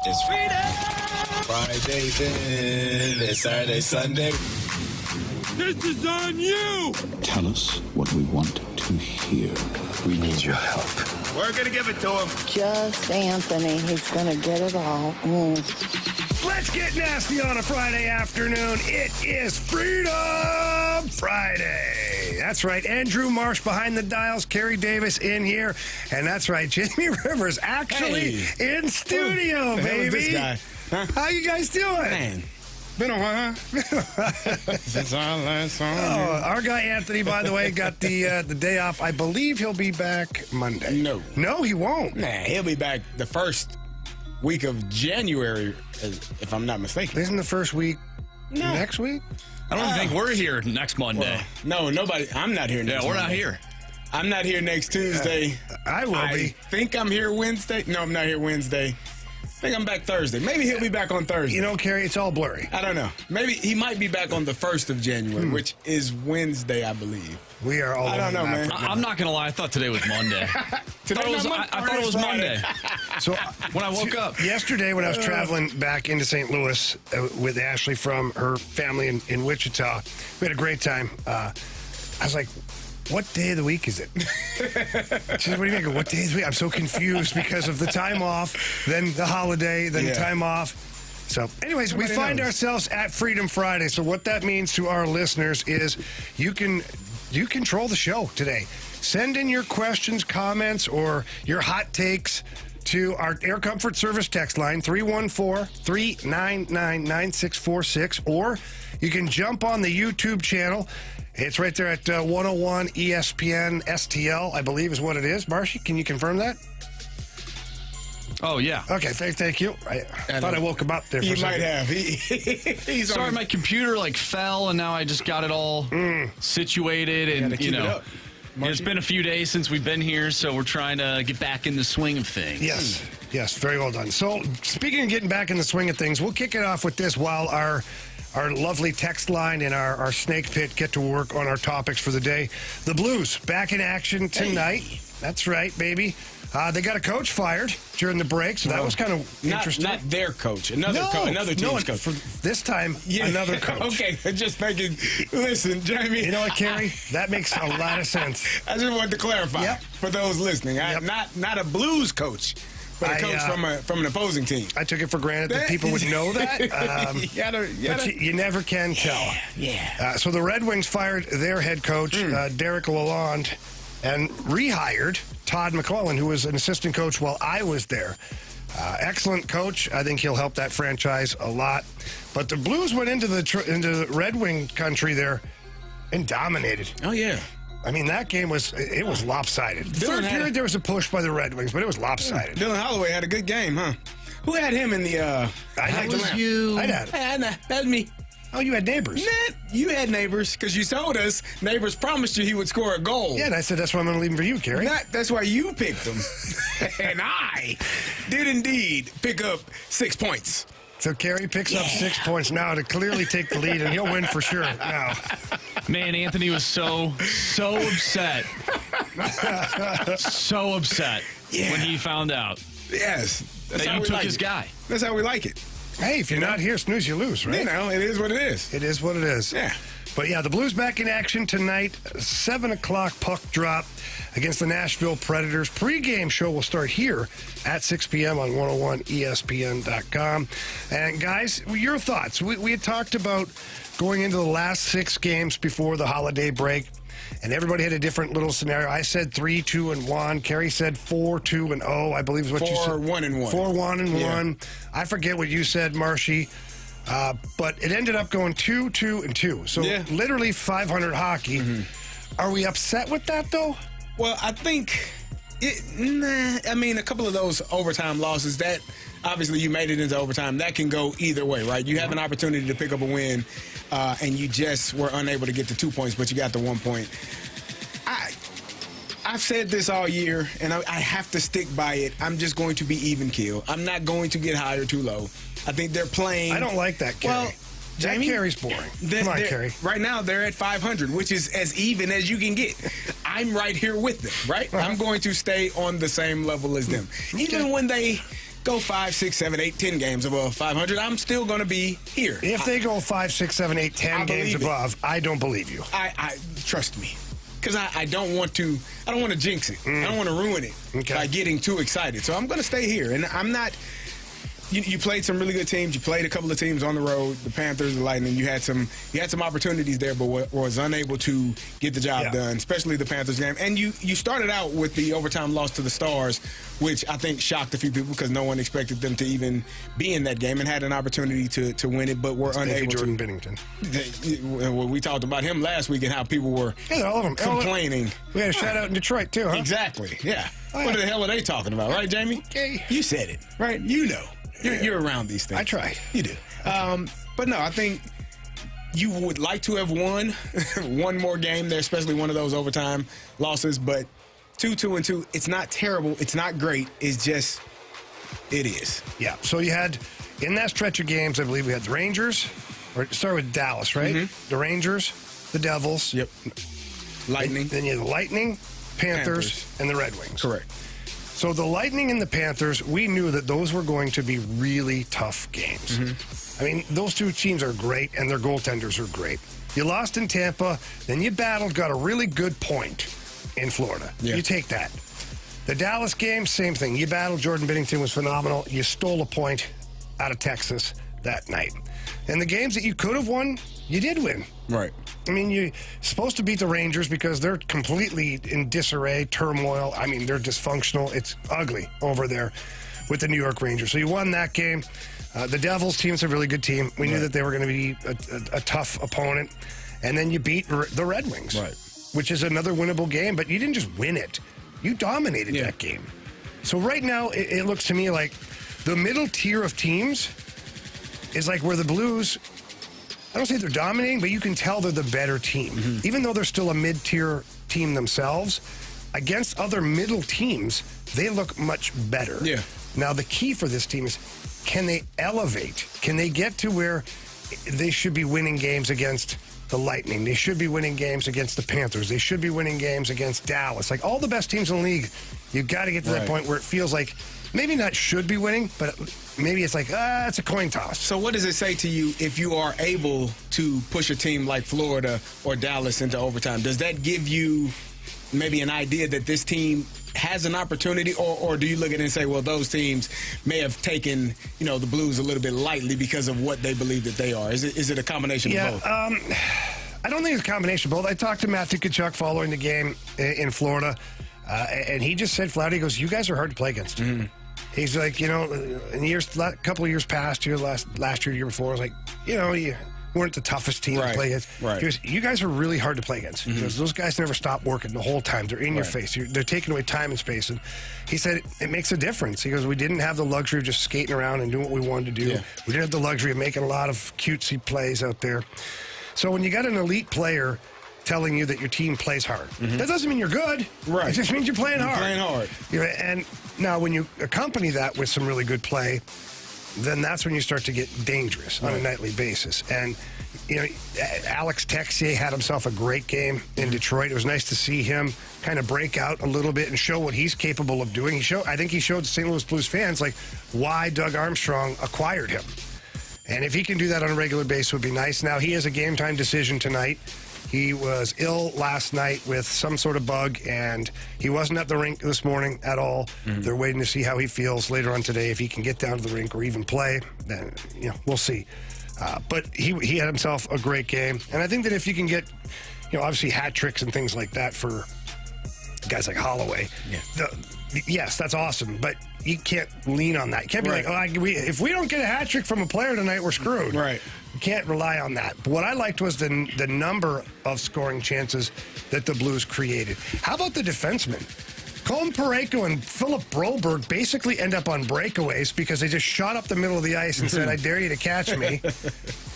It's freedom! Friday, then it's Saturday, Sunday. This is on you! Tell us what we want to hear. We need your help. We're gonna give it to him. Just Anthony. He's gonna get it all. Let's get nasty on a Friday afternoon. It is Freedom Friday. That's right. Andrew Marsh behind the dials. Carey Davis in here. And that's right. Jamie Rivers actually in studio, baby. This guy. Huh? How you guys doing? Man. Been a while. Since our last song. Our guy Anthony, by the way, got the day off. I believe he'll be back Monday. No, he won't. Nah, he'll be back the first week of January, if I'm not mistaken. Isn't the first week next week? I don't think we're here next Monday. Well, no, nobody. I'm not here next we're Monday. not here. I'm not here next Tuesday. I will be. I think I'm here Wednesday. No, I'm not here Wednesday. I think I'm back Thursday. Maybe he'll be back on Thursday. You know, Carey, it's all blurry. I don't know. Maybe he might be back on the 1st of January, which is Wednesday, I believe. We are all I don't know, man. I'm not going to lie. I thought today was Monday. I thought it was Monday. So when I woke up. Yesterday when I was traveling back into St. Louis with Ashley from her family in Wichita, we had a great time. I was like, what day of the week is it? She said, what do you mean? What day is the week? I'm so confused because of the time off, then the holiday, then the time off. So anyways, we find ourselves at Freedom Friday. So what that means to our listeners is you control the show today. Send in your questions, comments, or your hot takes to our Air Comfort Service text line, 314-399-9646, or you can jump on the YouTube channel. It's right there at 101 ESPN STL, I believe is what it is. Marshy, can you confirm that? Oh, yeah. Okay, thank you. I thought I woke him up there for a second. He might have. He's Sorry, my computer fell, and now I just got it all situated. And, it's been a few days since we've been here, so we're trying to get back in the swing of things. Yes, very well done. So, speaking of getting back in the swing of things, we'll kick it off with this while our lovely text line and our snake pit get to work on our topics for the day. The Blues back in action tonight. Hey. That's right, baby. They got a coach fired during the break, so that was kind of interesting. Not their coach, another team's coach. For this time, another coach. Okay, just making. Listen, Jamie. You know what, Carey? That makes a lot of sense. I just wanted to clarify for those listening. Not a Blues coach. But a coach from an opposing team. I took it for granted that people would know that. But you never can tell. Yeah. So the Red Wings fired their head coach, Derek Lalonde, and rehired Todd McClellan, who was an assistant coach while I was there. Excellent coach. I think he'll help that franchise a lot. But the Blues went into the Red Wing country there and dominated. Oh, yeah. I mean, that game was lopsided. Third period, there was a push by the Red Wings, but it was lopsided. Dylan Holloway had a good game, huh? Who had him in the... That was you. I had him. That's me. Oh, you had Neighbors. You had Neighbors, because you told us Neighbors promised you he would score a goal. Yeah, and I said, that's why I'm going to leave him for you, Carey. That's why you picked him. And I did indeed pick up 6 points. So Carey picks up 6 points now to clearly take the lead, and he'll win for sure now. Man, Anthony was so upset. So upset when he found out. Yes. That you took his guy. That's how we like it. Hey, if you're not here, snooze, you lose, right? You know, it is what it is. It is what it is. Yeah. But yeah, the Blues back in action tonight. 7 o'clock puck drop against the Nashville Predators. Pre-game show will start here at 6 p.m. on 101ESPN.com. And guys, your thoughts. We had talked about going into the last 6 games before the holiday break, and everybody had a different little scenario. I said 3-2-1. Carey said 4-2-0, I believe is what you said. 4-1-1. 4-1-1. I forget what you said, Marshy. But it ended up going 2-2-2. So literally 500 hockey. Mm-hmm. Are we upset with that, though? Well, I think, I mean, a couple of those overtime losses, that obviously you made it into overtime. That can go either way, right? You have an opportunity to pick up a win, and you just were unable to get the 2 points, but you got the 1 point. I've said this all year, and I have to stick by it. I'm just going to be even keel. I'm not going to get high or too low. I think they're playing. I don't like that, Carey. Well, Jamie, Carey's boring. Come on, Carey. Right now, they're at 500, which is as even as you can get. I'm right here with them, right? I'm going to stay on the same level as them. Even when they go 5, 6, 7, 8, 10 games above 500, I'm still going to be here. If they go 5, 6, 7, 8, 10 games above, I don't believe you. I trust me. Because I don't want to jinx it. I don't want to ruin it by getting too excited. So I'm going to stay here. And I'm not. You played some really good teams. You played a couple of teams on the road, the Panthers, the Lightning. You had some opportunities there, but was unable to get the job done, especially the Panthers game. And you started out with the overtime loss to the Stars, which I think shocked a few people because no one expected them to even be in that game and had an opportunity to win it, but were unable Jordan to. Binnington. We talked about him last week and how people were all of them complaining. We had a shout out in Detroit, too, huh? Exactly, yeah. What the hell are they talking about, right, Jamie? Okay. You said it, right? You know. You're around these things. I try. You do. But no, I think you would like to have won one more game there, especially one of those overtime losses. But 2-2-2, it's not terrible. It's not great. It's just, it is. Yeah. So you had, in that stretch of games, I believe we had the Rangers, or start with Dallas, right? Mm-hmm. The Rangers, the Devils. Yep. Lightning. Then you had the Lightning, Panthers, and the Red Wings. Correct. So the Lightning and the Panthers, we knew that those were going to be really tough games. Mm-hmm. I mean, those two teams are great, and their goaltenders are great. You lost in Tampa, then you battled, got a really good point in Florida. Yeah. You take that. The Dallas game, same thing. You battled, Jordan Binnington was phenomenal. You stole a point out of Texas that night. And the games that you could have won, you did win. Right. I mean, you're supposed to beat the Rangers because they're completely in disarray, turmoil. I mean, they're dysfunctional. It's ugly over there with the New York Rangers. So you won that game. The Devils team's a really good team. We knew that they were going to be a tough opponent. And then you beat the Red Wings, which is another winnable game. But you didn't just win it. You dominated that game. So right now, it looks to me like the middle tier of teams is like where the Blues, I don't say they're dominating, but you can tell they're the better team. Even though they're still a mid-tier team themselves, against other middle teams, they look much better. Yeah. Now, the key for this team is, can they elevate? Can they get to where they should be winning games against the Lightning? They should be winning games against the Panthers. They should be winning games against Dallas. Like all the best teams in the league, you've got to get to that point where it feels like maybe not should be winning, but maybe it's like, it's a coin toss. So what does it say to you if you are able to push a team like Florida or Dallas into overtime? Does that give you maybe an idea that this team has an opportunity, or do you look at it and say, well, those teams may have taken, the Blues a little bit lightly because of what they believe that they are? Is it a combination of both? I don't think it's a combination of both. I talked to Matthew Tkachuk following the game in Florida, and he just said flat, he goes, you guys are hard to play against. He's like, in the couple of years past, last year, year before, I was like, you weren't the toughest team to play against. He goes, you guys are really hard to play against. Because those guys never stop working the whole time. They're in your face. They're taking away time and space. And he said it makes a difference. He goes, we didn't have the luxury of just skating around and doing what we wanted to do. Yeah. We didn't have the luxury of making a lot of cutesy plays out there. So when you got an elite player telling you that your team plays hard, that doesn't mean you're good. It just means you're playing hard. And now when you accompany that with some really good play, then that's when you start to get dangerous on a nightly basis. And, Alex Texier had himself a great game in Detroit. It was nice to see him kind of break out a little bit and show what he's capable of doing. I think he showed the St. Louis Blues fans, why Doug Armstrong acquired him. And if he can do that on a regular basis, it would be nice. Now, he has a game-time decision tonight. He was ill last night with some sort of bug, and he wasn't at the rink this morning at all. They're waiting to see how he feels later on today. If he can get down to the rink or even play, then, we'll see. But he had himself a great game. And I think that if you can get, obviously hat tricks and things like that for guys like Holloway, yes, that's awesome. But you can't lean on that. You can't be like, if we don't get a hat trick from a player tonight, we're screwed. You can't rely on that. But what I liked was the number of scoring chances that the Blues created. How about the defensemen? Colin Parayko and Philip Broberg basically end up on breakaways because they just shot up the middle of the ice and said, I dare you to catch me.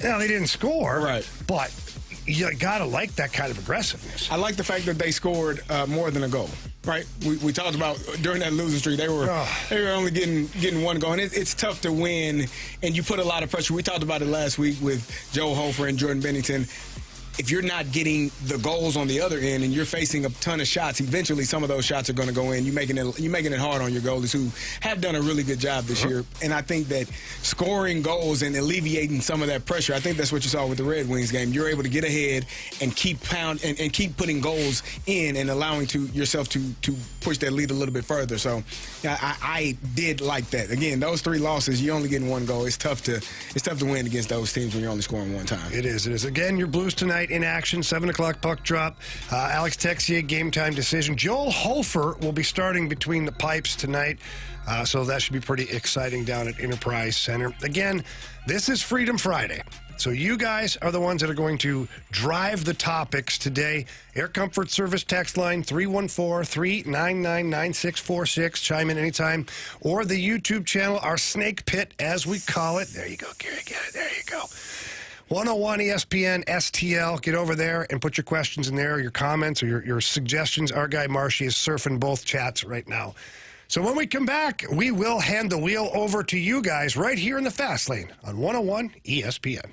They didn't score. But you got to like that kind of aggressiveness. I like the fact that they scored more than a goal. We talked about during that losing streak, they were only getting one goal. And it's tough to win, and you put a lot of pressure. We talked about it last week with Joe Hofer and Jordan Binnington. if you're not getting the goals on the other end and you're facing a ton of shots, eventually some of those shots are going to go in. You're making it hard on your goalies who have done a really good job this year. And I think that scoring goals and alleviating some of that pressure, I think that's what you saw with the Red Wings game. You're able to get ahead and keep and keep putting goals in and allowing yourself to push that lead a little bit further. So I did like that. Again, those 3 losses, you only getting 1 goal. It's tough to win against those teams when you're only scoring 1 time. It is. Again, your Blues tonight in action, 7 o'clock puck drop. Alex Texier, game time decision. Joel Hofer will be starting between the pipes tonight, so that should be pretty exciting down at Enterprise Center. Again, this is Freedom Friday. So you guys are the ones that are going to drive the topics today. Air Comfort Service text line 314-399-9646. Chime in anytime. Or the YouTube channel, our snake pit, as we call it. There you go, Carey. Get it. There you go. 101 ESPN STL. Get over there and put your questions in there, your comments or your suggestions. Our guy Marshy is surfing both chats right now. So when we come back, we will hand the wheel over to you guys right here in the Fast Lane on 101 ESPN.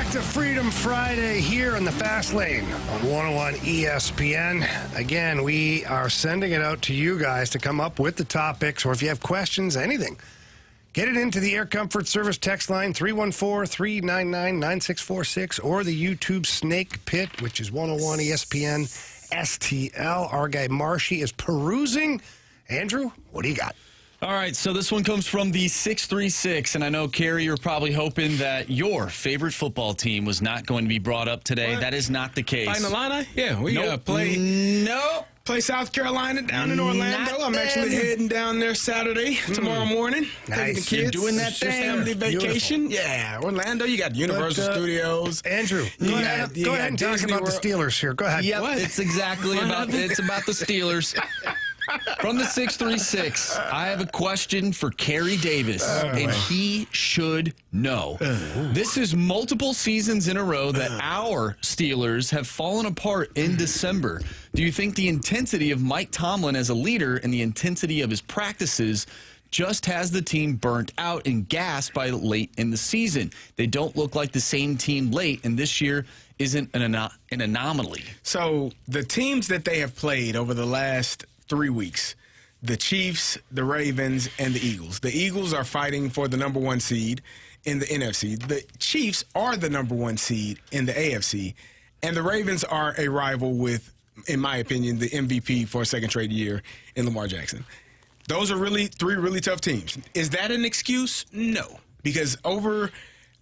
back to Freedom Friday here in the Fast Lane on 101 ESPN. Again, we are sending it out to you guys to come up with the topics, or if you have questions, anything. Get it into the Air Comfort Service text line, 314-399-9646, or the YouTube Snake Pit, which is 101 ESPN STL. Our guy Marshy is perusing. Andrew, what do you got? All right, so this one comes from the 636, and I know, Carey, you're probably hoping that your favorite football team was not going to be brought up today. What? That is not the case. Fighting Illini? Yeah, we play South Carolina down in Orlando. I'm actually heading down there Saturday, tomorrow morning. Taking the kids. You're doing that Just family vacation. Beautiful. Yeah, Orlando, you got Universal Studios. Andrew, go ahead and talk Disney about the World. Steelers here. Go ahead. Yep, it's exactly about the Steelers. From the 636, I have a question for Carey Davis, and he should know. This is multiple seasons in a row that our Steelers have fallen apart in December. Do you think the intensity of Mike Tomlin as a leader and the intensity of his practices just has the team burnt out and gassed by late in the season? They don't look like the same team late, and this year isn't an anomaly. So the teams that they have played over the last 3 weeks, the Chiefs, the Ravens, and the Eagles. The Eagles are fighting for the number 1 seed in the NFC. The Chiefs are the number 1 seed in the AFC. And the Ravens are a rival with, in my opinion, the MVP for a second straight year in Lamar Jackson. Those are really 3 really tough teams. Is that an excuse? No. Because I was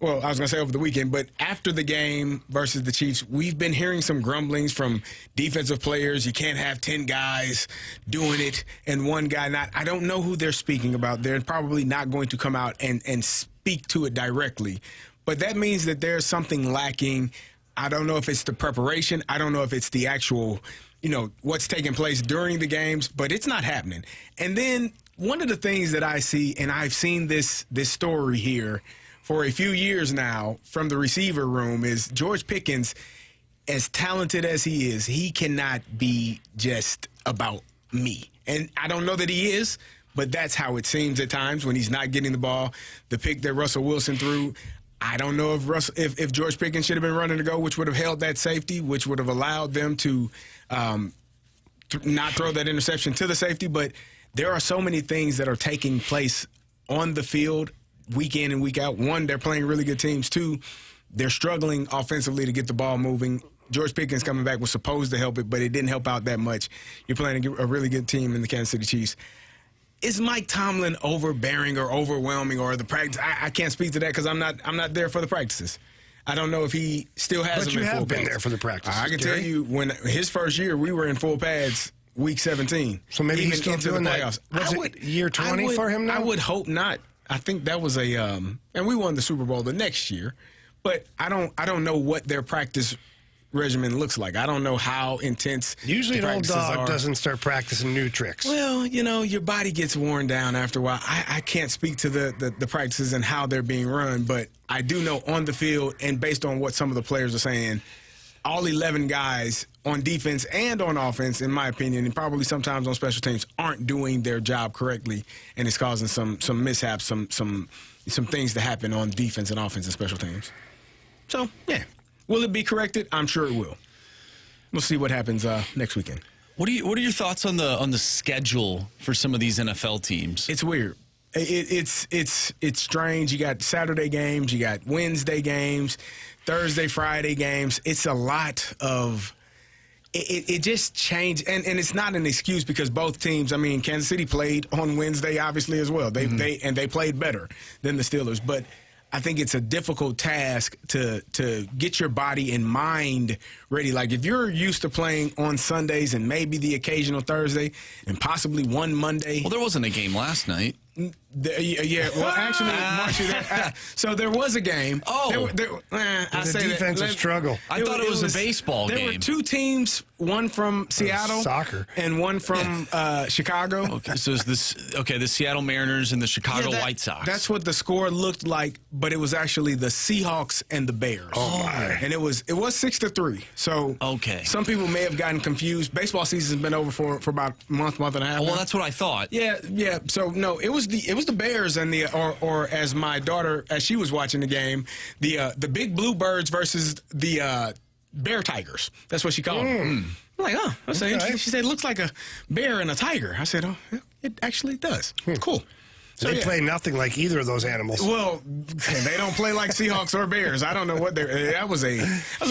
going to say over the weekend, but after the game versus the Chiefs, we've been hearing some grumblings from defensive players. You can't have 10 guys doing it and one guy not. I don't know who they're speaking about. They're probably not going to come out and speak to it directly. But that means that there's something lacking. I don't know if it's the preparation. I don't know if it's the actual, what's taking place during the games, but it's not happening. And then one of the things that I see, and I've seen this story here for a few years now from the receiver room, is George Pickens, as talented as he is, he cannot be just about me. And I don't know that he is, but that's how it seems at times when he's not getting the ball. The pick that Russell Wilson threw, I don't know if George Pickens should have been running to go, which would have held that safety, which would have allowed them to not throw that interception to the safety. But there are so many things that are taking place on the field week in and week out. One, they're playing really good teams. Two, they're struggling offensively to get the ball moving. George Pickens coming back was supposed to help it, but it didn't help out that much. You're playing a really good team in the Kansas City Chiefs. Is Mike Tomlin overbearing or overwhelming, or the practice? I can't speak to that because I'm not there for the practices. I don't know if he still has them in full pads. But you have been there for the practices. I can tell you, when his first year, we were in full pads week 17. So maybe he's still doing that. Playoffs. Was it year 20 for him now? I would hope not. I think that was and we won the Super Bowl the next year, but I don't know what their practice regimen looks like. I don't know how intense. Usually the an old practices dog are. doesn't start practicing new tricks. Well, your body gets worn down after a while. I can't speak to the practices and how they're being run, but I do know on the field, and based on what some of the players are saying, all 11 guys on defense and on offense, in my opinion, and probably sometimes on special teams, aren't doing their job correctly, and it's causing some mishaps, some things to happen on defense and offense and special teams. So, yeah. Will it be corrected? I'm sure it will. We'll see what happens next weekend. What are your thoughts on the schedule for some of these NFL teams? It's weird. It's strange. You got Saturday games, you got Wednesday games, Thursday, Friday games. It's a lot of it just changed, and it's not an excuse because both teams. I mean, Kansas City played on Wednesday, obviously as well. They played better than the Steelers, but I think it's a difficult task to get your body and mind ready. Like if you're used to playing on Sundays and maybe the occasional Thursday and possibly one Monday. Well, there wasn't a game last night. Yeah, well, actually, so there was a game. Oh, I say defensive struggle. I thought it was a baseball game. There were two teams, one from Seattle, soccer, and one from Chicago. Okay, so is this the Seattle Mariners and the Chicago White Sox? That's what the score looked like, but it was actually the Seahawks and the Bears. Oh my! And it was 6-3. So some people may have gotten confused. Baseball season's been over for about a month and a half. Well, that's what I thought. Yeah. So no, it was was the Bears and or as my daughter, as she was watching the game, the Big Blue Birds versus the Bear Tigers. That's what she called them. I'm like, oh, that's interesting. She said it looks like a bear and a tiger. I said, oh, it actually does. Cool. So they play nothing like either of those animals. Well, they don't play like Seahawks or Bears. I don't know what they're. That was a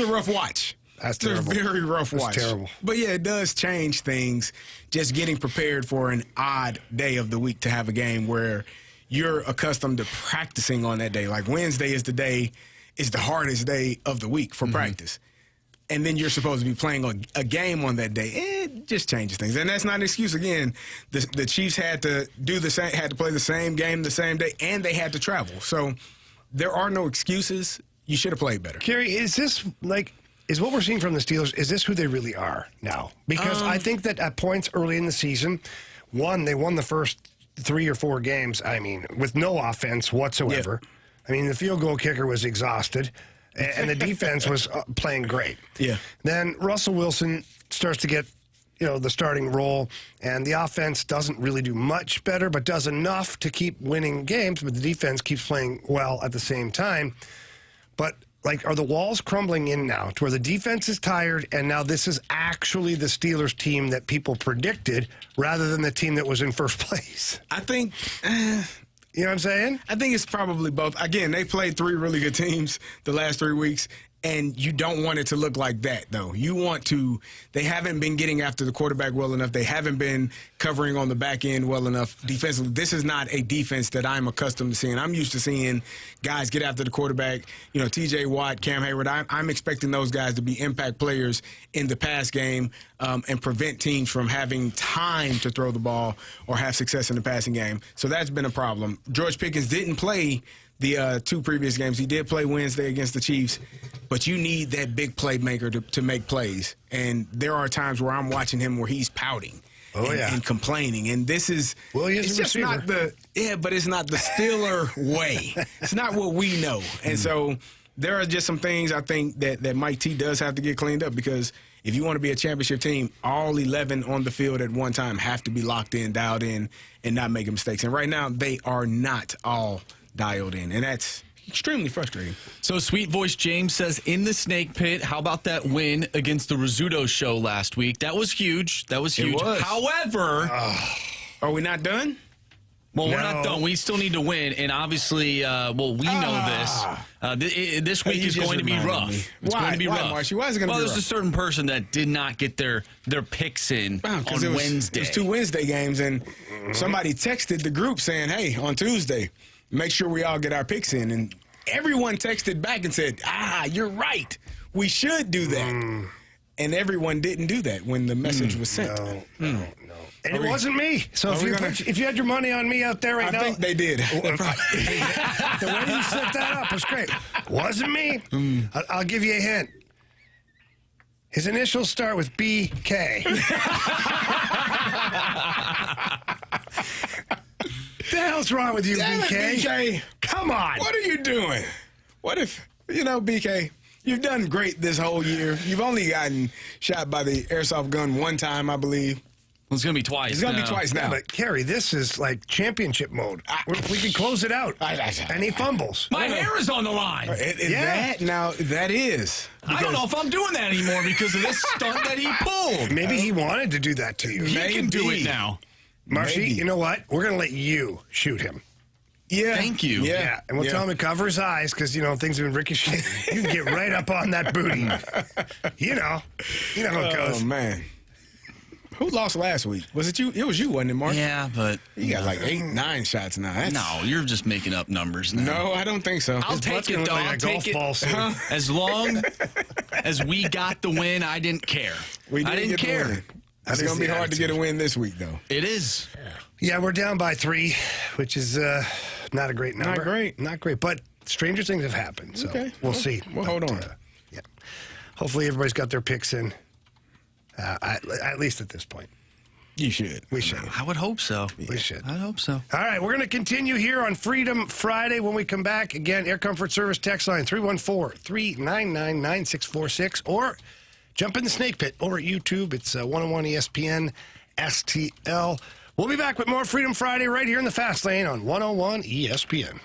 rough watch. That's terrible. It's a very rough watch. That's terrible. But yeah, it does change things. Just getting prepared for an odd day of the week to have a game where you're accustomed to practicing on that day. Like Wednesday is the hardest day of the week for practice. And then you're supposed to be playing a game on that day. It just changes things, and that's not an excuse. Again, the Chiefs had to play the same game the same day, and they had to travel. So there are no excuses. You should have played better. Carey, is what we're seeing from the Steelers? Is this who they really are now? Because I think that at points early in the season, they won the first 3 or 4 games. I mean, with no offense whatsoever. Yeah. I mean, the field goal kicker was exhausted. And the defense was playing great. Yeah. Then Russell Wilson starts to get, the starting role, and the offense doesn't really do much better, but does enough to keep winning games. But the defense keeps playing well at the same time. But are the walls crumbling in now to where the defense is tired, and now this is actually the Steelers team that people predicted, rather than the team that was in first place? I think. You know what I'm saying? I think it's probably both. Again, they played 3 really good teams the last 3 weeks, and you don't want it to look like that, though. They haven't been getting after the quarterback well enough. They haven't been covering on the back end well enough defensively. This is not a defense that I'm accustomed to seeing. I'm used to seeing guys get after the quarterback. TJ Watt, Cam Hayward. I'm expecting those guys to be impact players in the pass game and prevent teams from having time to throw the ball or have success in the passing game. So that's been a problem. George Pickens didn't play the 2 previous games. He did play Wednesday against the Chiefs, but you need that big playmaker to make plays. And there are times where I'm watching him where he's pouting and complaining. And this is it's just not but it's not the Steeler way. It's not what we know. And so there are just some things I think that Mike T does have to get cleaned up, because if you want to be a championship team, all 11 on the field at one time have to be locked in, dialed in, and not making mistakes. And right now, they are not all dialed in, and that's extremely frustrating. So Sweet Voice James says, in the snake pit, how about that win against the Rizzuto show last week? That was huge. It was. However, are we not done? Well, we're not done. We still need to win, and obviously, we know this. This week is going to be rough. It's going to be rough. Marshy? Why is it going to be rough? There's a certain person that did not get their picks in on Wednesday. It was 2 Wednesday games, and somebody texted the group saying, hey, on Tuesday, make sure we all get our picks in. And everyone texted back and said, you're right. We should do that. And everyone didn't do that when the message was sent. No. And it wasn't me. So if you had your money on me out there right now. I think they did. The way you set that up was great. Wasn't me. I'll give you a hint. His initials start with BK. The hell's wrong with you, BK? BK? Come on. What are you doing? What if, BK, you've done great this whole year. You've only gotten shot by the airsoft gun 1 time, I believe. Well, it's going to be twice. It's going to be twice now. Yeah, but, Carey, this is like championship mode. We can close it out. And he fumbles. My hair is on the line. That is. I don't know if I'm doing that anymore because of this stunt that he pulled. Maybe he wanted to do that to you. He can do it now. Marshy, you know what? We're going to let you shoot him. Yeah. Thank you. Yeah. And we'll tell him to cover his eyes because, things have been ricocheting. You can get right up on that booty. You know how it goes. Oh, man. Who lost last week? Was it you? It was you, wasn't it, Mark? Yeah, but... You got like 8, 9 shots now. No, you're just making up numbers now. No, I don't think so. I'll take it, dog. I'll take it. As long as we got the win, I didn't care. I didn't care. It's going to be hard to get a win this week, though. It is. Yeah, we're down by 3, which is not a great number. Not great. But stranger things have happened, so we'll see. We'll hold on. Yeah. Hopefully everybody's got their picks in, at least at this point. You should. We should. I would hope so. We should. I hope so. All right, we're going to continue here on Freedom Friday when we come back. Again, Air Comfort Service text line 314-399-9646, or jump in the snake pit over at YouTube. It's 101 ESPN STL. We'll be back with more Freedom Friday right here in the Fast Lane on 101 ESPN.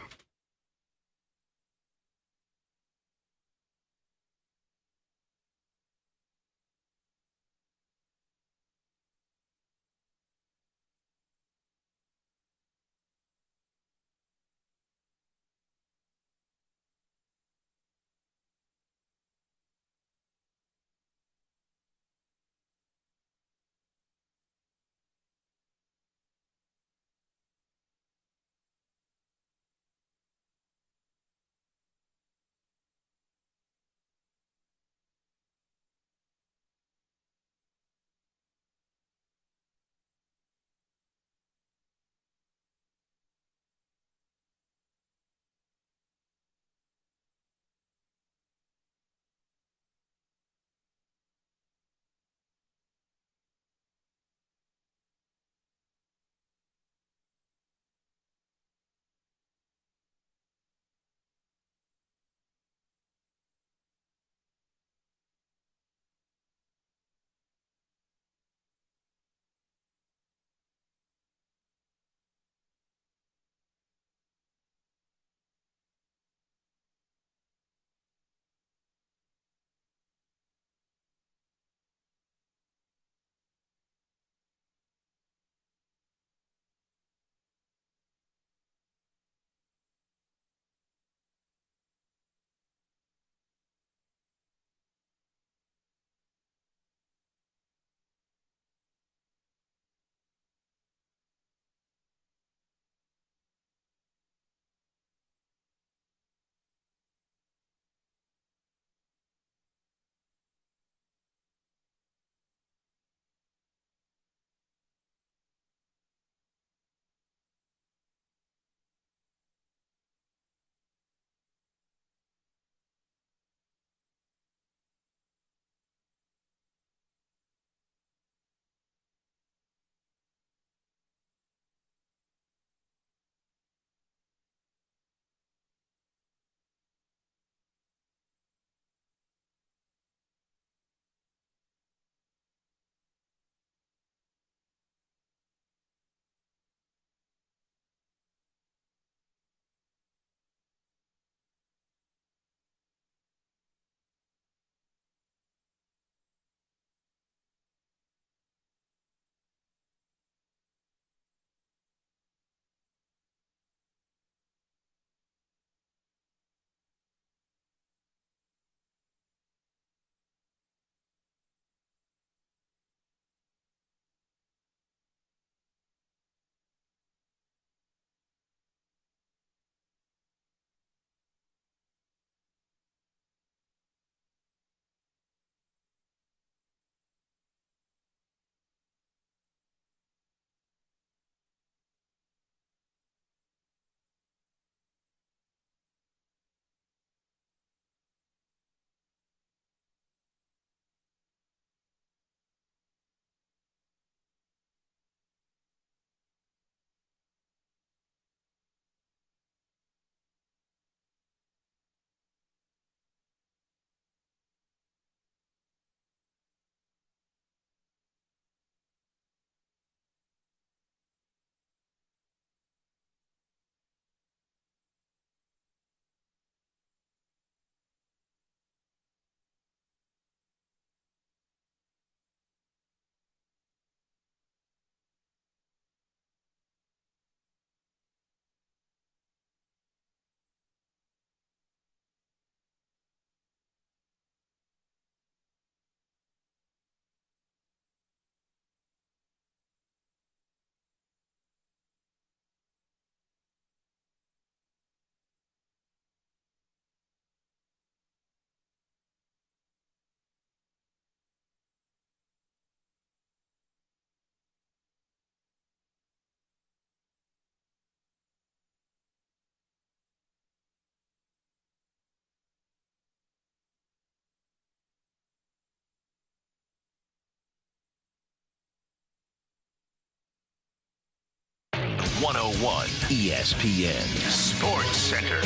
ESPN Sports Center.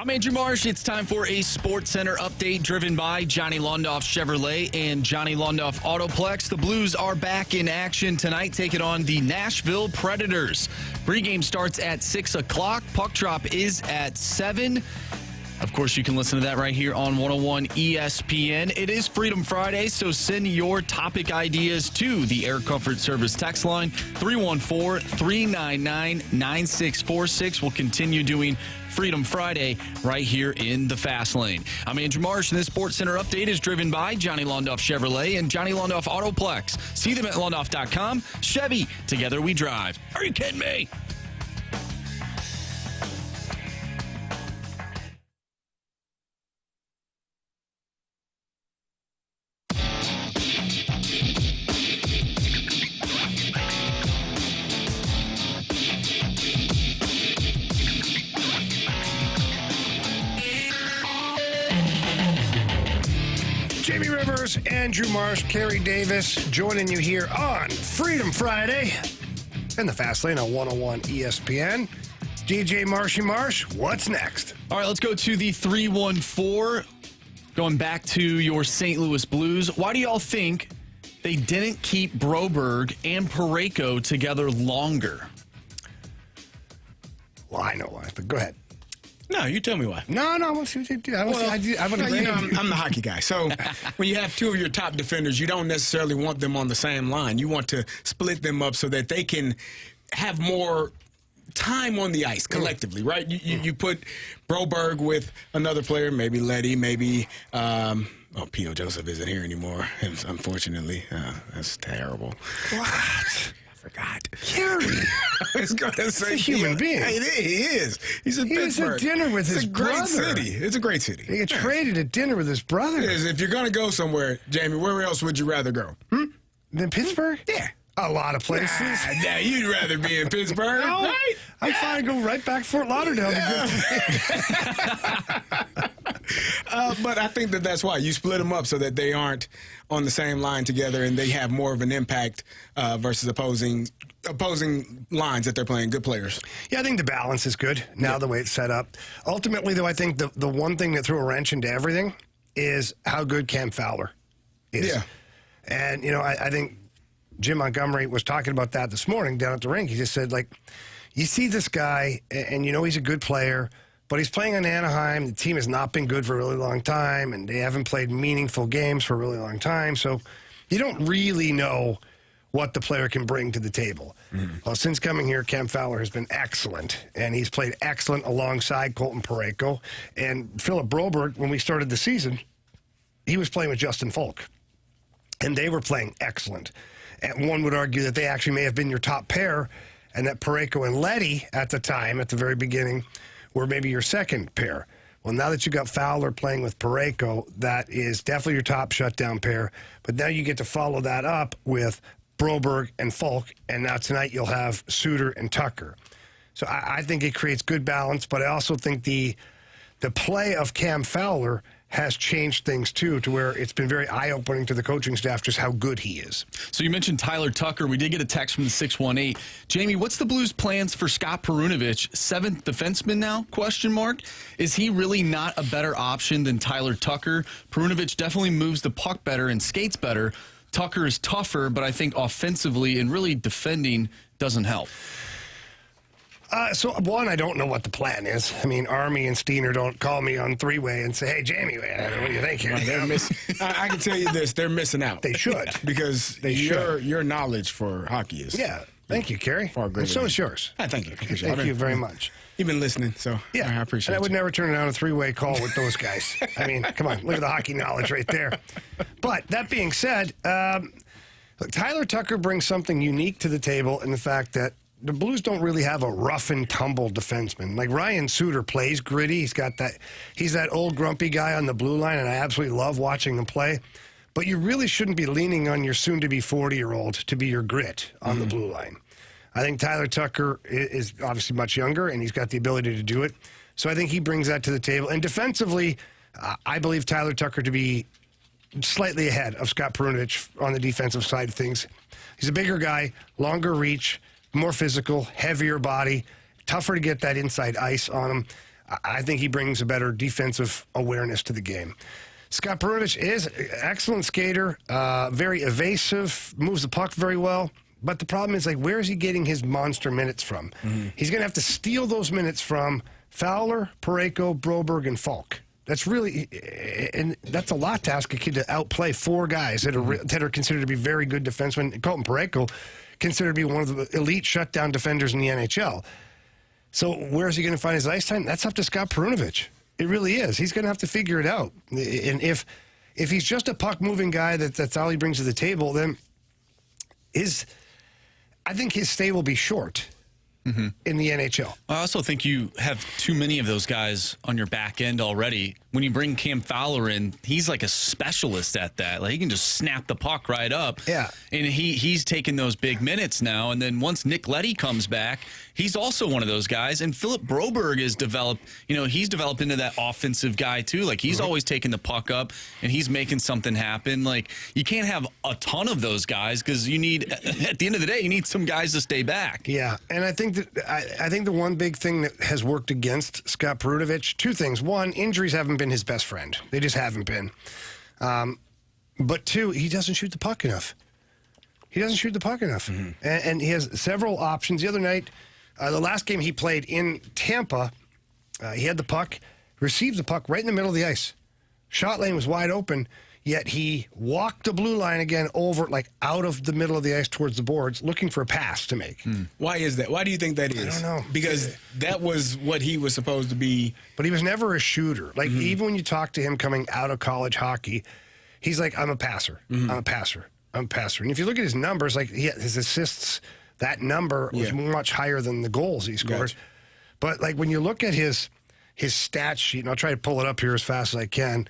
I'm Andrew Marsh. It's time for a Sports Center update driven by Johnny Londoff Chevrolet and Johnny Londoff Autoplex. The Blues are back in action tonight, taking on the Nashville Predators. Pregame starts at 6 o'clock. Puck drop is at 7. Of course, you can listen to that right here on 101 ESPN. It is Freedom Friday, so send your topic ideas to the Air Comfort Service text line, 314-399-9646. We'll continue doing Freedom Friday right here in the Fast Lane. I'm Andrew Marsh, and this Sports Center update is driven by Johnny Londoff Chevrolet and Johnny Londoff Autoplex. See them at londoff.com. Chevy, together we drive. Are you kidding me? Jamie Rivers, Andrew Marsh, Carey Davis joining you here on Freedom Friday in the Fast Lane on 101 ESPN. DJ Marshy Marsh, what's next? All right, let's go to the 314. Going back to your St. Louis Blues. Why do y'all think they didn't keep Broberg and Parayko together longer? Well, I know why, but go ahead. No, you tell me why. No, I want to see what you do. I want to you know, I'm the hockey guy. So when you have two of your top defenders, you don't necessarily want them on the same line. You want to split them up so that they can have more time on the ice collectively, right? You put Broberg with another player, maybe Letty, maybe P.O. Joseph isn't here anymore, unfortunately. That's terrible. What? Forgot. Carey. I was going to say a human being. He is. He's in Pittsburgh. He was at dinner with his brother. It's a great city. It's a great city. He got traded at dinner with his brother. If you're going to go somewhere, Jamie, where else would you rather go? Than Pittsburgh? Yeah. A lot of places. Nah, you'd rather be in Pittsburgh, No, right? I'm fine to go right back to Fort Lauderdale. But I think that's why you split them up so that they aren't on the same line together and they have more of an impact versus opposing lines that they're playing, good players. Yeah, I think the balance is good now, the way it's set up. Ultimately, though, I think the one thing that threw a wrench into everything is how good Cam Fowler is. Yeah. And, you know, I think Jim Montgomery was talking about that this morning down at the rink. He just said, like, you see this guy, and you know he's a good player, but he's playing in Anaheim. The team has not been good for a really long time, and they haven't played meaningful games for a really long time. So you don't really know what the player can bring to the table. Well, since coming here, Cam Fowler has been excellent, and he's played excellent alongside Colton Parayko. And Philip Broberg, when we started the season, he was playing with Justin Falk, and they were playing excellent. And one would argue that they actually may have been your top pair, and that Parayko and Letty at the time, at the very beginning, were maybe your second pair. Well, now that you got Fowler playing with Parayko, that is definitely your top shutdown pair. But now you get to follow that up with Broberg and Falk, and now tonight you'll have Suter and Tucker. So I think it creates good balance, but I also think the play of Cam Fowler has changed things, too, to where it's been very eye-opening to the coaching staff just how good he is. So you mentioned Tyler Tucker. We did get a text from the 618. Jamie, what's the Blues' plans for Scott Perunovich, seventh defenseman now, ? Is he really not a better option than Tyler Tucker? Perunovich definitely moves the puck better and skates better. Tucker is tougher, but I think offensively and really defending doesn't help. So, one, I don't know what the plan is. I mean, Army and Steiner don't call me on three-way and say, hey, Jamie, what do you think here? I can tell you this, they're missing out. They should. Because your knowledge for hockey is... Yeah. Thank you, Carey. Far greater. And so is yours. Thank you. Thank you very much. You've been listening, so yeah, I appreciate it. And I would never turn down a three-way call with those guys. I mean, come on, look at the hockey knowledge right there. But that being said, look, Tyler Tucker brings something unique to the table in the fact that the Blues don't really have a rough and tumble defenseman. Like Ryan Suter plays gritty. He's that old grumpy guy on the blue line, and I absolutely love watching him play. But you really shouldn't be leaning on your soon-to-be 40-year-old to be your grit on the blue line. I think Tyler Tucker is obviously much younger, and he's got the ability to do it. So I think he brings that to the table. And defensively, I believe Tyler Tucker to be slightly ahead of Scott Perunovich on the defensive side of things. He's a bigger guy, longer reach, more physical, heavier body, tougher to get that inside ice on him. I think he brings a better defensive awareness to the game. Scott Perunovich is an excellent skater, very evasive, moves the puck very well. But the problem is, like, where is he getting his monster minutes from? He's going to have to steal those minutes from Fowler, Parayko, Broberg, and Falk. That's really, and that's a lot to ask a kid to outplay four guys that are considered to be very good defensemen. Colton Parayko considered to be one of the elite shutdown defenders in the NHL. So where is he going to find his ice time? That's up to Scott Perunovich. It really is. He's going to have to figure it out. And if he's just a puck-moving guy that's all he brings to the table, then I think his stay will be short in the NHL. I also think you have too many of those guys on your back end already. When you bring Cam Fowler in, he's like a specialist at that. Like, he can just snap the puck right up. Yeah. And he's taking those big minutes now. And then once Nick Leddy comes back, he's also one of those guys. And Philip Broberg is developed, he's developed into that offensive guy too. Like, he's always taking the puck up and he's making something happen. Like, you can't have a ton of those guys because you need, at the end of the day, you need some guys to stay back. Yeah. And I think I think the one big thing that has worked against Scott Perunovich, two things. One, injuries haven't been his best friend. They just haven't been. But two, he doesn't shoot the puck enough. And he has several options. The other night, the last game he played in Tampa, he had the puck, received the puck right in the middle of the ice. Shot lane was wide open, yet he walked the blue line again over, like, out of the middle of the ice towards the boards, looking for a pass to make. Why is that? Why do you think that is? I don't know. Because that was what he was supposed to be. But he was never a shooter. Like, even when you talk to him coming out of college hockey, he's like, I'm a passer. I'm a passer. And if you look at his numbers, like, his assists, that number was much higher than the goals he scores. Gotcha. But, like, when you look at his stat sheet, and I'll try to pull it up here as fast as I can,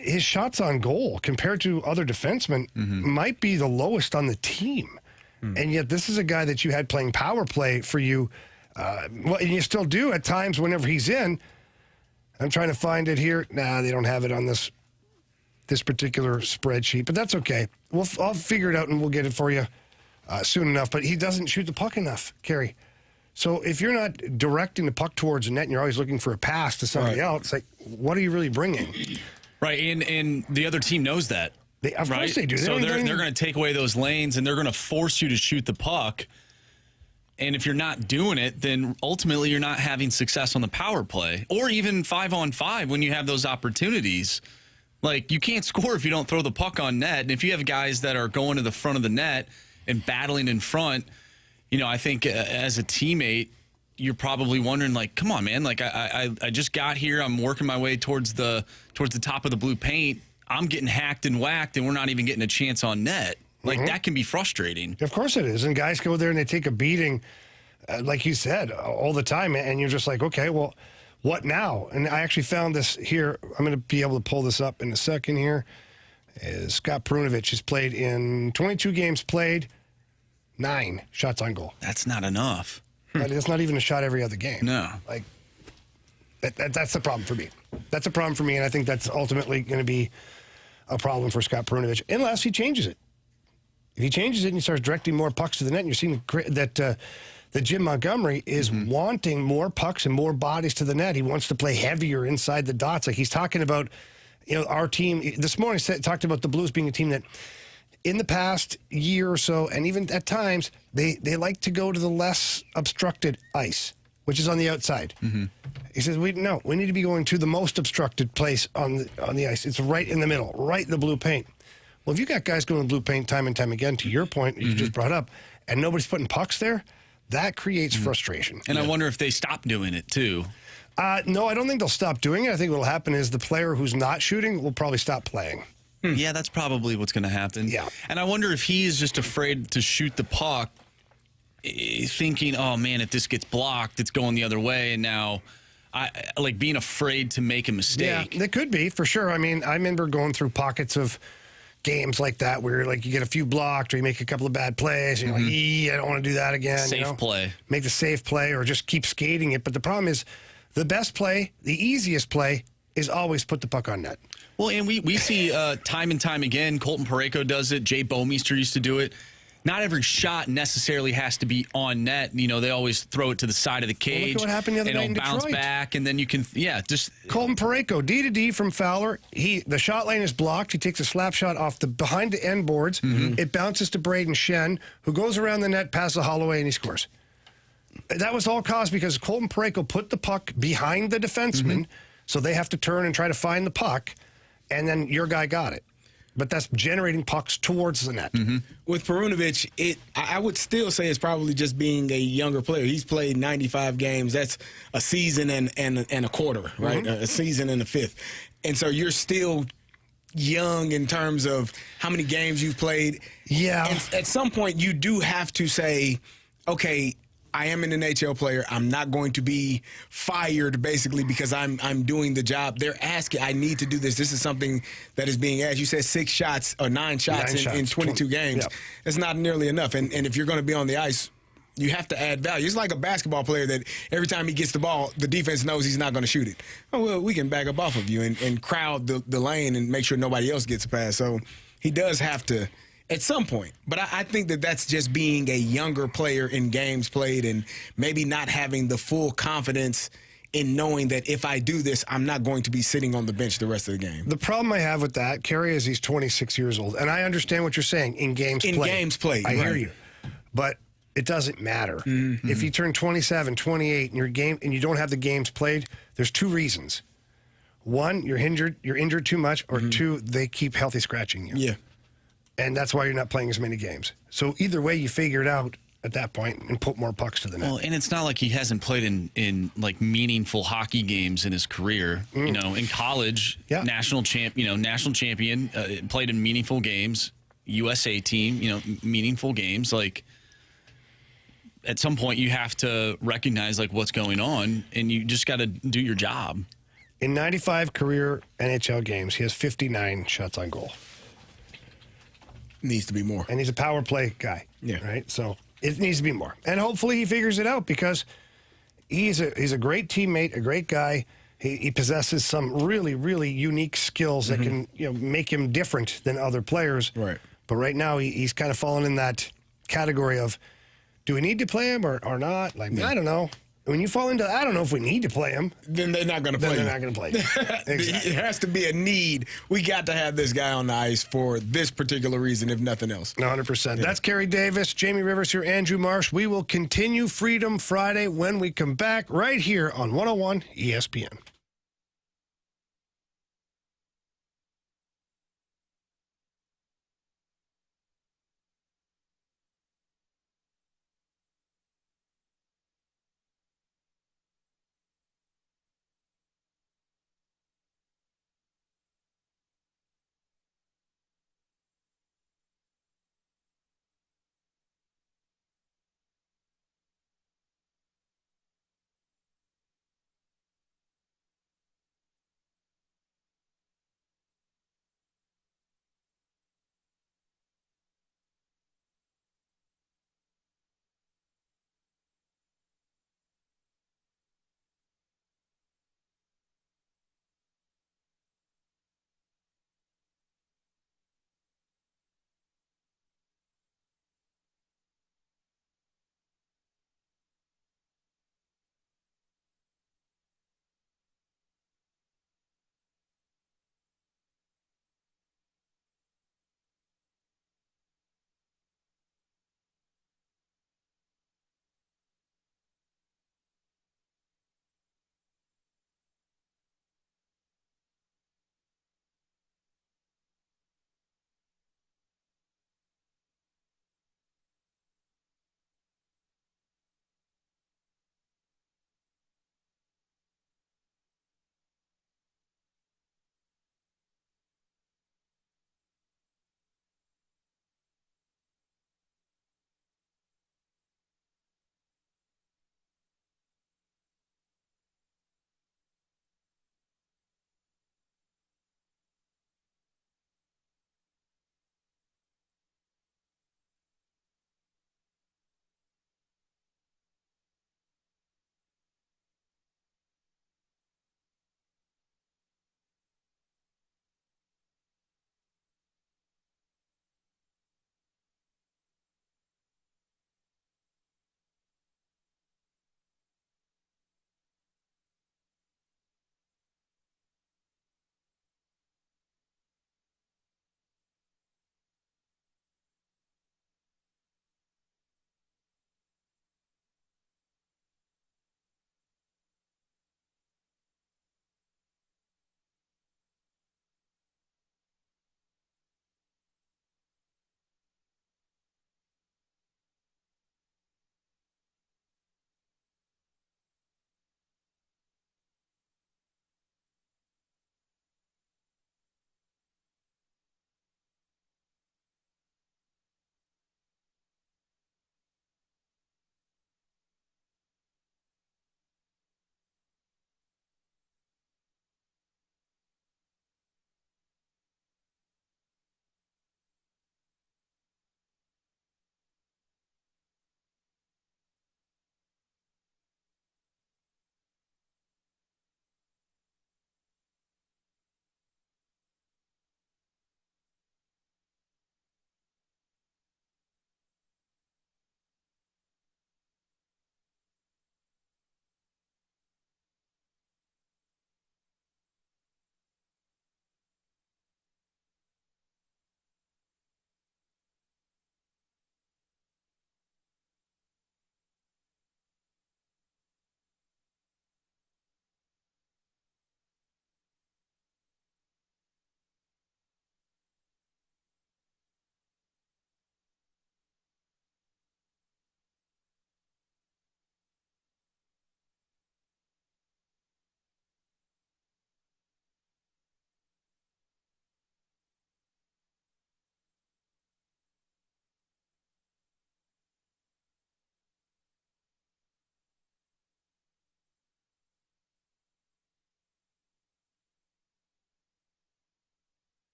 his shots on goal compared to other defensemen might be the lowest on the team. And yet this is a guy that you had playing power play for you. And you still do at times whenever he's in. I'm trying to find it here. Nah, they don't have it on this particular spreadsheet, but that's okay. I'll figure it out and we'll get it for you soon enough. But he doesn't shoot the puck enough, Carey. So if you're not directing the puck towards the net and you're always looking for a pass to somebody else, it's like, what are you really bringing? Right, and the other team knows that. Of course they do. So they're going to take away those lanes and they're going to force you to shoot the puck. And if you're not doing it, then ultimately you're not having success on the power play or even 5-on-5 when you have those opportunities. Like, you can't score if you don't throw the puck on net. And if you have guys that are going to the front of the net and battling in front, I think as a teammate, you're probably wondering, like, come on, man. Like, I just got here. I'm working my way towards the top of the blue paint. I'm getting hacked and whacked, and we're not even getting a chance on net. Like, that can be frustrating. Of course it is. And guys go there and they take a beating, like you said, all the time. And you're just like, okay, well, what now? And I actually found this here. I'm going to be able to pull this up in a second here. Scott Perunovich has played in 22 games played, 9 shots on goal. That's not enough. But it's not even a shot every other game. No. Like, that's the problem for me. That's a problem for me, and I think that's ultimately going to be a problem for Scott Perunovich, unless he changes it. If he changes it and he starts directing more pucks to the net, and you're seeing that Jim Montgomery is wanting more pucks and more bodies to the net. He wants to play heavier inside the dots. Like, he's talking about, our team this morning talked about the Blues being a team that in the past year or so, and even at times, they like to go to the less obstructed ice, which is on the outside. He says, we need to be going to the most obstructed place on the ice. It's right in the middle, right in the blue paint. Well, if you got guys going to blue paint time and time again, to your point you just brought up, and nobody's putting pucks there, that creates frustration. And I wonder if they stop doing it, too. No, I don't think they'll stop doing it. I think what will happen is the player who's not shooting will probably stop playing. Yeah, that's probably what's going to happen. Yeah. And I wonder if he is just afraid to shoot the puck, thinking, oh, man, if this gets blocked, it's going the other way. And now, being afraid to make a mistake. Yeah, it could be, for sure. I mean, I remember going through pockets of games like that where, like, you get a few blocked or you make a couple of bad plays. And you're like, I don't want to do that again. Safe play. Make the safe play or just keep skating it. But the problem is the best play, the easiest play, is always put the puck on net. Well, and we see time and time again, Colton Parayko does it. Jay Bouwmeester used to do it. not every shot necessarily has to be on net. You know, they always throw it to the side of the cage. Look at what happened the other and night in it'll bounce Detroit. back, and then you can, just Colton Parayko, D to D from Fowler. The shot lane is blocked. He takes a slap shot off the behind the end boards. It bounces to Braden Shen, who goes around the net, passes Holloway, and he scores. That was all caused because Colton Parayko put the puck behind the defenseman, so they have to turn and try to find the puck, and then your guy got it. But that's generating pucks towards the net. With Perunovich, I would still say it's probably just being a younger player. He's played 95 games. That's a season and a quarter, right? A season and a fifth. And so you're still young in terms of how many games you've played. Yeah. And at some point, you do have to say, okay, I am an NHL player. I'm not going to be fired basically because I'm doing the job. They're asking, I need to do this. This is something that is being asked. You said 6 shots or 9 shots in 22 games. Yep. That's not nearly enough. And if you're going to be on the ice, you have to add value. It's like a basketball player that every time he gets the ball, the defense knows he's not going to shoot it. Oh, well, we can back up off of you and crowd the lane and make sure nobody else gets a pass. So he does have to at some point. But I think that that's just being a younger player in games played and maybe not having the full confidence in knowing that if I do this, I'm not going to be sitting on the bench the rest of the game. The problem I have with that, Carey, is he's 26 years old. And I understand what you're saying, in games played. In games played, I hear right. you. But it doesn't matter. If you turn 27, 28, and you don't have the games played, there's 2 reasons. 1, you're injured too much, or 2, they keep healthy scratching you. Yeah. And that's why you're not playing as many games. So either way, you figure it out at that point and put more pucks to the net. Well, and it's not like he hasn't played in like meaningful hockey games in his career. You know, in college, national champion, played in meaningful games. USA team, meaningful games. Like, at some point, you have to recognize like what's going on, and you just got to do your job. In 95 career NHL games, he has 59 shots on goal. Needs to be more. And he's a power play guy. Yeah. Right? So it needs to be more. And hopefully he figures it out because he's a great teammate, a great guy. He possesses some really, really unique skills that can make him different than other players. Right. But right now he's kind of fallen in that category of, do we need to play him or not? Like, I don't know. When you fall into, I don't know if we need to play him. Then they're not going to play. Then they're not going to play. Exactly. It has to be a need. We got to have this guy on the ice for this particular reason, if nothing else. 100%. That's Carey Davis, Jamie Rivers here, Andrew Marsh. We will continue Freedom Friday when we come back right here on 101 ESPN.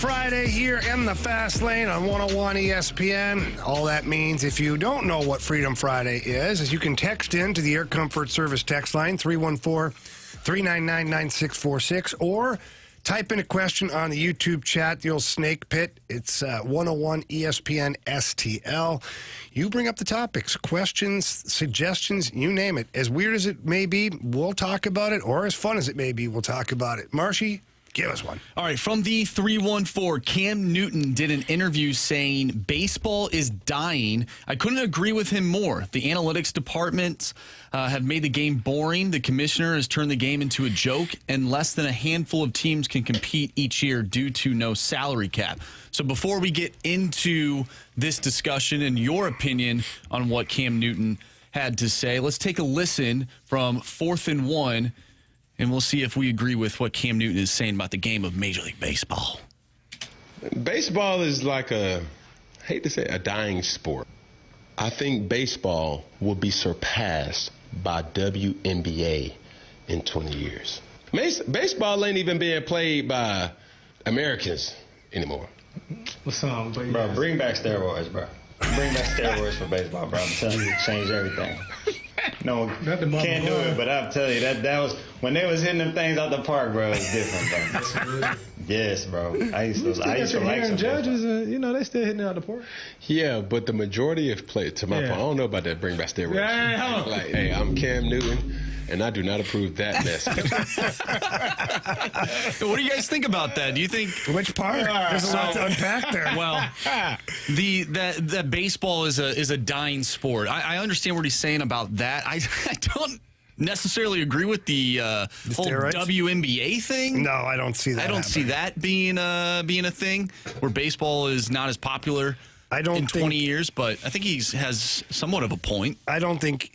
Friday here in the Fast Lane on 101 ESPN. All that means, if you don't know what Freedom Friday is you can text in to the Air Comfort Service text line, 314-399-9646, or type in a question on the YouTube chat, the old snake pit. It's 101 ESPN STL. You bring up the topics, questions, suggestions, you name it. As weird as it may be, we'll talk about it, or as fun as it may be, we'll talk about it. Marshy, give us one. All right, from the 314, Cam Newton did an interview saying baseball is dying. I couldn't agree with him more. The analytics departments have made the game boring. The commissioner has turned the game into a joke, and less than a handful of teams can compete each year due to no salary cap. So before we get into this discussion and your opinion on what Cam Newton had to say, let's take a listen from 4th and 1. And we'll see if we agree with what Cam Newton is saying about the game of Major League Baseball. Baseball is like I hate to say a dying sport. I think baseball will be surpassed by WNBA in 20 years. Baseball ain't even being played by Americans anymore. What's up, bro? Bring back steroids, bro. Bring back steroids for baseball, bro. I'm telling you, change everything. No, can't do it, but I'm telling you, that was when they was hitting them things out the park, bro. It was different, bro. Yes, bro. I used to like some judges, they still hitting it out the park. Yeah, but the majority of players, to my point, I don't know about that bring back steroids. Yeah, like, hey, I'm Cam Newton, and I do not approve that message. What do you guys think about that? Do you think which part? There's a lot to unpack there. Well, that baseball is a dying sport. I understand what he's saying about that. I don't necessarily agree with the whole steroids? WNBA thing. No, I don't see that. I don't see that being a thing where baseball is not as popular. In 20 years, but I think he has somewhat of a point. I don't think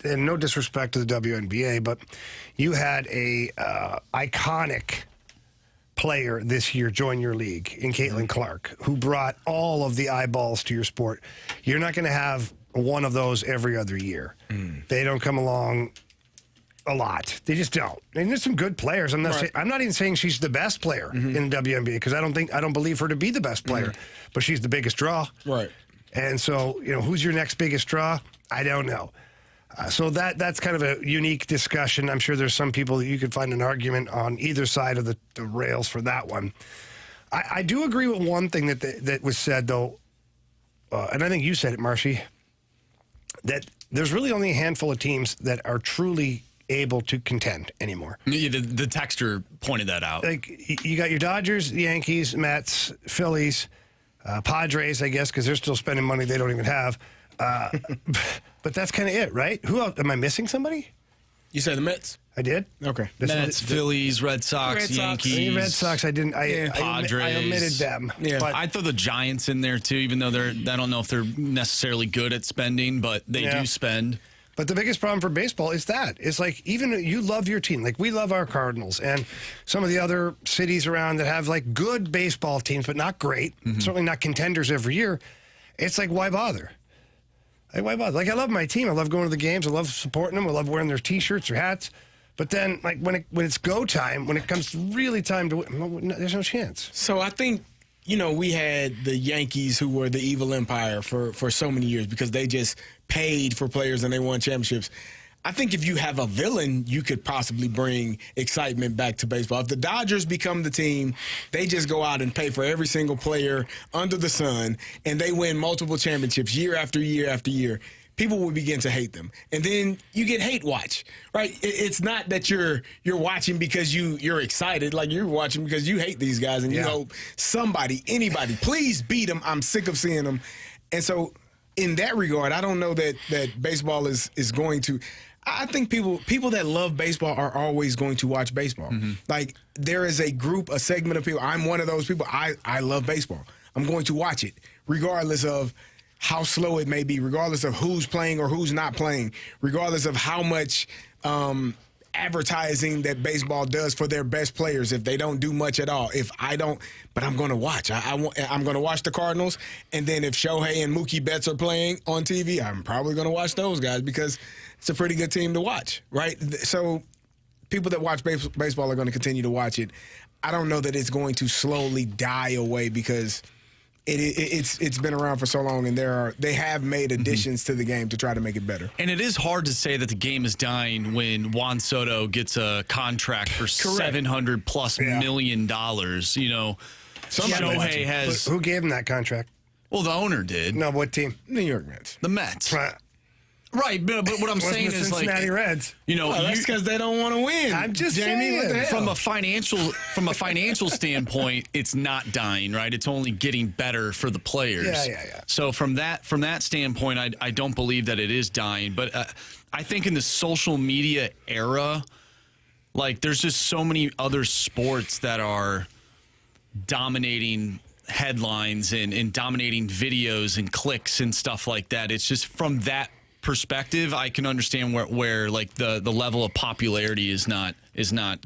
and no disrespect to the WNBA, but you had a iconic player this year join your league in Caitlin Clark, who brought all of the eyeballs to your sport. You're not going to have one of those every other year. They don't come along a lot. They just don't. And there's some good players. I'm not even saying she's the best player in the WNBA, because I don't believe her to be the best player, but she's the biggest draw. Right. And so, who's your next biggest draw? I don't know. So that's kind of a unique discussion. I'm sure there's some people that you could find an argument on either side of the rails for that one. I do agree with one thing that was said, though, and I think you said it, Marshy, that there's really only a handful of teams that are truly able to contend anymore. The texter pointed that out. Like, you got your Dodgers, Yankees, Mets, Phillies, Padres, I guess, because they're still spending money they don't even have. But that's kind of it, right? Who else? Am I missing somebody? You said the Mets? I did? Okay. Mets, Phillies, Red Sox, Yankees. Red Sox, I didn't. Padres. I omitted them. Yeah. But I'd throw the Giants in there, too, even though I don't know if they're necessarily good at spending, but they do spend. But the biggest problem for baseball is that. It's like, even you love your team. Like, we love our Cardinals and some of the other cities around that have, like, good baseball teams, but not great. Certainly not contenders every year. It's like, why bother? Like, why bother? Like, I love my team. I love going to the games. I love supporting them. I love wearing their T-shirts or hats. But then, like, when it's go time, when it comes really time to win, there's no chance. So I think, we had the Yankees, who were the evil empire for so many years because they just paid for players and they won championships. I think if you have a villain, you could possibly bring excitement back to baseball. If the Dodgers become the team, they just go out and pay for every single player under the sun, and they win multiple championships year after year after year. People will begin to hate them. And then you get hate watch, right? It's not that you're watching because you're excited. Like, you're watching because you hate these guys and you hope anybody, please beat them. I'm sick of seeing them. And so in that regard, I don't know that baseball is going to – I think people that love baseball are always going to watch baseball. Like, there is a segment of people. I'm one of those people. I love baseball. I'm going to watch it regardless of – how slow it may be, regardless of who's playing or who's not playing, regardless of how much advertising that baseball does for their best players, if they don't do much at all. If I don't, but I'm going to watch. I'm going to watch the Cardinals, and then if Shohei and Mookie Betts are playing on TV, I'm probably going to watch those guys because it's a pretty good team to watch, right? So people that watch baseball are going to continue to watch it. I don't know that it's going to slowly die away because it's been around for so long, and they have made additions to the game to try to make it better. And it is hard to say that the game is dying when Juan Soto gets a contract for $700+ million. You know, Shohei has. Who gave him that contract? Well, the owner did. No, what team? New York Mets. The Mets. Right, but what I'm saying is Cincinnati like, Reds. You know, that's because they don't want to win. I'm just Jamie, what the hell? From a financial standpoint, it's not dying, right? It's only getting better for the players. Yeah. So from that standpoint, I don't believe that it is dying. But I think in the social media era, like there's just so many other sports that are dominating headlines and dominating videos and clicks and stuff like that. It's just from that perspective, I can understand where like the level of popularity is not it's not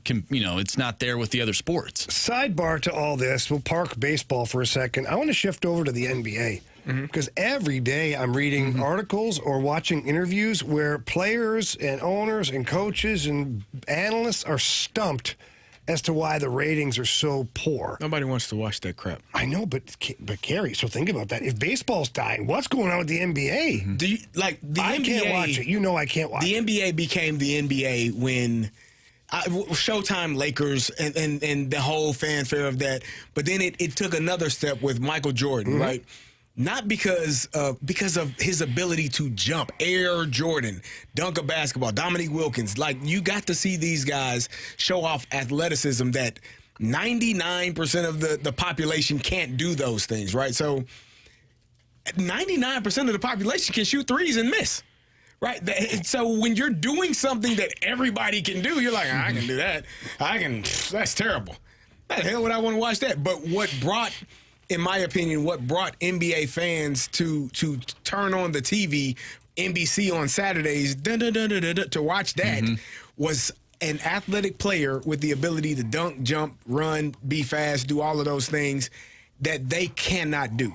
there with the other sports. Sidebar to all this, we'll park baseball for a second. I want to shift over to the NBA because every day I'm reading articles or watching interviews where players and owners and coaches and analysts are stumped as to why the ratings are so poor. Nobody wants to watch that crap. I know, but Carey, so think about that. If baseball's dying, what's going on with the NBA? Do you like the I NBA? can't watch it. You know I can't watch the it. The NBA became the NBA when Showtime Lakers and the whole fanfare of that. But then it took another step with Michael Jordan, right? Not because of his ability to jump, Air Jordan, dunk a basketball, Dominique Wilkins. Like, you got to see these guys show off athleticism that 99% of the population can't do those things, right? So 99% of the population can shoot threes and miss, right? So when you're doing something that everybody can do, you're like, I can do that. That's terrible. How the hell would I want to watch that? But in my opinion, what brought NBA fans to turn on the TV, NBC on Saturdays, to watch that was an athletic player with the ability to dunk, jump, run, be fast, do all of those things that they cannot do.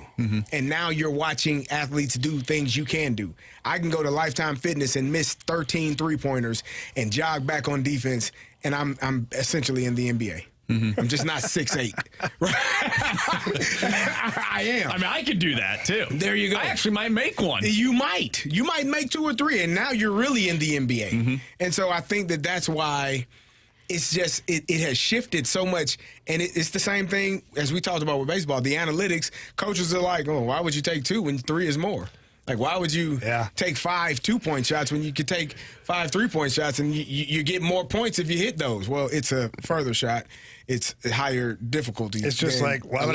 And now you're watching athletes do things you can do. I can go to Lifetime Fitness and miss 13 three-pointers and jog back on defense, and I'm essentially in the NBA. I'm just not 6'8". Right? I am. I mean, I could do that too. There you go. I actually might make one. You might make 2 or 3, and now you're really in the NBA. And so I think that's why it's just it has shifted so much, and it's the same thing as we talked about with baseball. The analytics, coaches are like, oh, why would you take 2 when 3 is more? Like, why would you take 5 2-point shots when you could take 5 3-point shots and you get more points if you hit those? Well, it's a further shot. It's a higher difficulty. It's just like, why would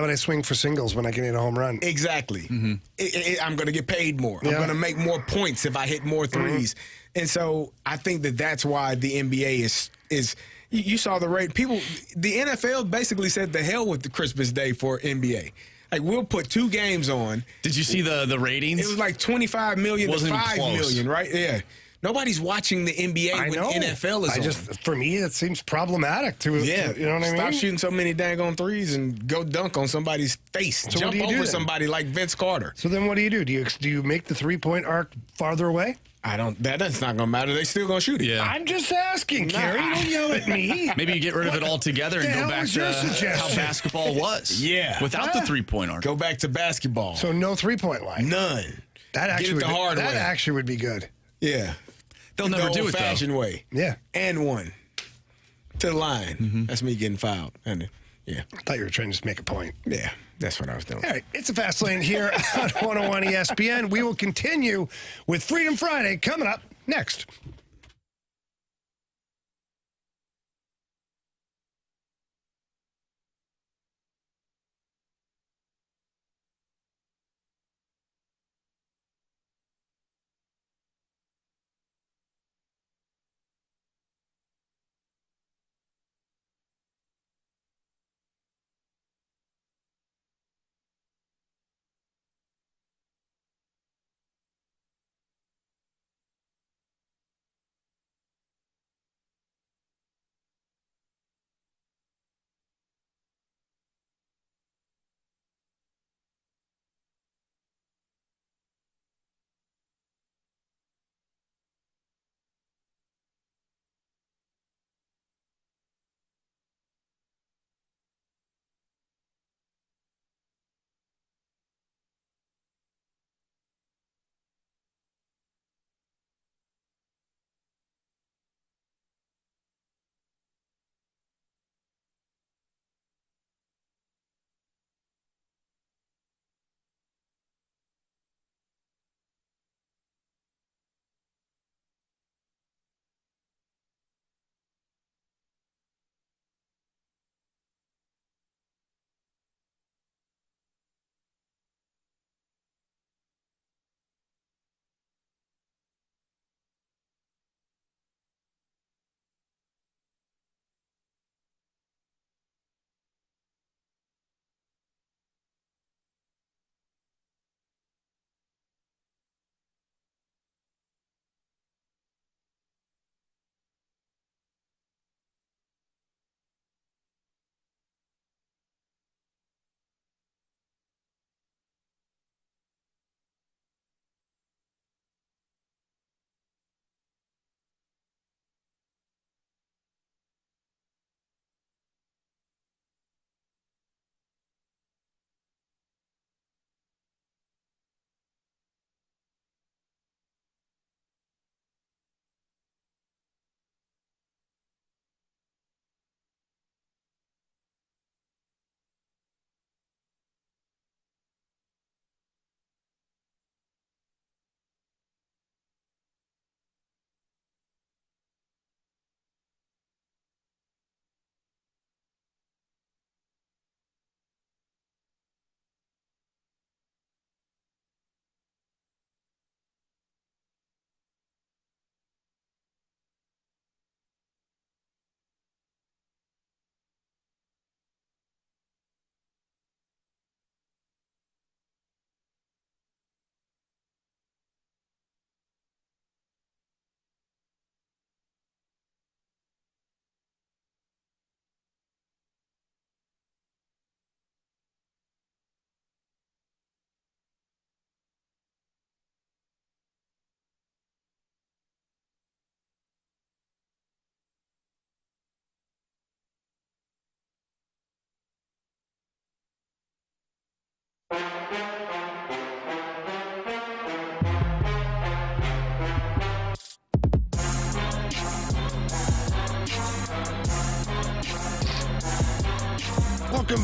I swing for singles when I can hit a home run? Exactly. I'm going to get paid more. I'm going to make more points if I hit more threes. And so I think that's why the NBA is you saw the rate. People, the NFL basically said the hell with the Christmas Day for NBA. Like, we'll put 2 games on. Did you see the ratings? It was like 25 million to 5 million, right? Yeah. Nobody's watching the NBA when NFL is on. For me, it seems problematic to you know what I mean? Stop shooting so many daggone threes and go dunk on somebody's face. So Jump over somebody like Vince Carter. So then what do you do? Do you make the 3-point arc farther away? That's not going to matter. They still going to shoot it. Yeah. I'm just asking, Carey. Don't yell at me. Maybe you get rid of it altogether and go back to how basketball was. Yeah. Without the 3-point arc. Go back to basketball. So no 3-point line. None. That actually actually would be good. Yeah. They'll never do it, though. The old-fashioned way. Yeah. And one. To the line. That's me getting fouled. And yeah. I thought you were trying to just make a point. Yeah. That's what I was doing. All right. It's a Fast Lane here on 101 ESPN. We will continue with Freedom Friday coming up next.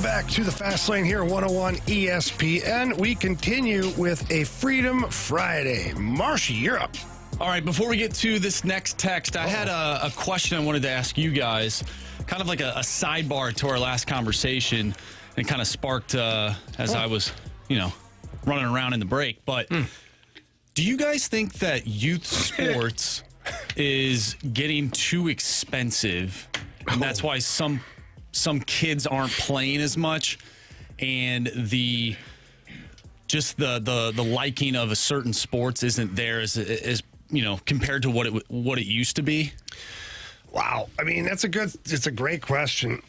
back to the Fast Lane here, 101 ESPN. We continue with a Freedom Friday. Marshy, you're up. All right, before we get to this next text, I had a question I wanted to ask you guys, kind of like a sidebar to our last conversation, and kind of sparked as I was, running around in the break. But do you guys think that youth sports is getting too expensive, and that's why some kids aren't playing as much, and the liking of a certain sports isn't there as compared to what it used to be? Wow. I mean, it's a great question.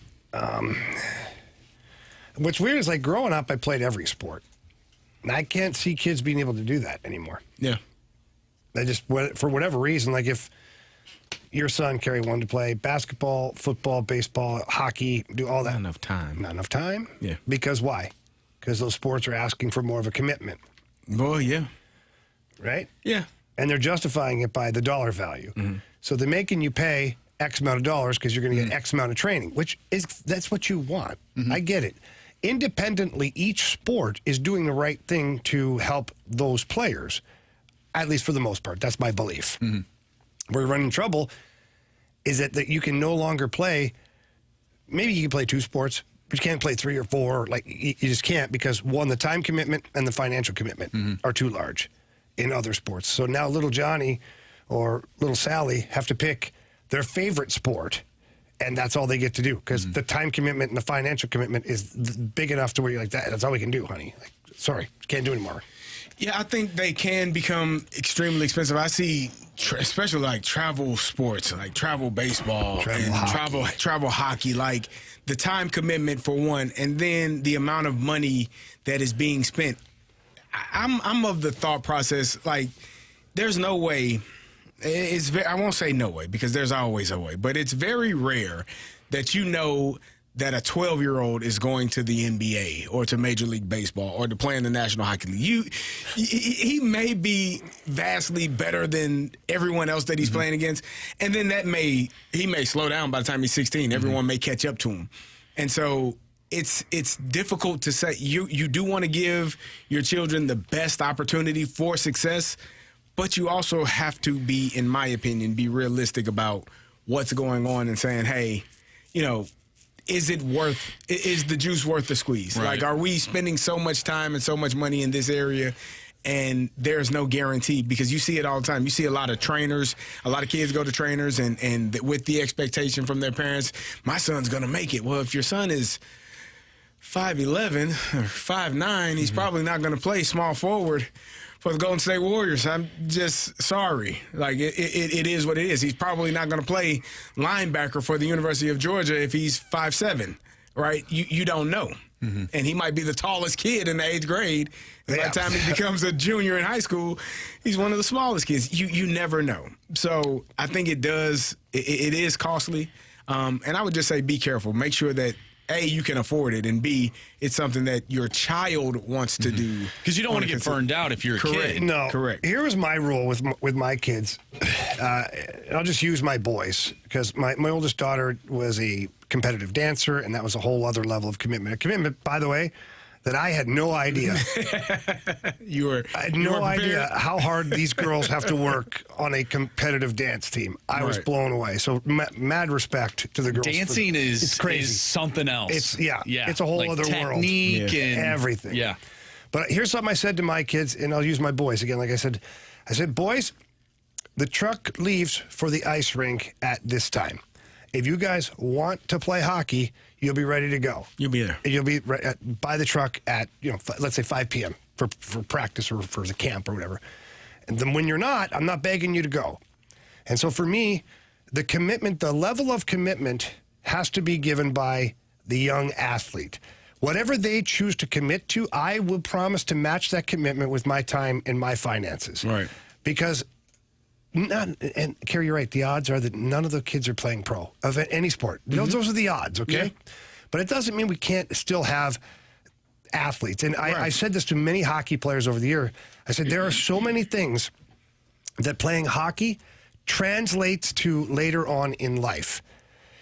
What's weird is, like, growing up, I played every sport. And I can't see kids being able to do that anymore. Yeah. They just, for whatever reason, like if your son, Carey, wanted to play basketball, football, baseball, hockey, do all that. Not enough time. Not enough time? Yeah. Because why? Because those sports are asking for more of a commitment. Well, yeah. Right? Yeah. And they're justifying it by the dollar value. Mm-hmm. So they're making you pay X amount of dollars because you're going to get X amount of training, that's what you want. Mm-hmm. I get it. Independently, each sport is doing the right thing to help those players, at least for the most part. That's my belief. Mm-hmm. Where we run in trouble is that you can no longer play. Maybe you can play 2 sports, but you can't play 3 or 4. Like, you just can't, because one, the time commitment and the financial commitment are too large in other sports. So now little Johnny or little Sally have to pick their favorite sport, and that's all they get to do, because the time commitment and the financial commitment is big enough to where you're like, that's all we can do, honey. Like, sorry, can't do anymore. Yeah, I think they can become extremely expensive. I see, especially like travel sports, like travel baseball, travel hockey, like the time commitment for one, and then the amount of money that is being spent. I'm of the thought process, like, there's no way. I won't say no way, because there's always a way, but it's very rare that that a 12-year-old is going to the NBA or to Major League Baseball or to play in the National Hockey League. He may be vastly better than everyone else that he's playing against, and then he may slow down by the time he's 16. Everyone may catch up to him, and so it's difficult to say. You do want to give your children the best opportunity for success, but you also have to be, in my opinion, be realistic about what's going on and saying, hey, is the juice worth the squeeze? Right. Like, are we spending so much time and so much money in this area, and there's no guarantee? Because you see it all the time. You see a lot of trainers, a lot of kids go to trainers, and with the expectation from their parents, my son's going to make it. Well, if your son is 5'11" or 5'9", he's probably not going to play small forward for the Golden State Warriors. I'm just sorry. Like, it is what it is. He's probably not going to play linebacker for the University of Georgia if he's 5'7", right? You don't know. Mm-hmm. And he might be the tallest kid in the 8th grade. And by the time he becomes a junior in high school, he's one of the smallest kids. You never know. So I think it is costly. And I would just say be careful. Make sure that, A, you can afford it, and B, it's something that your child wants to do. Because you don't want to get burned out if you're a kid. No. Correct. Here was my rule with my kids. I'll just use my boys, because my oldest daughter was a competitive dancer, and that was a whole other level of commitment. A commitment, by the way, that I had no idea. I had no idea how hard these girls have to work on a competitive dance team. I was blown away. So mad respect to the girls. Dancing it's crazy. Is something else. It's a whole other world. Technique and everything. Yeah. But here's something I said to my kids, and I'll use my boys again. Like I said, boys, the truck leaves for the ice rink at this time. If you guys want to play hockey, you'll be ready to go. You'll be there. You'll be by the truck at, let's say 5 p.m. for practice or for the camp or whatever. And then when you're not, I'm not begging you to go. And so for me, the level of commitment has to be given by the young athlete. Whatever they choose to commit to, I will promise to match that commitment with my time and my finances. Right. Because and Carey, you're right. The odds are that none of the kids are playing pro of any sport. Those are the odds, okay? Yeah. But it doesn't mean we can't still have athletes. And I said this to many hockey players over the year. I said, there are so many things that playing hockey translates to later on in life.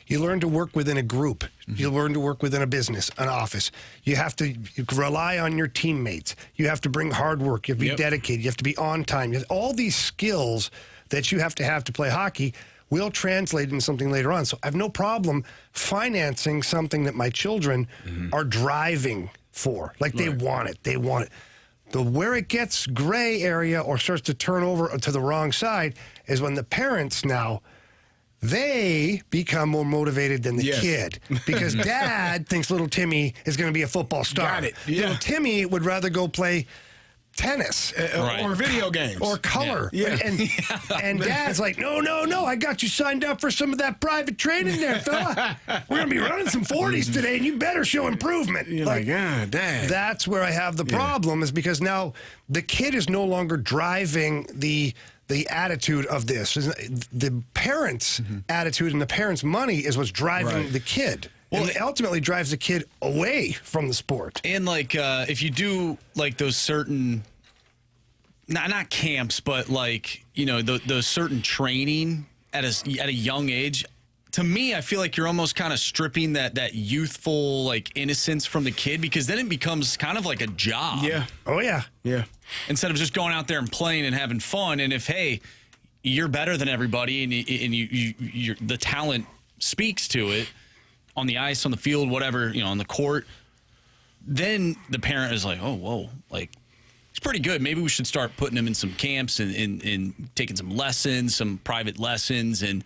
You learn to work within a group. You learn to work within a business, an office. You have to rely on your teammates. You have to bring hard work. You have to be dedicated. You have to be on time. All these skills that you have to play hockey will translate into something later on. So I have no problem financing something that my children are driving for. Like they want it. They want it. Where it gets gray area or starts to turn over to the wrong side is when the parents now, they become more motivated than the kid because dad thinks little Timmy is going to be a football star. Got it. Yeah. Little Timmy would rather go play tennis or video games or color. And dad's like, no, I got you signed up for some of that private training there, fella. We're going to be running some 40s today, and you better show improvement. You're like, Dad. That's where I have the problem is because now the kid is no longer driving the attitude of this. The parents' attitude and the parents' money is what's driving the kid. Well, it ultimately drives the kid away from the sport. And like, if you do like those certain, not camps, but like, you know, those certain training at a young age, to me, I feel like you're almost kind of stripping that youthful like innocence from the kid because then it becomes kind of like a job. Yeah. Oh yeah. Yeah. Instead of just going out there and playing and having fun, and if you're better than everybody and you the talent speaks to it. On the ice, on the field, whatever, you know, on the court, then the parent is like, oh, whoa, like, he's pretty good. Maybe we should start putting him in some camps and taking some lessons, some private lessons, and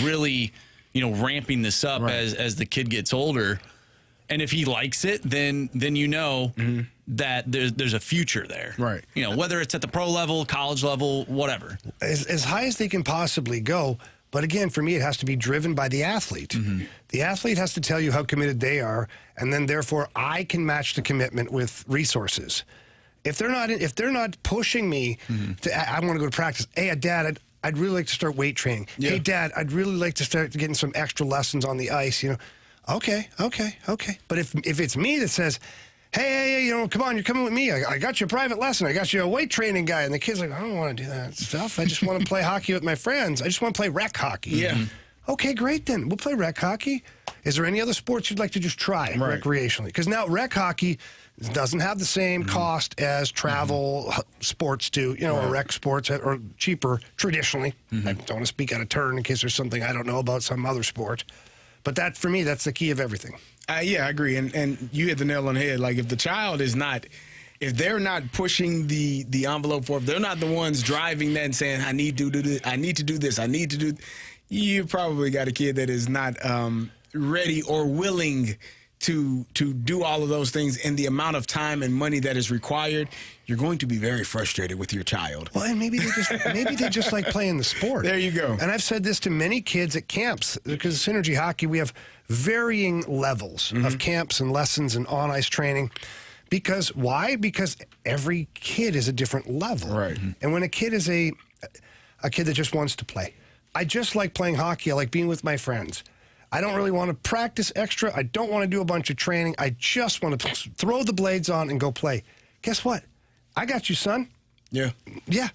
really, you know, ramping this up as the kid gets older. And if he likes it, then you know that there's a future there. Right. You know, whether it's at the pro level, college level, whatever. As high as they can possibly go. But again, for me, it has to be driven by the athlete. The athlete has to tell you how committed they are, and then therefore I can match the commitment with resources. If they're not pushing me I want to go to practice. Hey, Dad, I'd really like to start weight training. Yeah. Hey, Dad, I'd really like to start getting some extra lessons on the ice. You know, okay. But if it's me that says, hey, you know, come on, you're coming with me. I got you a private lesson. I got you a weight training guy. And the kid's like, I don't want to do that stuff. I just want to play hockey with my friends. I just want to play rec hockey. Yeah. Okay, great then. We'll play rec hockey. Is there any other sports you'd like to just try recreationally? Because now rec hockey doesn't have the same cost as travel sports do, you know, or rec sports are cheaper traditionally. I don't want to speak out of turn in case there's something I don't know about some other sport. But that, for me, that's the key of everything. Yeah, I agree. And you hit the nail on the head. Like, if the child is not, if they're not pushing the envelope for, if they're not the ones driving that and saying, I need to do this, I need to do this, I need to do, you probably got a kid that is not ready or willing to do all of those things in the amount of time and money that is required. You're going to be very frustrated with your child. Well, and maybe they just like playing the sport. There you go. And I've said this to many kids at camps because Synergy Hockey, we have varying levels of camps and lessons and on-ice training. Because why? Because every kid is a different level. Right. And when a kid is a kid that just wants to play, I just like playing hockey. I like being with my friends. I don't really want to practice extra. I don't want to do a bunch of training. I just want to throw the blades on and go play. Guess what? I got you, son. Yeah. Yeah.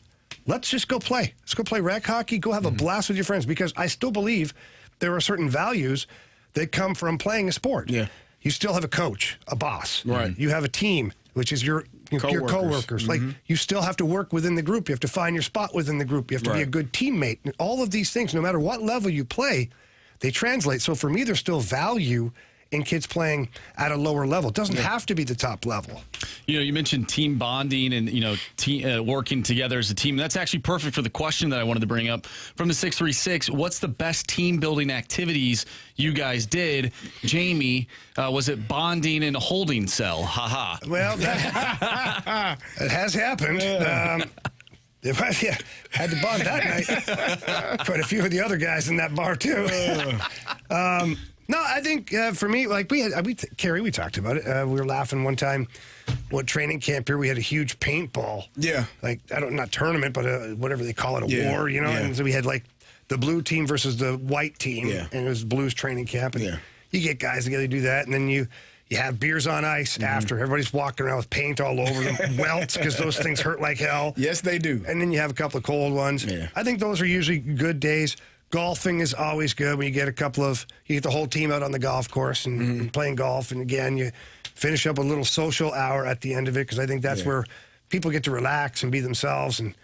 Let's just go play. Let's go play rec hockey. Go have a blast with your friends because I still believe there are certain values that come from playing a sport. Yeah. You still have a coach, a boss. Right. You have a team, which is your coworkers. Like, you still have to work within the group. You have to find your spot within the group. You have to be a good teammate. And all of these things, no matter what level you play, they translate. So for me, there's still value in kids playing at a lower level. It doesn't have to be the top level. You know, you mentioned team bonding and, you know, working together as a team. That's actually perfect for the question that I wanted to bring up from the 636. What's the best team building activities you guys did? Jamie, was it bonding in a holding cell? Ha. Well, that it has happened. Yeah, had to bond that night. Quite a few of the other guys in that bar, too. No, I think for me, like Carey, we talked about it. We were laughing one time. What training camp here? We had a huge paintball. Yeah. Like, not tournament, but whatever they call it, a war, you know? Yeah. And so we had like the blue team versus the white team. Yeah. And it was Blues training camp. And you get guys together to do that. And then you have beers on ice after. Everybody's walking around with paint all over them. Welts, because those things hurt like hell. Yes, they do. And then you have a couple of cold ones. Yeah. I think those are usually good days. Golfing is always good when you get you get the whole team out on the golf course and playing golf. And again, you finish up a little social hour at the end of it because I think that's where people get to relax and be themselves. And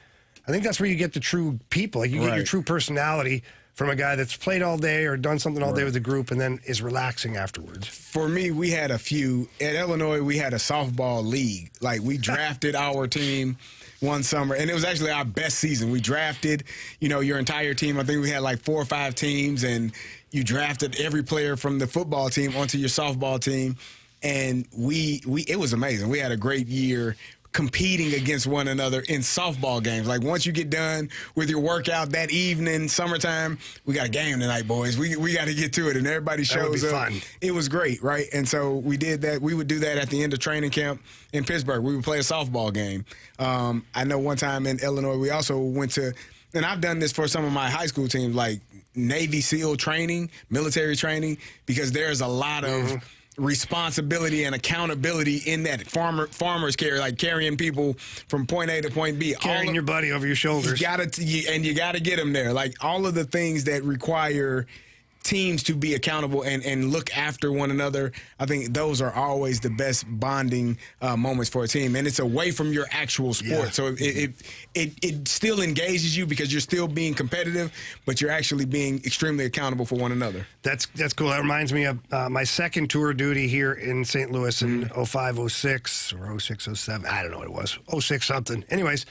I think that's where you get the true people. Like you get your true personality from a guy that's played all day or done something all day with the group and then is relaxing afterwards. For me, we had a few. At Illinois, we had a softball league. Like, we drafted our team one summer, and it was actually our best season. We drafted, your entire team. I think we had like 4 or 5 teams, and you drafted every player from the football team onto your softball team. And it was amazing. We had a great year competing against one another in softball games. Like, once you get done with your workout that evening, summertime, we got a game tonight, boys. We got to get to it, and everybody shows up. Fun. It was great, right? And so we did that. We would do that at the end of training camp in Pittsburgh. We would play a softball game. I know one time in Illinois, we also went to, and I've done this for some of my high school teams, like Navy SEAL training, military training, because there's a lot of responsibility and accountability in that farmers carry, like carrying people from point A to point B. Carrying your buddy over your shoulders. You got to get them there. Like, all of the things that require teams to be accountable and look after one another, I think those are always the best bonding moments for a team. And it's away from your actual sport. Yeah. So it still engages you because you're still being competitive, but you're actually being extremely accountable for one another. That's cool. That reminds me of my second tour of duty here in St. Louis in 05, 06, or 06, 07. I don't know what it was. 06 something. Anyways,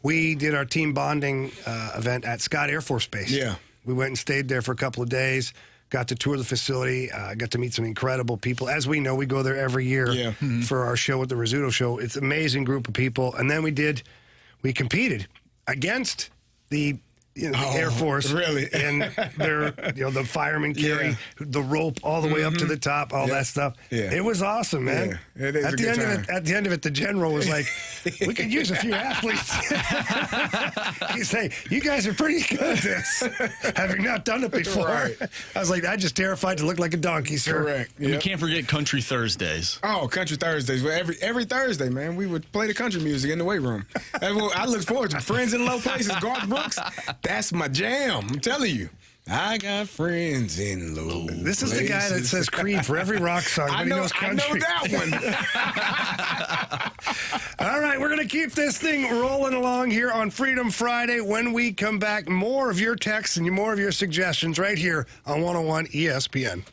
we did our team bonding event at Scott Air Force Base. Yeah. We went and stayed there for a couple of days, got to tour the facility, got to meet some incredible people. As we know, we go there every year for our show at the Rizzuto Show. It's an amazing group of people. And then we competed against the Air Force. Really? And their, the firemen carry the rope all the way up to the top, all that stuff. Yeah. It was awesome, man. Yeah. It is at the end of it, the general was like, we could use a few athletes. He said, you guys are pretty good at this, having not done it before. Right. I was like, I'm just terrified to look like a donkey, sir. Correct. And we can't forget Country Thursdays. Oh, Country Thursdays. Well, every Thursday, man, we would play the country music in the weight room. I look forward to Friends in Low Places, Garth Brooks. That's my jam. I'm telling you. I got friends in low This is places. The guy that says Creed for every rock song, but he knows country. I know that one. All right, we're going to keep this thing rolling along here on Freedom Friday. When we come back, more of your texts and more of your suggestions right here on 101 ESPN.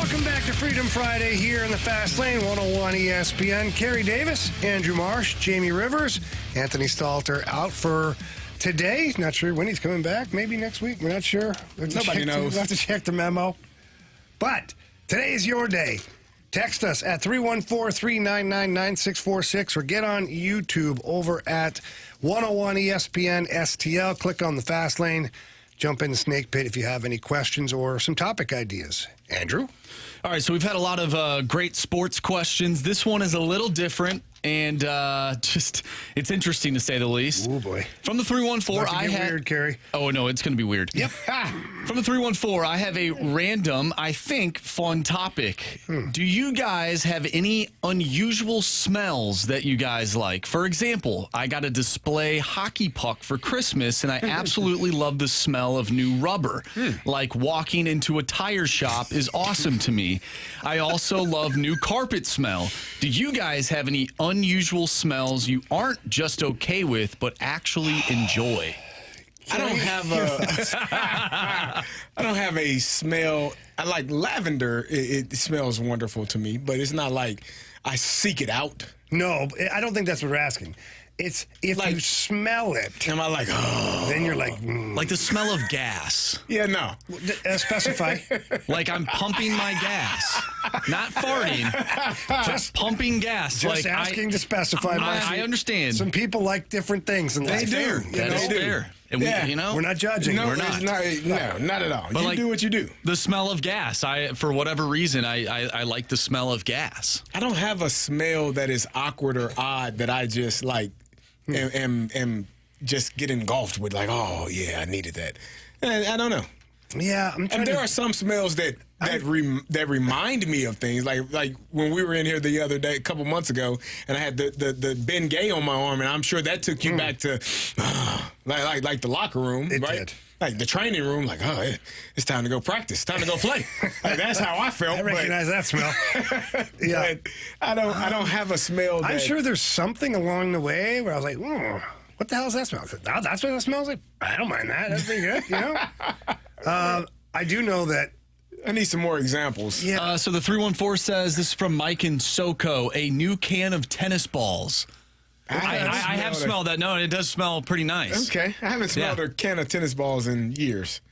Welcome back to Freedom Friday here in the Fast Lane, 101 ESPN. Carey Davis, Andrew Marsh, Jamie Rivers, Anthony Stalter out for today. Not sure when he's coming back. Maybe next week. We're not sure. Nobody knows. We'll have to check the memo. But today is your day. Text us at 314-399-9646 or get on YouTube over at 101 ESPN STL. Click on the Fast Lane. Jump in the snake pit if you have any questions or some topic ideas. Andrew? All right, so we've had a lot of great sports questions. This one is a little different, and just it's interesting to say the least. Oh, boy. From the 314, I had weird, Carey. Oh, no, it's going to be weird. Yep. From the 314, I have a random, I think, fun topic. Do you guys have any unusual smells that you guys like? For example, I got a display hockey puck for Christmas, and I absolutely love the smell of new rubber. Like walking into a tire shop is awesome to me. I also love new carpet smell. Do you guys have any unusual smells you aren't just okay with, but actually enjoy? I don't have a smell. I like lavender. It smells wonderful to me, but it's not like I seek it out. No, I don't think that's what we're asking. It's if Like- you smell it, Am I like, oh? then you're like, Like the smell of gas. Yeah, no. specify. Like I'm pumping my gas. Not farting. Just pumping gas. Just like asking to specify. I understand. Some people like different things in life. They do. That is fair. And Yeah. we, We're not judging. No, We're it's not. not. No, not at all. But You like- do what you do. The smell of gas. For whatever reason, I like the smell of gas. I don't have a smell that is awkward or odd that I just like am just get engulfed with. Like, oh yeah, I needed that. I don't know. Yeah, I'm trying And there to. are some smells that remind me of things. Like when we were in here the other day, a couple months ago, and I had the Ben Gay on my arm, and I'm sure that took you back to like the locker room, It right? did. Like the training room, like, oh, it's time to go practice. It's time to go play. Like, that's how I felt. I recognize that smell. Yeah, But I don't have a smell. I'm that, sure there's something along the way where I was like, what the hell is that smell? I said, "Oh, that's what that smells like. I don't mind that. That's pretty good, you know. I do know that. I need some more examples. Yeah. So the 314 says, this is from Mike in SoCo, a new can of tennis balls. I have smelled that. No, it does smell pretty nice. Okay, I haven't smelled Yeah. a can of tennis balls in years.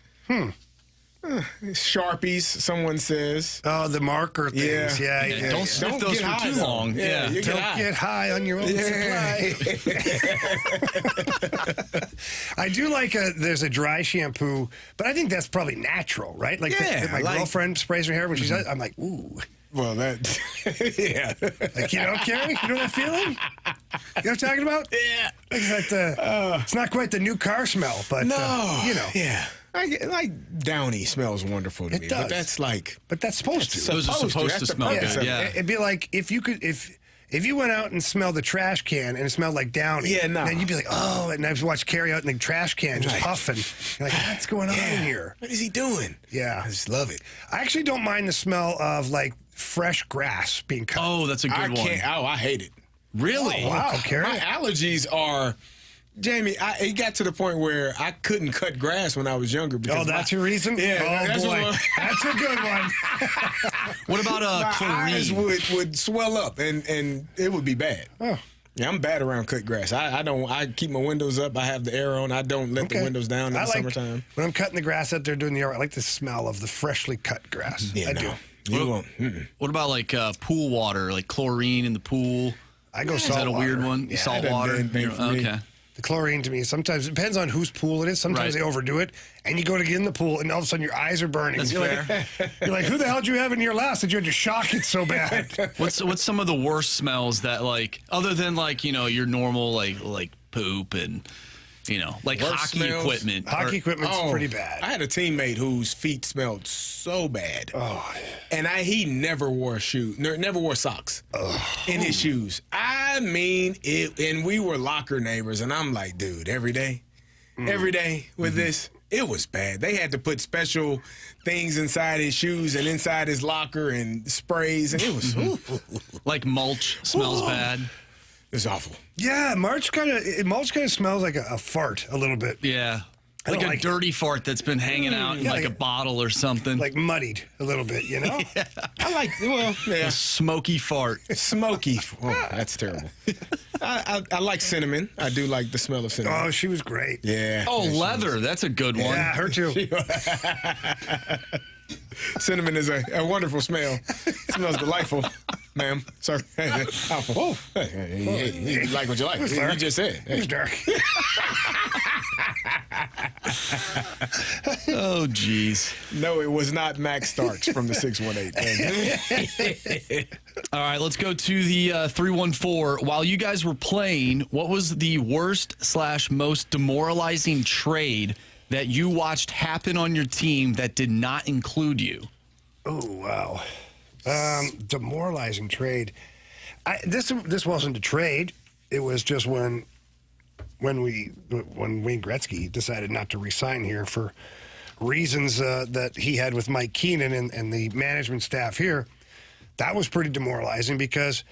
Sharpies, someone says. Oh, the marker things. Yeah. Yeah. Don't sniff Don't those get for high, too though. long. Yeah, you Don't get high on your own supply. I do like there's a dry shampoo, but I think that's probably natural, right? Like Yeah, my like- girlfriend sprays her hair when she's does, I'm like, ooh. Well, that, yeah. Like, you know, Carey? You know that feeling? You know what I'm talking about? Yeah. It's that, it's not quite the new car smell, but, No. you know. Yeah. Like Downy smells wonderful to It me. does. But that's like. But that's supposed to. Those are supposed That's to the smell purpose good. of it. Yeah. It'd be like if you went out and smelled the trash can and it smelled like Downy. Yeah, no. Then you'd be like, oh, and I've watched Carey out in the trash can just Right. huffing. You're like, what's going on in here? What is he doing? Yeah. I just love it. I actually don't mind the smell of like fresh grass being cut. Oh, that's a good I one. can't. Oh, I hate it. Really? Wow, Carey. My allergies are. Jamie, it got to the point where I couldn't cut grass when I was younger. Because Oh, that's your reason? Yeah, Oh, that's boy. what- That's a good one. What about my eyes chlorine? would swell up and it would be bad. Oh. Yeah, I'm bad around cut grass. I keep my windows up. I have the air on. I don't let the windows down in the summertime. When I'm cutting the grass out there doing the yard, I like the smell of the freshly cut grass. Yeah, I no. do. You won't. What about like pool water, like chlorine in the pool? I go Is salt that a weird water. one? Yeah, Salt that doesn't water? do anything for me. Okay. The chlorine to me, sometimes it depends on whose pool it is. Sometimes Right. they overdo it, and you go to get in the pool, and all of a sudden your eyes are burning. That's you're fair. Like, you're like, who the hell did you have in here last that you had to shock it so bad? What's some of the worst smells that like other than like your normal like poop and like Worst hockey smells? equipment? Hockey equipment's pretty bad. I had a teammate whose feet smelled so bad. Oh, And he never wore shoes, never wore socks in his shoes. I mean, and we were locker neighbors, and I'm like, dude, every day with this, it was bad. They had to put special things inside his shoes and inside his locker and sprays, and it was Like mulch smells bad. it's awful. yeah, mulch kind of smells like a fart a little bit. Yeah. Like a dirty fart that's been hanging out in like a bottle or something. Like muddied a little bit, you know? I like, well, yeah. A smoky fart. Smoky. Oh, that's terrible. I like cinnamon. I do like the smell of cinnamon. Oh, she was great. Yeah. Oh, leather. That's a good one. Yeah, her too. Cinnamon is a wonderful smell. It smells delightful, ma'am. Sorry. Oh, hey, you like what you like. You just said. It was dark. Oh, geez. No, it was not Max Starks from the 618. All right, let's go to the 314. While you guys were playing, what was the worst/most demoralizing trade that you watched happen on your team that did not include you? Oh, wow. Demoralizing trade. This wasn't a trade. It was just when Wayne Gretzky decided not to resign here for reasons that he had with Mike Keenan and the management staff here. That was pretty demoralizing because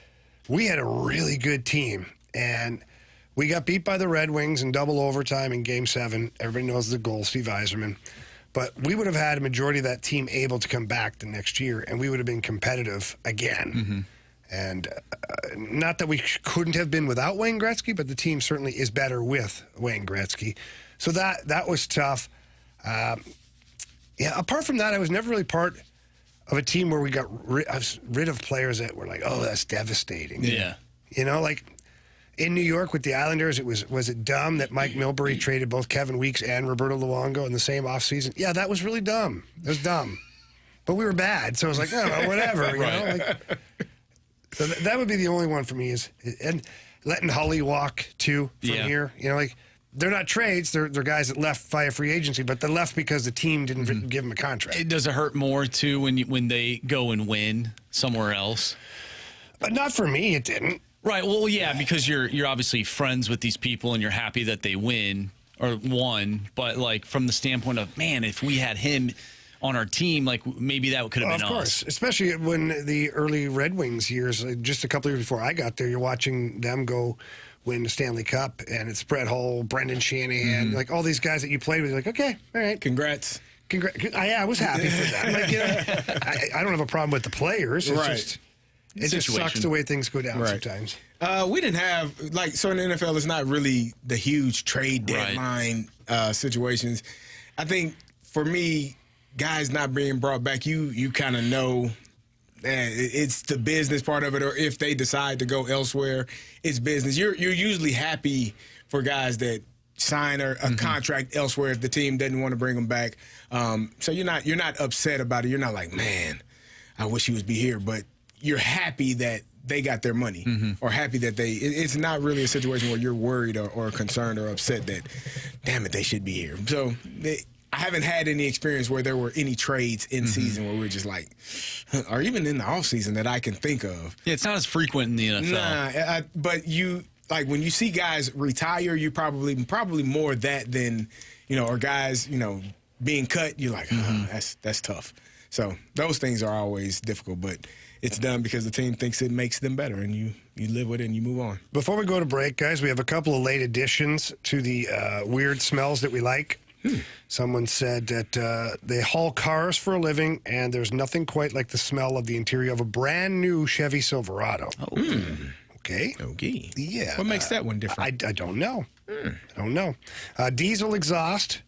we had a really good team, and we got beat by the Red Wings in double overtime in Game 7. Everybody knows the goal, Steve Yzerman. But we would have had a majority of that team able to come back the next year, and we would have been competitive again. Mm-hmm. And not that we couldn't have been without Wayne Gretzky, but the team certainly is better with Wayne Gretzky. So that was tough. Apart from that, I was never really part of a team where we got rid of players that were like, oh, that's devastating. Yeah. You know, like in New York with the Islanders, was it dumb that Mike Milbury traded both Kevin Weeks and Roberto Luongo in the same offseason? Yeah, that was really dumb. It was dumb. But we were bad, so I was like, oh, whatever. You know? Like, so that would be the only one for me and letting Hully walk too from here. You know, like they're not trades; they're guys that left via free agency, but they left because the team didn't give them a contract. Does it hurt more too when they go and win somewhere else? But not for me, it didn't. Right. Well, yeah, because you're obviously friends with these people and you're happy that they win or won. But like from the standpoint of, man, if we had him on our team, like maybe that could have been us. Of course, especially when the early Red Wings years, just a couple years before I got there, you're watching them go win the Stanley Cup, and it's Brett Hull, Brendan Shanahan, like all these guys that you played with. You're like, okay, all right, congrats. I was happy for them. Like, you know, I don't have a problem with the players. It's it just sucks the way things go down sometimes. We didn't have so in the NFL, it's not really the huge trade deadline situations. I think for me, guys not being brought back, you kind of know it's the business part of it, or if they decide to go elsewhere, it's business. You're usually happy for guys that sign a contract elsewhere if the team doesn't want to bring them back. So you're not upset about it. You're not like, man, I wish he would be here, but you're happy that they got their money, or happy that it's not really a situation where you're worried or concerned or upset that, damn it, they should be here. So I haven't had any experience where there were any trades in season where we're just like, or even in the off season that I can think of. Yeah, it's not as frequent in the NFL. But you, like when you see guys retire, you probably more that than, or guys, being cut, you're like, that's tough. So those things are always difficult, but it's done because the team thinks it makes them better, and you live with it and you move on. Before we go to break, guys, we have a couple of late additions to the weird smells that we like. Someone said that they haul cars for a living, and there's nothing quite like the smell of the interior of a brand new Chevy Silverado. Oh. Okay. Yeah. What makes that one different? I don't know. I don't know. Diesel exhaust.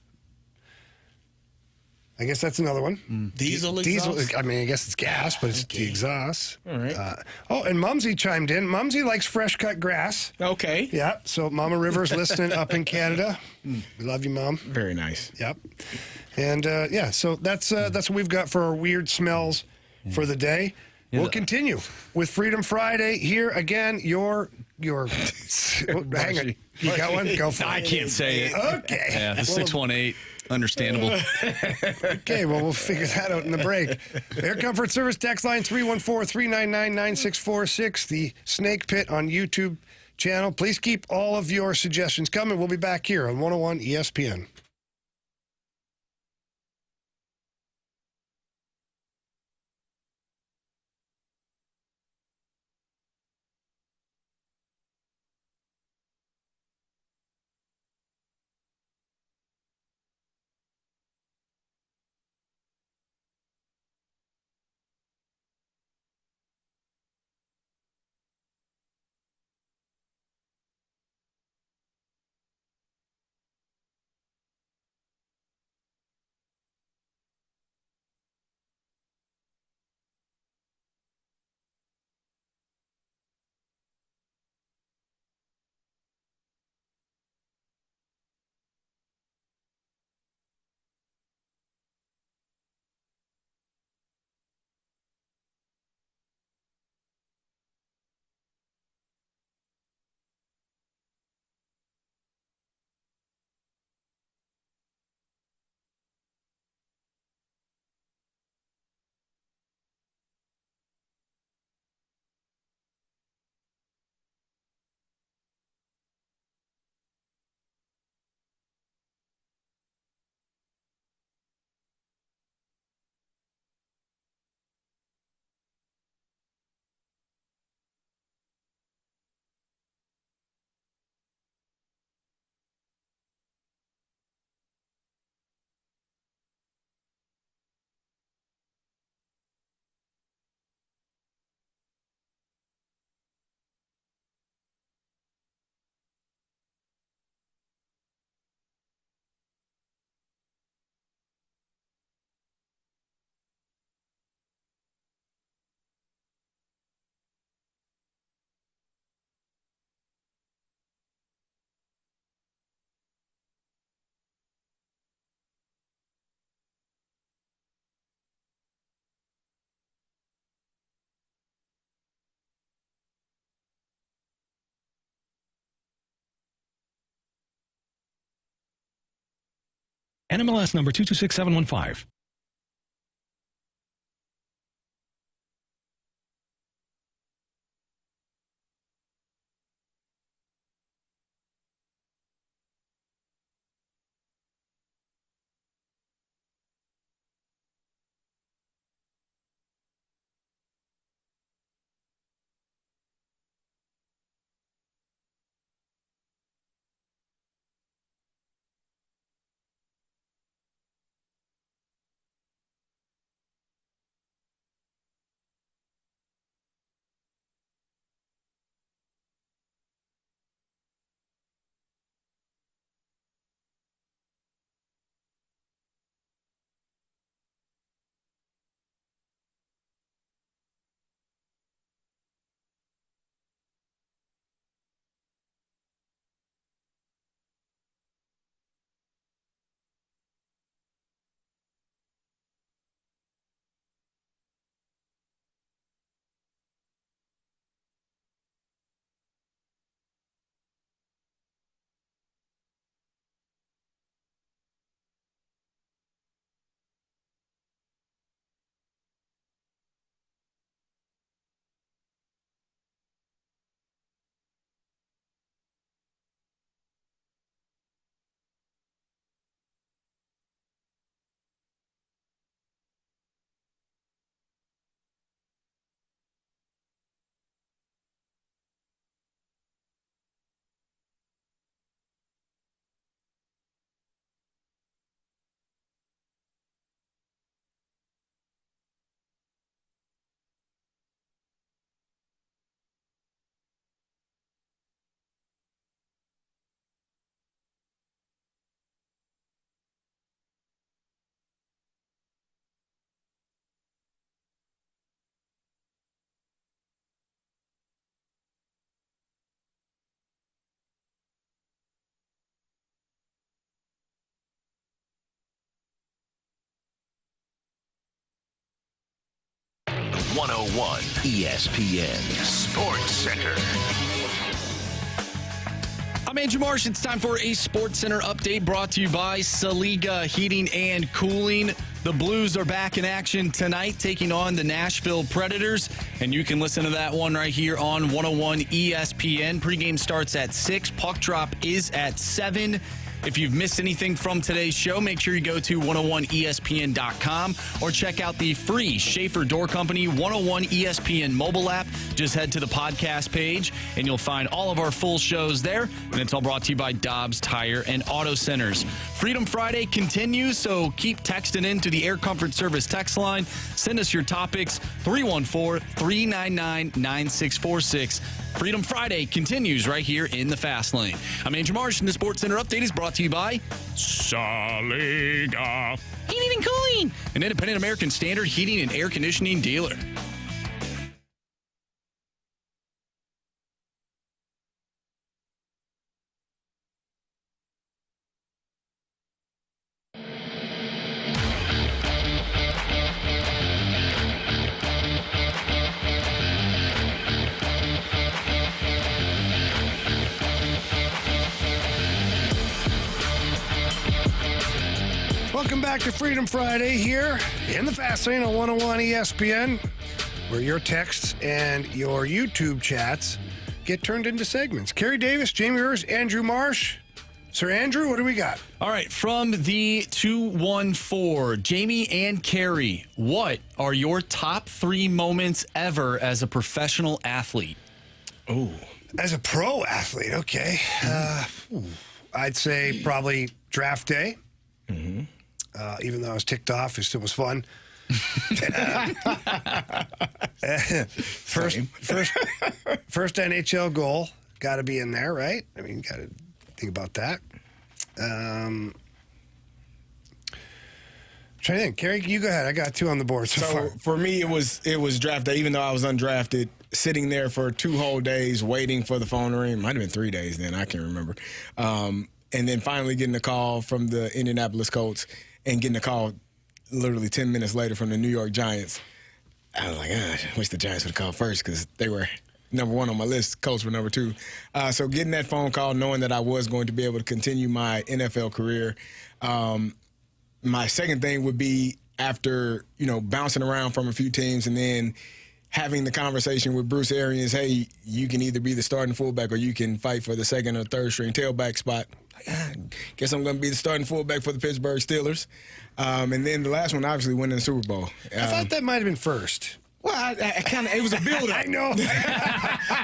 I guess that's another one. Diesel exhaust? I mean, I guess it's gas, but it's the exhaust. All right. And Mumsy chimed in. Mumsy likes fresh-cut grass. Okay. Yeah, so Mama River's listening up in Canada. We love you, Mom. Very nice. Yep. And, so that's what we've got for our weird smells for the day. We'll continue with Freedom Friday here again. Hang on. You got one? Go for it. I can't say it. Okay. Yeah, the 618. Understandable. Okay, well, we'll figure that out in the break. Air Comfort Service text line 314-399-9646. The Snake Pit on YouTube channel. Please keep all of your suggestions coming. We'll be back here on 101 ESPN. NMLS number 226715. ESPN Sports Center. I'm Andrew Marsh. It's time for a Sports Center update brought to you by Saliga Heating and Cooling. The Blues are back in action tonight, taking on the Nashville Predators, and you can listen to that one right here on 101 ESPN. Pregame starts at 6. Puck drop is at 7. If you've missed anything from today's show, make sure you go to 101ESPN.com or check out the free Schaefer Door Company 101 ESPN mobile app. Just head to the podcast page, and you'll find all of our full shows there. And it's all brought to you by Dobbs Tire and Auto Centers. Freedom Friday continues, so keep texting into the Air Comfort Service text line. Send us your topics, 314-399-9646. Freedom Friday continues right here in the Fast Lane. I'm Andrew Marsh, and the Sports Center update is brought to you by Saliga Heating and Cooling, an independent American Standard heating and air conditioning dealer. Welcome back to Freedom Friday here in the Fast Lane on 101 ESPN, where your texts and your YouTube chats get turned into segments. Carey Davis, Jamie Hurst, Andrew Marsh. Sir Andrew, what do we got? All right, from the 214, Jamie and Carey, what are your top 3 moments ever as a professional athlete? Oh, as a pro athlete, okay. I'd say probably draft day. Mm-hmm. Even though I was ticked off, it still was fun. First NHL goal, got to be in there, right? I mean, got to think about that. Trying to think, Carey, you go ahead. I got 2 on the board so far. For me, it was draft day. Even though I was undrafted, sitting there for 2 whole days waiting for the phone to ring. Might have been 3 days then. I can't remember. And then finally getting a call from the Indianapolis Colts and getting a call literally 10 minutes later from the New York Giants. I was like, I wish the Giants would have called first because they were number 1 on my list. Colts were number 2. So getting that phone call, knowing that I was going to be able to continue my NFL career, my second thing would be after, bouncing around from a few teams and then having the conversation with Bruce Arians, hey, you can either be the starting fullback or you can fight for the second or third string tailback spot. Guess I'm going to be the starting fullback for the Pittsburgh Steelers. And then the last one, obviously, winning the Super Bowl. I thought that might have been first. Well, I kind of, it was a build-up. I know.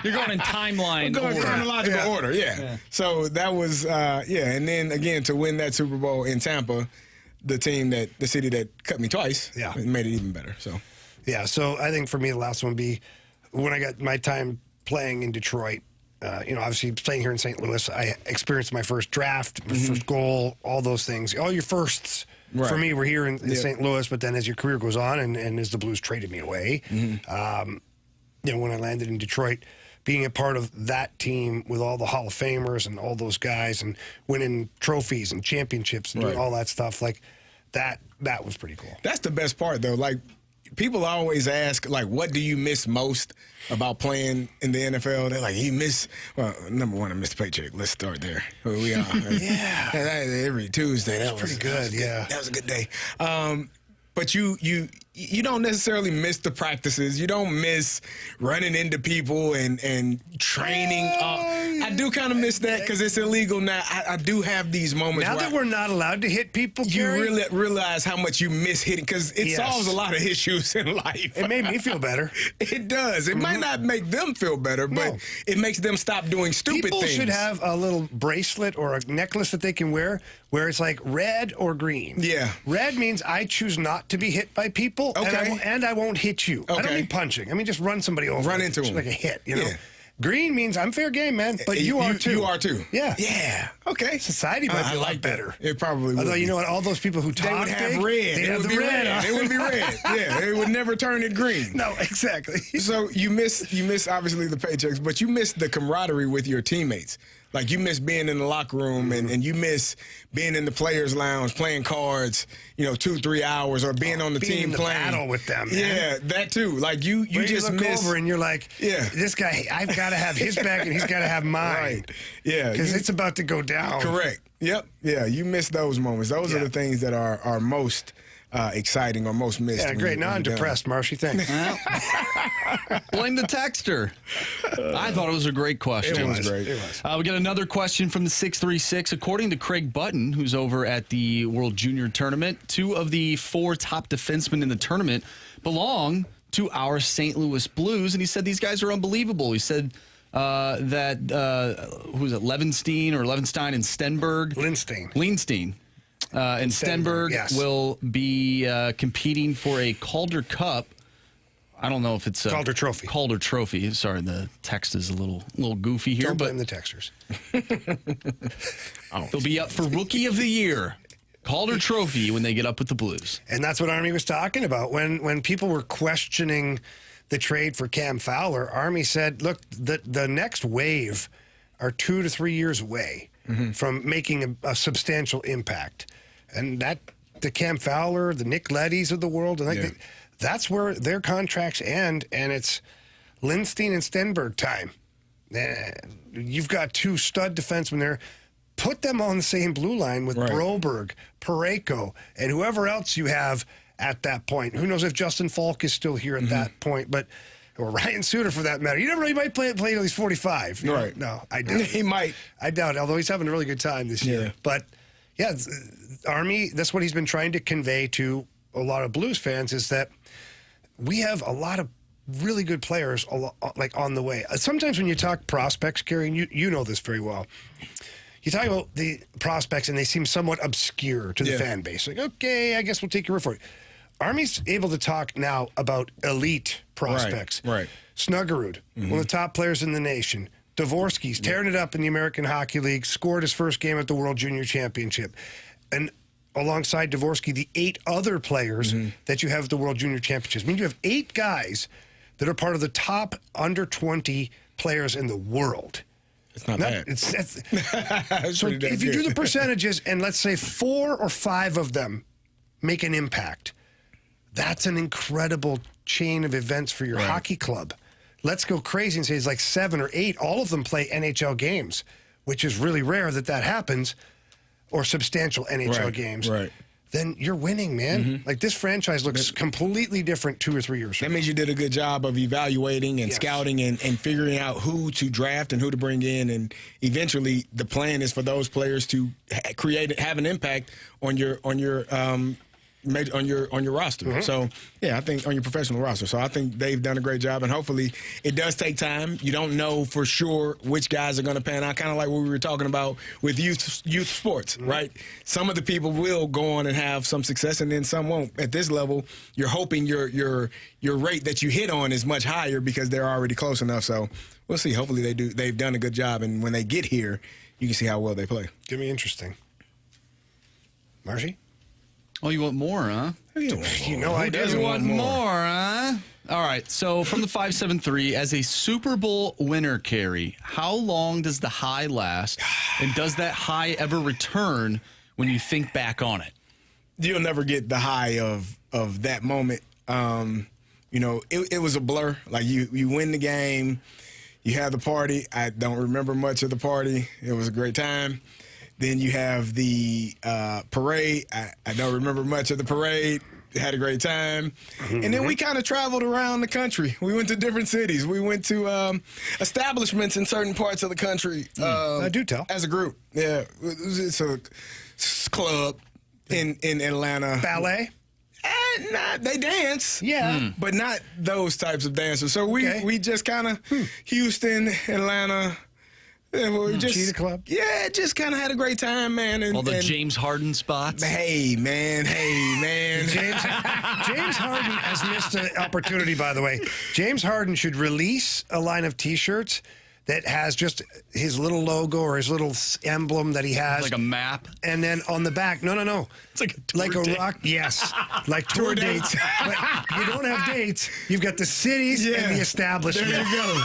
You're going in timeline going order. chronological order, yeah. So that was, and then, again, to win that Super Bowl in Tampa, the city that cut me twice, it made it even better, so. Yeah, so I think for me, the last one would be when I got my time playing in Detroit. Obviously playing here in St. Louis, I experienced my first draft, my first goal, all those things. All your firsts for me were here in St. Louis, but then as your career goes on and as the Blues traded me away, when I landed in Detroit, being a part of that team with all the Hall of Famers and all those guys and winning trophies and championships and doing all that stuff, like that was pretty cool. That's the best part, though. Like, people always ask, like, what do you miss most about playing in the NFL? They're like, well, number one, I miss the paycheck. Let's start there. We are. Yeah. Every Tuesday. That was pretty good, That was a good day. But you don't necessarily miss the practices. You don't miss running into people and training. I do kind of miss that because it's illegal now. I do have these moments now that we're not allowed to hit people, Carey, you really realize how much you miss hitting because it solves a lot of issues in life. It made me feel better. It does. It might not make them feel better, but it makes them stop doing stupid people things. People should have a little bracelet or a necklace that they can wear where it's like red or green. Yeah. Red means I choose not to be hit by people, and I won't hit you. I don't mean punching. I mean just run somebody over. Run into them. Like a hit, Yeah. Green means I'm fair game, man, but you are too. You are too. Yeah. Yeah. Okay. Society might be a lot better. It probably would. Although, you know what? All those people who talk they would have big, red. They have the red. It would be red. Yeah. It would never turn it green. No, exactly. So you miss obviously the paychecks, but you miss the camaraderie with your teammates. Like, you miss being in the locker room and you miss being in the players' lounge playing cards, 2-3 hours, or being on the team in the playing. battle with them. Man. Yeah, that too. Like, you just look miss. over and you're like, this guy, I've got to have his back and he's got to have mine. Right. Yeah. Because it's about to go down. Correct. Yep. Yeah, you miss those moments. Those are the things that are most exciting or most missed. Yeah, great. Now I'm depressed, Marshy. Thanks. Blame the texter. I thought it was a great question. It was great. It was. We got another question from the 636. According to Craig Button, who's over at the World Junior Tournament, 2 of the 4 top defensemen in the tournament belong to our St. Louis Blues, and he said these guys are unbelievable. He said that, who was it, Levenstein and Stenberg? Lindstein. And Stenberg will be competing for a Calder Cup. I don't know if it's a Calder Trophy. Calder Trophy. Sorry, the text is a little goofy here. Don't blame the texters. They'll be up for Rookie of the Year. Calder Trophy when they get up with the Blues. And that's what Army was talking about. When people were questioning the trade for Cam Fowler, Army said, look, the next wave are 2 to 3 years away from making a substantial impact. And that the Cam Fowler, the Nick Lettys of the world, and that's where their contracts end, and it's Lindstein and Stenberg time. You've got 2 stud defensemen there. Put them on the same blue line with Broberg, Parayko, and whoever else you have at that point. Who knows if Justin Falk is still here at that point, or Ryan Suter for that matter. You never know, he might play until he's 45. Right. No, I doubt it. He might. I doubt it, although he's having a really good time this year. But, Army, that's what he's been trying to convey to a lot of Blues fans is that we have a lot of really good players on the way. Sometimes when you talk prospects, Carey, and you know this very well, you talk about the prospects and they seem somewhat obscure to the fan base. Like, okay, I guess we'll take your word for it. Army's able to talk now about elite prospects. Right. Snuggerud, one of the top players in the nation. Dvorsky's tearing it up in the American Hockey League, scored his first game at the World Junior Championship. And alongside Dvorsky, the 8 other players that you have at the World Junior Championships. I mean, you have 8 guys that are part of the top under 20 players in the world. It's not bad. So if you do the percentages and let's say 4 or 5 of them make an impact, that's an incredible chain of events for your hockey club. Let's go crazy and say it's like 7 or 8. All of them play NHL games, which is really rare that happens, or substantial NHL games. Right. then you're winning, man. Like, this franchise looks completely different 2 or 3 years from That means you did a good job of evaluating and scouting and figuring out who to draft and who to bring in. And eventually the plan is for those players to have an impact on your roster. So, I think on your professional roster. So I think they've done a great job, and hopefully it does take time. You don't know for sure which guys are going to pan out, kind of like what we were talking about with youth sports, right? Some of the people will go on and have some success, and then some won't. At this level, you're hoping your rate that you hit on is much higher because they're already close enough. So we'll see. Hopefully they've done a good job, and when they get here, you can see how well they play. Gonna be interesting. Marshy? Oh, you want more, huh? You know I do. You want more, huh? All right, so from the 573, as a Super Bowl winner, Carey, how long does the high last, and does that high ever return when you think back on it? You'll never get the high of that moment. It was a blur. Like, you win the game, you have the party. I don't remember much of the party. It was a great time. Then you have the parade. I don't remember much of the parade. Had a great time. And then we kind of traveled around the country. We went to different cities. We went to establishments in certain parts of the country. Do tell. As a group. Yeah. It's a club in Atlanta. Ballet? Nah, they dance. Yeah. But not those types of dancers. So we just kind of Houston, Atlanta. Cheetah Club? Yeah, just kind of had a great time, man. And, all the James Harden spots? Hey, man. James Harden has missed an opportunity, by the way. James Harden should release a line of T-shirts that has just his little logo or his little emblem that he has. Like a map? And then on the back, no. It's like a tour date. rock, yes. Like tour dates. But you don't have dates. You've got the cities and the establishment. There you go.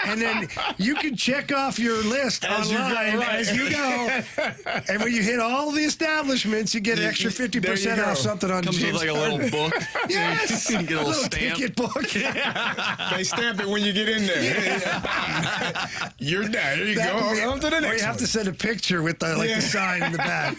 And then you can check off your list online as you go. And when you hit all the establishments, you get an extra 50% off something on Comes James with like a Harden. little book. Yes. You can get a little stamp. Ticket book. They stamp it when you get in there. You're done. There you go. On to the next Or you have to send a picture with the sign in the back.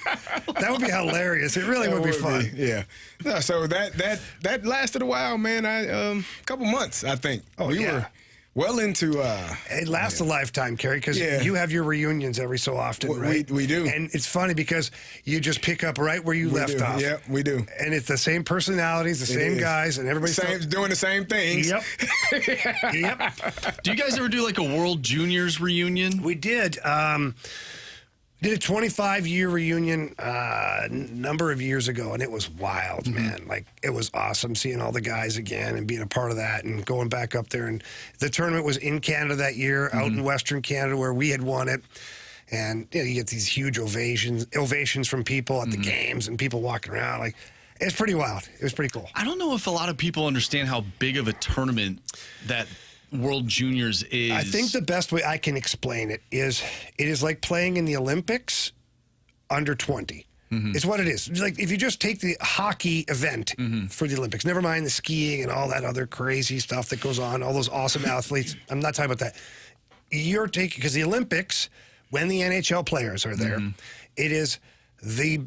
That would be hilarious. It really would be fun. Yeah. No, so that lasted a while, man. A couple months, I think. We were well into. It lasts a lifetime, Carey, because you have your reunions every so often, right? We do. And it's funny because you just pick up right where you left off. Yeah, we do. And it's the same personalities, the same guys, and everybody's doing the same things. Yep. Do you guys ever do like a World Juniors reunion? We did. Did a 25-year reunion a number of years ago, and it was wild, man. Like, it was awesome seeing all the guys again and being a part of that and going back up there. And the tournament was in Canada that year, out in Western Canada where we had won it. And you get these huge ovations from people at the games and people walking around. Like, it's pretty wild. It was pretty cool. I don't know if a lot of people understand how big of a tournament that World Juniors is. I think the best way I can explain it is like playing in the Olympics under 20. It's what it is. It's like if you just take the hockey event for the Olympics, never mind the skiing and all that other crazy stuff that goes on, all those awesome athletes. I'm not talking about that. You're taking, because the Olympics, when the NHL players are there, it is the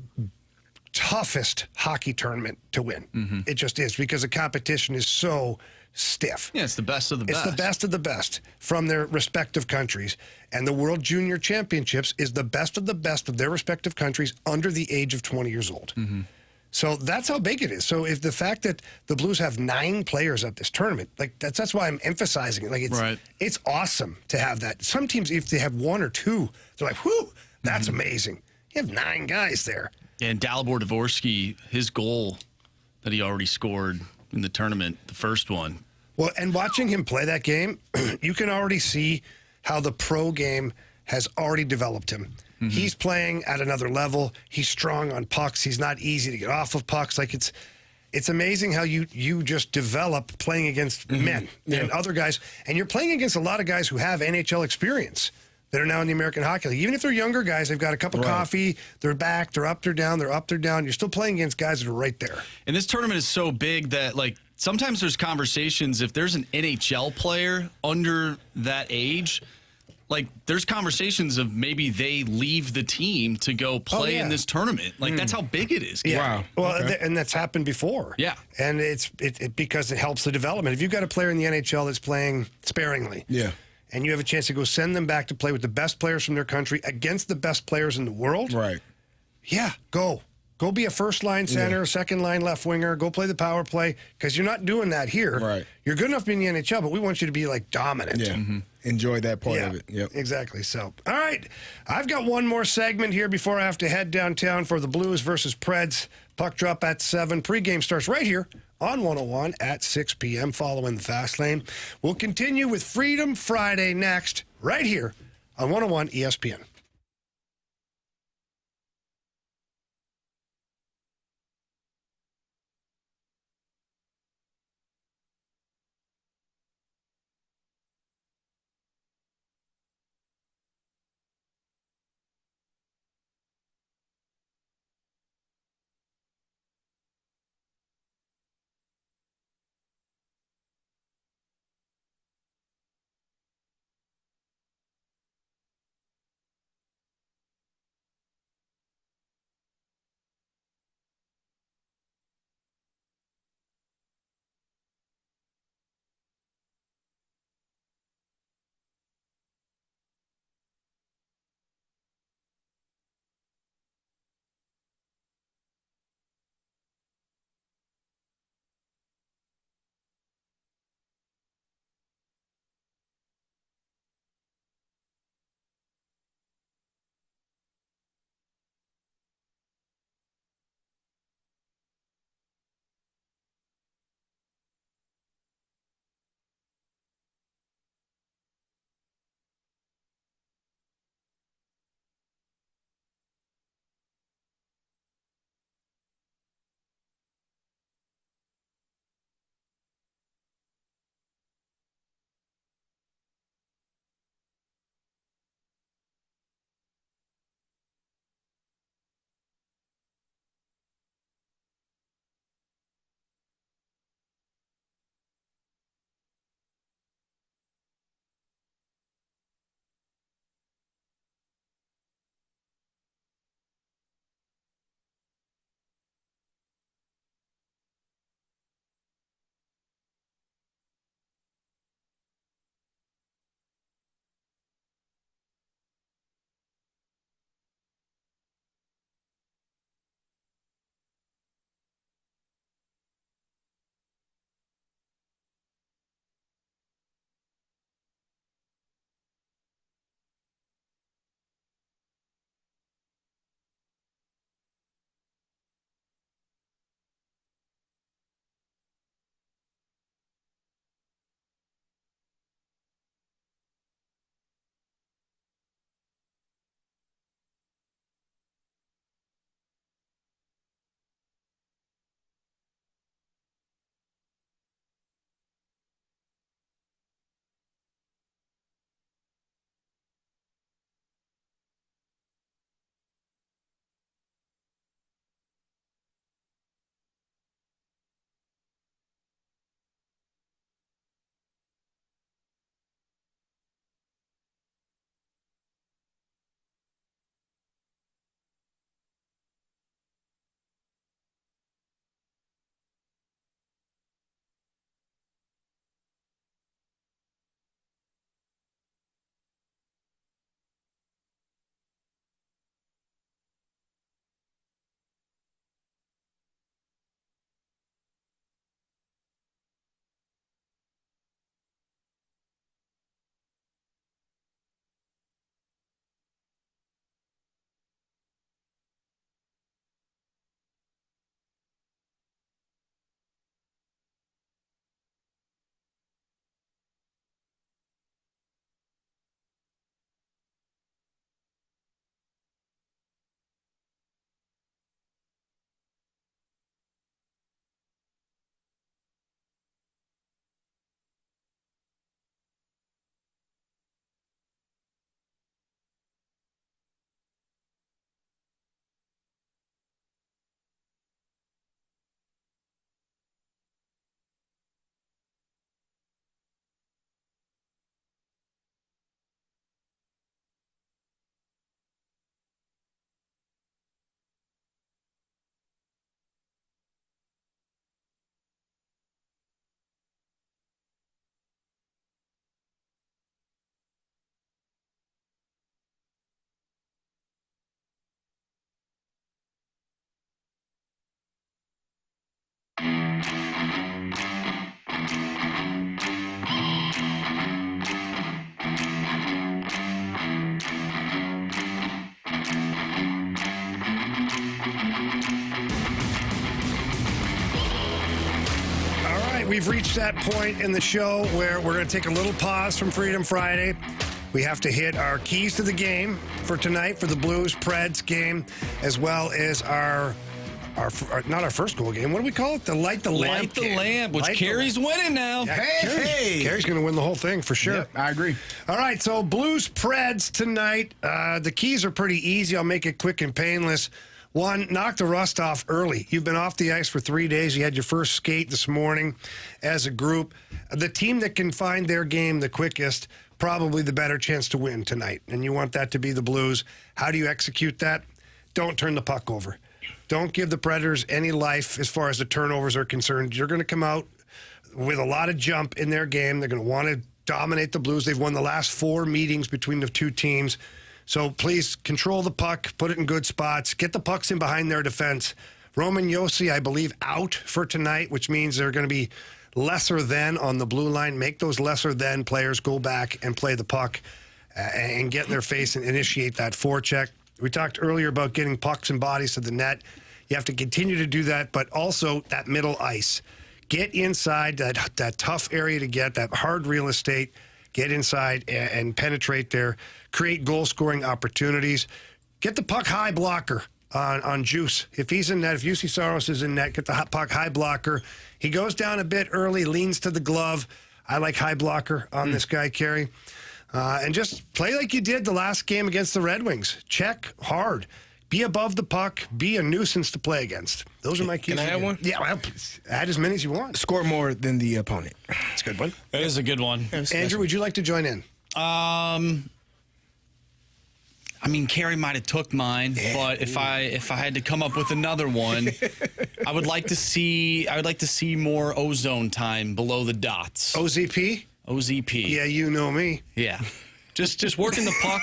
toughest hockey tournament to win. It just is, because the competition is so stiff. Yeah, it's the best of the best. It's the best of the best from their respective countries. And the World Junior Championships is the best of their respective countries under the age of 20 years old. So that's how big it is. So if the fact that the Blues have 9 players at this tournament, like that's why I'm emphasizing it. Like it's awesome to have that. Some teams, if they have 1 or 2, they're like, whew, that's amazing. You have 9 guys there. And Dalibor Dvorsky, his goal that he already scored in the tournament, the first one. Well, and watching him play that game, you can already see how the pro game has already developed him. He's playing at another level. He's strong on pucks. He's not easy to get off of pucks. Like it's amazing how you just develop playing against men and other guys. And you're playing against a lot of guys who have NHL experience that are now in the American Hockey League. Even if they're younger guys, they've got a cup of coffee, they're back, they're up, they're down, they're up, they're down. You're still playing against guys that are right there. And this tournament is so big that, like, sometimes there's conversations, if there's an NHL player under that age, like there's conversations of maybe they leave the team to go play in this tournament. Like that's how big it is. Yeah. Wow. Well, and that's happened before. Yeah. And it's because it helps the development. If you've got a player in the NHL that's playing sparingly, and you have a chance to go send them back to play with the best players from their country against the best players in the world, right? Yeah, go. Go be a first-line center, second-line left winger. Go play the power play because you're not doing that here. Right. You're good enough to be in the NHL, but we want you to be, like, dominant. Yeah. Enjoy that part of it. Yep. Exactly. So, all right. I've got one more segment here before I have to head downtown for the Blues versus Preds. Puck drop at 7. Pre-game starts right here on 101 at 6 p.m. following the Fast Lane. We'll continue with Freedom Friday next right here on 101 ESPN. right, we've reached that point in the show where we're going to take a little pause from Freedom Friday. We have to hit our keys to the game for tonight for the Blues-Preds game, as well as our not our first goal game. What do we call it? The Light the Lamp Light the game. Lamp, which Carey's winning now. Yeah, Carey's going to win the whole thing for sure. Yep, I agree. All right, so Blues-Preds tonight. The keys are pretty easy. I'll make it quick and painless. One, knock the rust off early. You've been off the ice for 3 days. You had your first skate this morning as a group. The team that can find their game the quickest, probably the better chance to win tonight. And you want that to be the Blues. How do you execute that? Don't turn the puck over. Don't give the Predators any life as far as the turnovers are concerned. You're going to come out with a lot of jump in their game. They're going to want to dominate the Blues. They've won the last 4 meetings between the two teams. So please control the puck, put it in good spots, get the pucks in behind their defense. Roman Josi, I believe, out for tonight, which means they're going to be lesser than on the blue line. Make those lesser than players go back and play the puck and get in their face and initiate that forecheck. We talked earlier about getting pucks and bodies to the net. You have to continue to do that, but also that middle ice. Get inside that tough area to get, that hard real estate. Get inside and penetrate there. Create goal-scoring opportunities. Get the puck high blocker on Juice. If he's in net, if UC Saros is in net, get the puck high blocker. He goes down a bit early, leans to the glove. I like high blocker on this guy, Carey. And just play like you did the last game against the Red Wings. Check hard. Be above the puck. Be a nuisance to play against. Those are my keys. Can I add one? Yeah, well, add as many as you want. Score more than the opponent. That's a good one. That is a good one. Andrew, would you like to join in? I mean, Carey might have took mine, but if I had to come up with another one, I would like to see more ozone time below the dots. OZP? OZP. Yeah, you know me. Yeah. Just working the puck,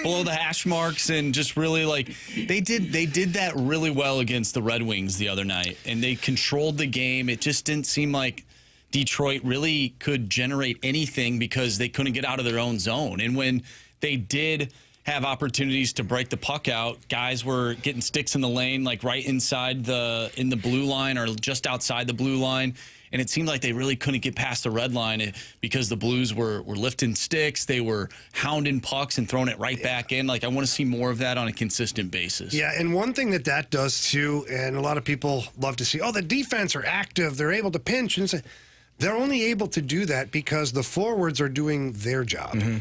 below the hash marks, and just really they did that really well against the Red Wings the other night, and they controlled the game. It just didn't seem like Detroit really could generate anything because they couldn't get out of their own zone. And when they did have opportunities to break the puck out, guys were getting sticks in the lane, like right inside in the blue line or just outside the blue line. And it seemed like they really couldn't get past the red line because the Blues were lifting sticks. They were hounding pucks and throwing it right back in. I want to see more of that on a consistent basis. Yeah, and one thing that does too, and a lot of people love to see, the defense are active. They're able to pinch. And they're only able to do that because the forwards are doing their job. Mm-hmm.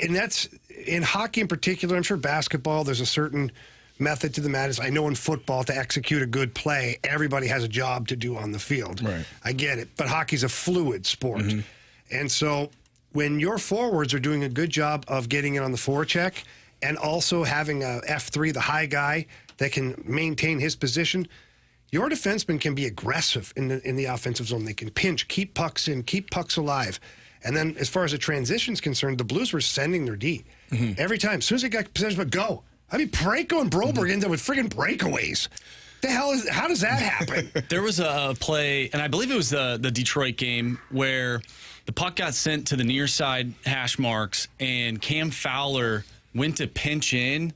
And that's, in hockey in particular, I'm sure basketball, there's a certain method to the madness. I know in football, to execute a good play, everybody has a job to do on the field. Right. I get it. But hockey's a fluid sport. Mm-hmm. And so when your forwards are doing a good job of getting it on the forecheck and also having a F3, the high guy, that can maintain his position, your defenseman can be aggressive in the offensive zone. They can pinch, keep pucks in, keep pucks alive. And then as far as the transition's concerned, the Blues were sending their D. Mm-hmm. Every time. As soon as they got possession, but go. I mean, Parayko and Broberg ended up with friggin' breakaways. How does that happen? There was a play, and I believe it was the Detroit game, where the puck got sent to the near side hash marks, and Cam Fowler went to pinch in,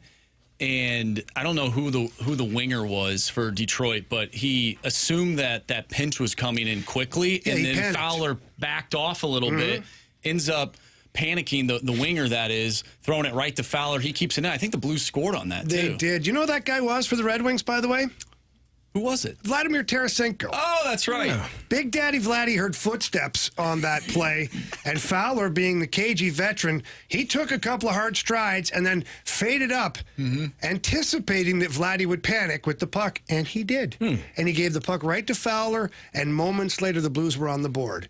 and I don't know who the winger was for Detroit, but he assumed that pinch was coming in quickly, and then panicked. Fowler backed off a little bit, ends up panicking, the winger that is, throwing it right to Fowler. He keeps it in. I think the Blues scored on that, too. They did. You know who that guy was for the Red Wings, by the way? Who was it? Vladimir Tarasenko. Oh, that's right. Yeah. Big Daddy Vladdy heard footsteps on that play, and Fowler, being the cagey veteran, he took a couple of hard strides and then faded up, anticipating that Vladdy would panic with the puck, and he did. And he gave the puck right to Fowler, and moments later the Blues were on the board.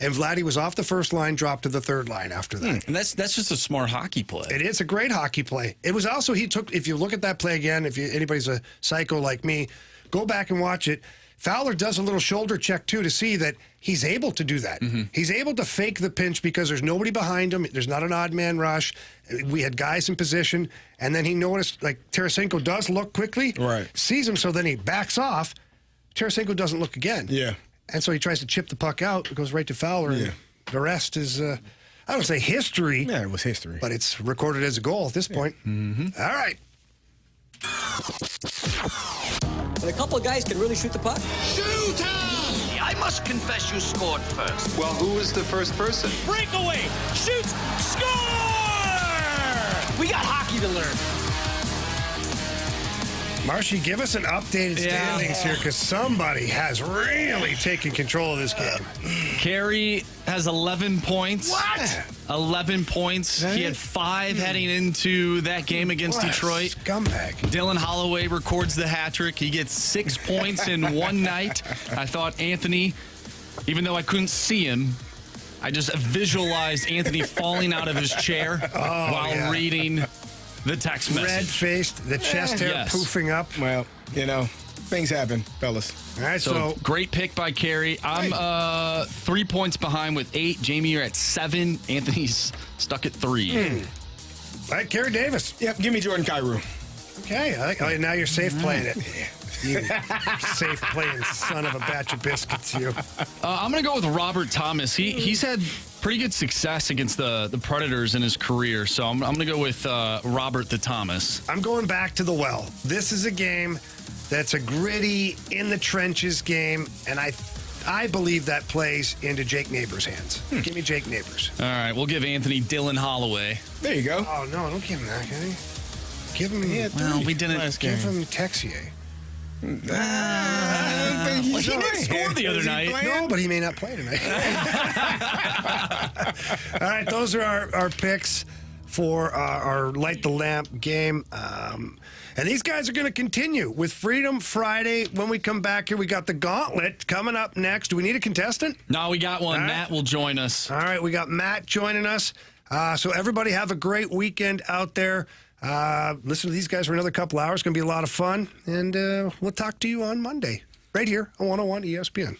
And Vladdy was off the first line, dropped to the third line after that. And that's just a smart hockey play. It is a great hockey play. It was also, if you look at that play again, if anybody's a psycho like me, go back and watch it. Fowler does a little shoulder check, too, to see that he's able to do that. He's able to fake the pinch because there's nobody behind him. There's not an odd man rush. We had guys in position. And then he noticed, Tarasenko does look quickly, sees him, so then he backs off. Tarasenko doesn't look again. Yeah. And so he tries to chip the puck out. It goes right to Fowler. And the rest is, I don't say history. Yeah, it was history. But it's recorded as a goal at this point. All right. When a couple of guys can really shoot the puck. Shoot time! I must confess you scored first. Well, who was the first person? Breakaway! Shoots! Score! We got hockey to learn. Marshy, give us an updated standings here, because somebody has really taken control of this game. Carey has 11 points. What? 11 points. He had 5 heading into that game against Detroit. Scumbag. Dylan Holloway records the hat trick. He gets 6 points in one night. I thought Anthony, even though I couldn't see him, I just visualized Anthony falling out of his chair while reading the text message. Red-faced, the chest hair poofing up. Well, things happen, fellas. All right, so great pick by Carey. I'm 3 points behind with 8. Jamie, you're at 7. Anthony's stuck at 3. All right, Carey Davis. Yep, give me Jordan Kyrou. Okay, now you're safe playing it. You safe playing son of a batch of biscuits, you. I'm going to go with Robert Thomas. He's had pretty good success against the Predators in his career, so I'm going to go with Robert the Thomas. I'm going back to the well. This is a game that's a gritty, in-the-trenches game, and I believe that plays into Jake Neighbors' hands. Give me Jake Neighbors. All right, we'll give Anthony Dylan Holloway. There you go. Oh, no, don't give him that, can he? Give him... Well, we didn't... Give him Texier. He didn't score the other night. No, but he may not play tonight. All right, those are our picks for our Light the Lamp game. And these guys are going to continue with Freedom Friday. When we come back here, we got the Gauntlet coming up next. Do we need a contestant? No, we got one. Matt will join us. All right, we got Matt joining us. So everybody have a great weekend out there. Listen to these guys for another couple hours. It's going to be a lot of fun. And we'll talk to you on Monday right here on 101 ESPN.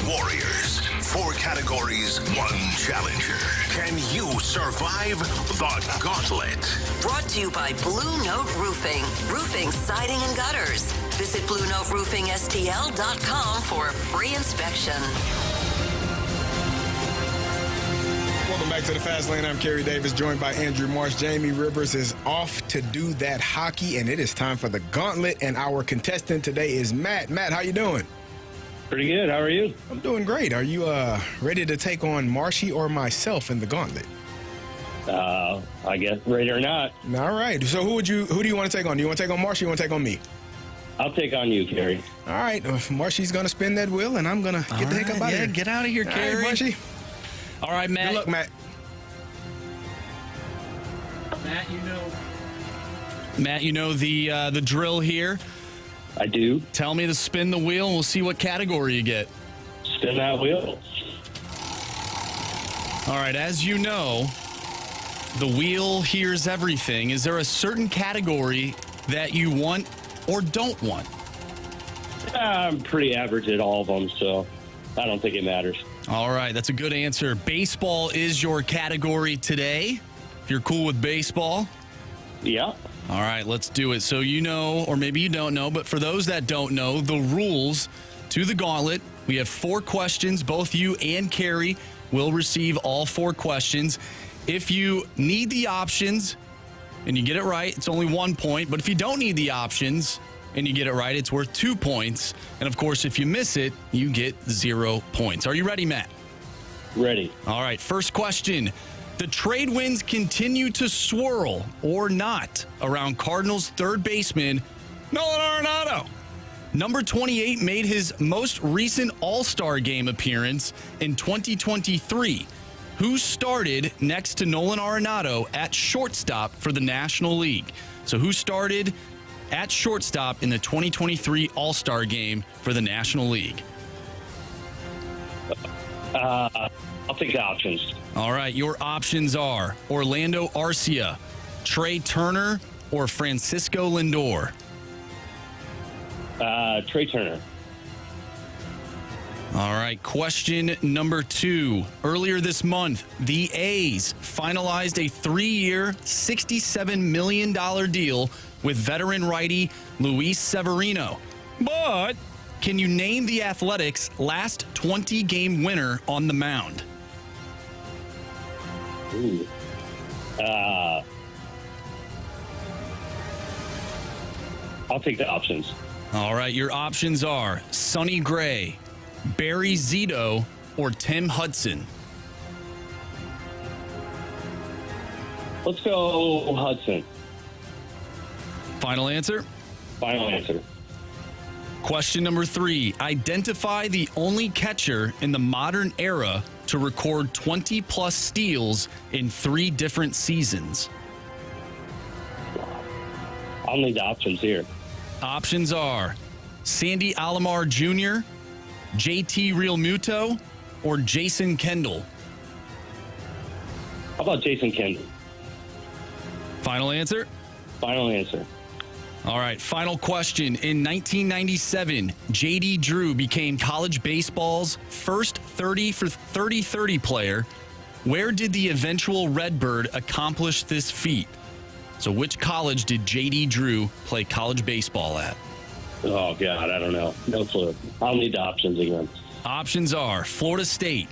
Warriors. 4 categories, 1 challenger. Can you survive the gauntlet? Brought to you by Blue Note Roofing. Roofing, siding, and gutters. Visit BlueNoteRoofingSTL.com for a free inspection. Welcome back to the Fast Lane. I'm Carey Davis, joined by Andrew Marsh. Jamie Rivers is off to do that hockey, and it is time for the Gauntlet. And our contestant today is Matt. Matt, how you doing? Pretty good. How are you? I'm doing great. Are you ready to take on Marshy or myself in the Gauntlet? I guess ready or not. All right. So who do you want to take on? Do you want to take on Marshy or you want to take on me? I'll take on you, Carey. All right. Marshy's going to spin that wheel, and I'm going to get the heck up out of here. Get out of here, Carey. All right, Marshy. All right, Matt. Good luck, Matt. Matt, you know the drill here. I do. Tell me to spin the wheel, and we'll see what category you get. Spin that wheel. All right, as you know, the wheel hears everything. Is there a certain category that you want or don't want? I'm pretty average at all of them, so I don't think it matters. All right, that's a good answer. Baseball is your category today, if you're cool with baseball. Yeah. All right, let's do it. So you know, or maybe you don't know, but for those that don't know, the rules to the Gauntlet, we have 4 questions. Both you and Carey will receive all 4 questions. If you need the options and you get it right, it's only 1 point. But if you don't need the options and you get it right, it's worth 2 points. And, of course, if you miss it, you get 0 points. Are you ready, Matt? Ready. All right, first question. The trade winds continue to swirl or not around Cardinals third baseman Nolan Arenado. Number 28 made his most recent All-Star Game appearance in 2023. Who started next to Nolan Arenado at shortstop for the National League? So who started at shortstop in the 2023 All-Star Game for the National League? I'll take the options. All right, your options are Orlando Arcia, Trey Turner, or Francisco Lindor. Trey Turner. All right, question number 2. Earlier this month, the A's finalized a 3-year, $67 million deal with veteran righty Luis Severino. But can you name the Athletics' last 20-game winner on the mound? Ooh. I'll take the options. All right, your options are Sonny Gray, Barry Zito, or Tim Hudson. Let's go Hudson. Final answer? Final answer. Question number 3. Identify the only catcher in the modern era to record 20-plus steals in 3 different seasons. I'll need the options here. Options are Sandy Alomar Jr., JT Realmuto, or Jason Kendall. How about Jason Kendall? Final answer? Final answer. All right, final question. In 1997, J.D. Drew became college baseball's first 30 for 30-30 player. Where did the eventual Redbird accomplish this feat? So which college did J.D. Drew play college baseball at? Oh, God, I don't know. No clue. I'll need the options again. Options are Florida State,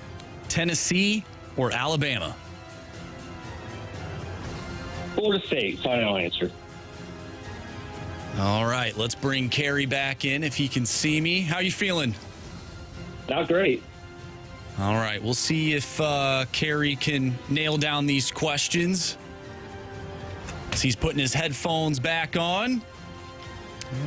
Tennessee, or Alabama. Florida State, final answer. All right, let's bring Carey back in if he can see me. How you feeling? Not great. All right, we'll see if Carey can nail down these questions. As he's putting his headphones back on.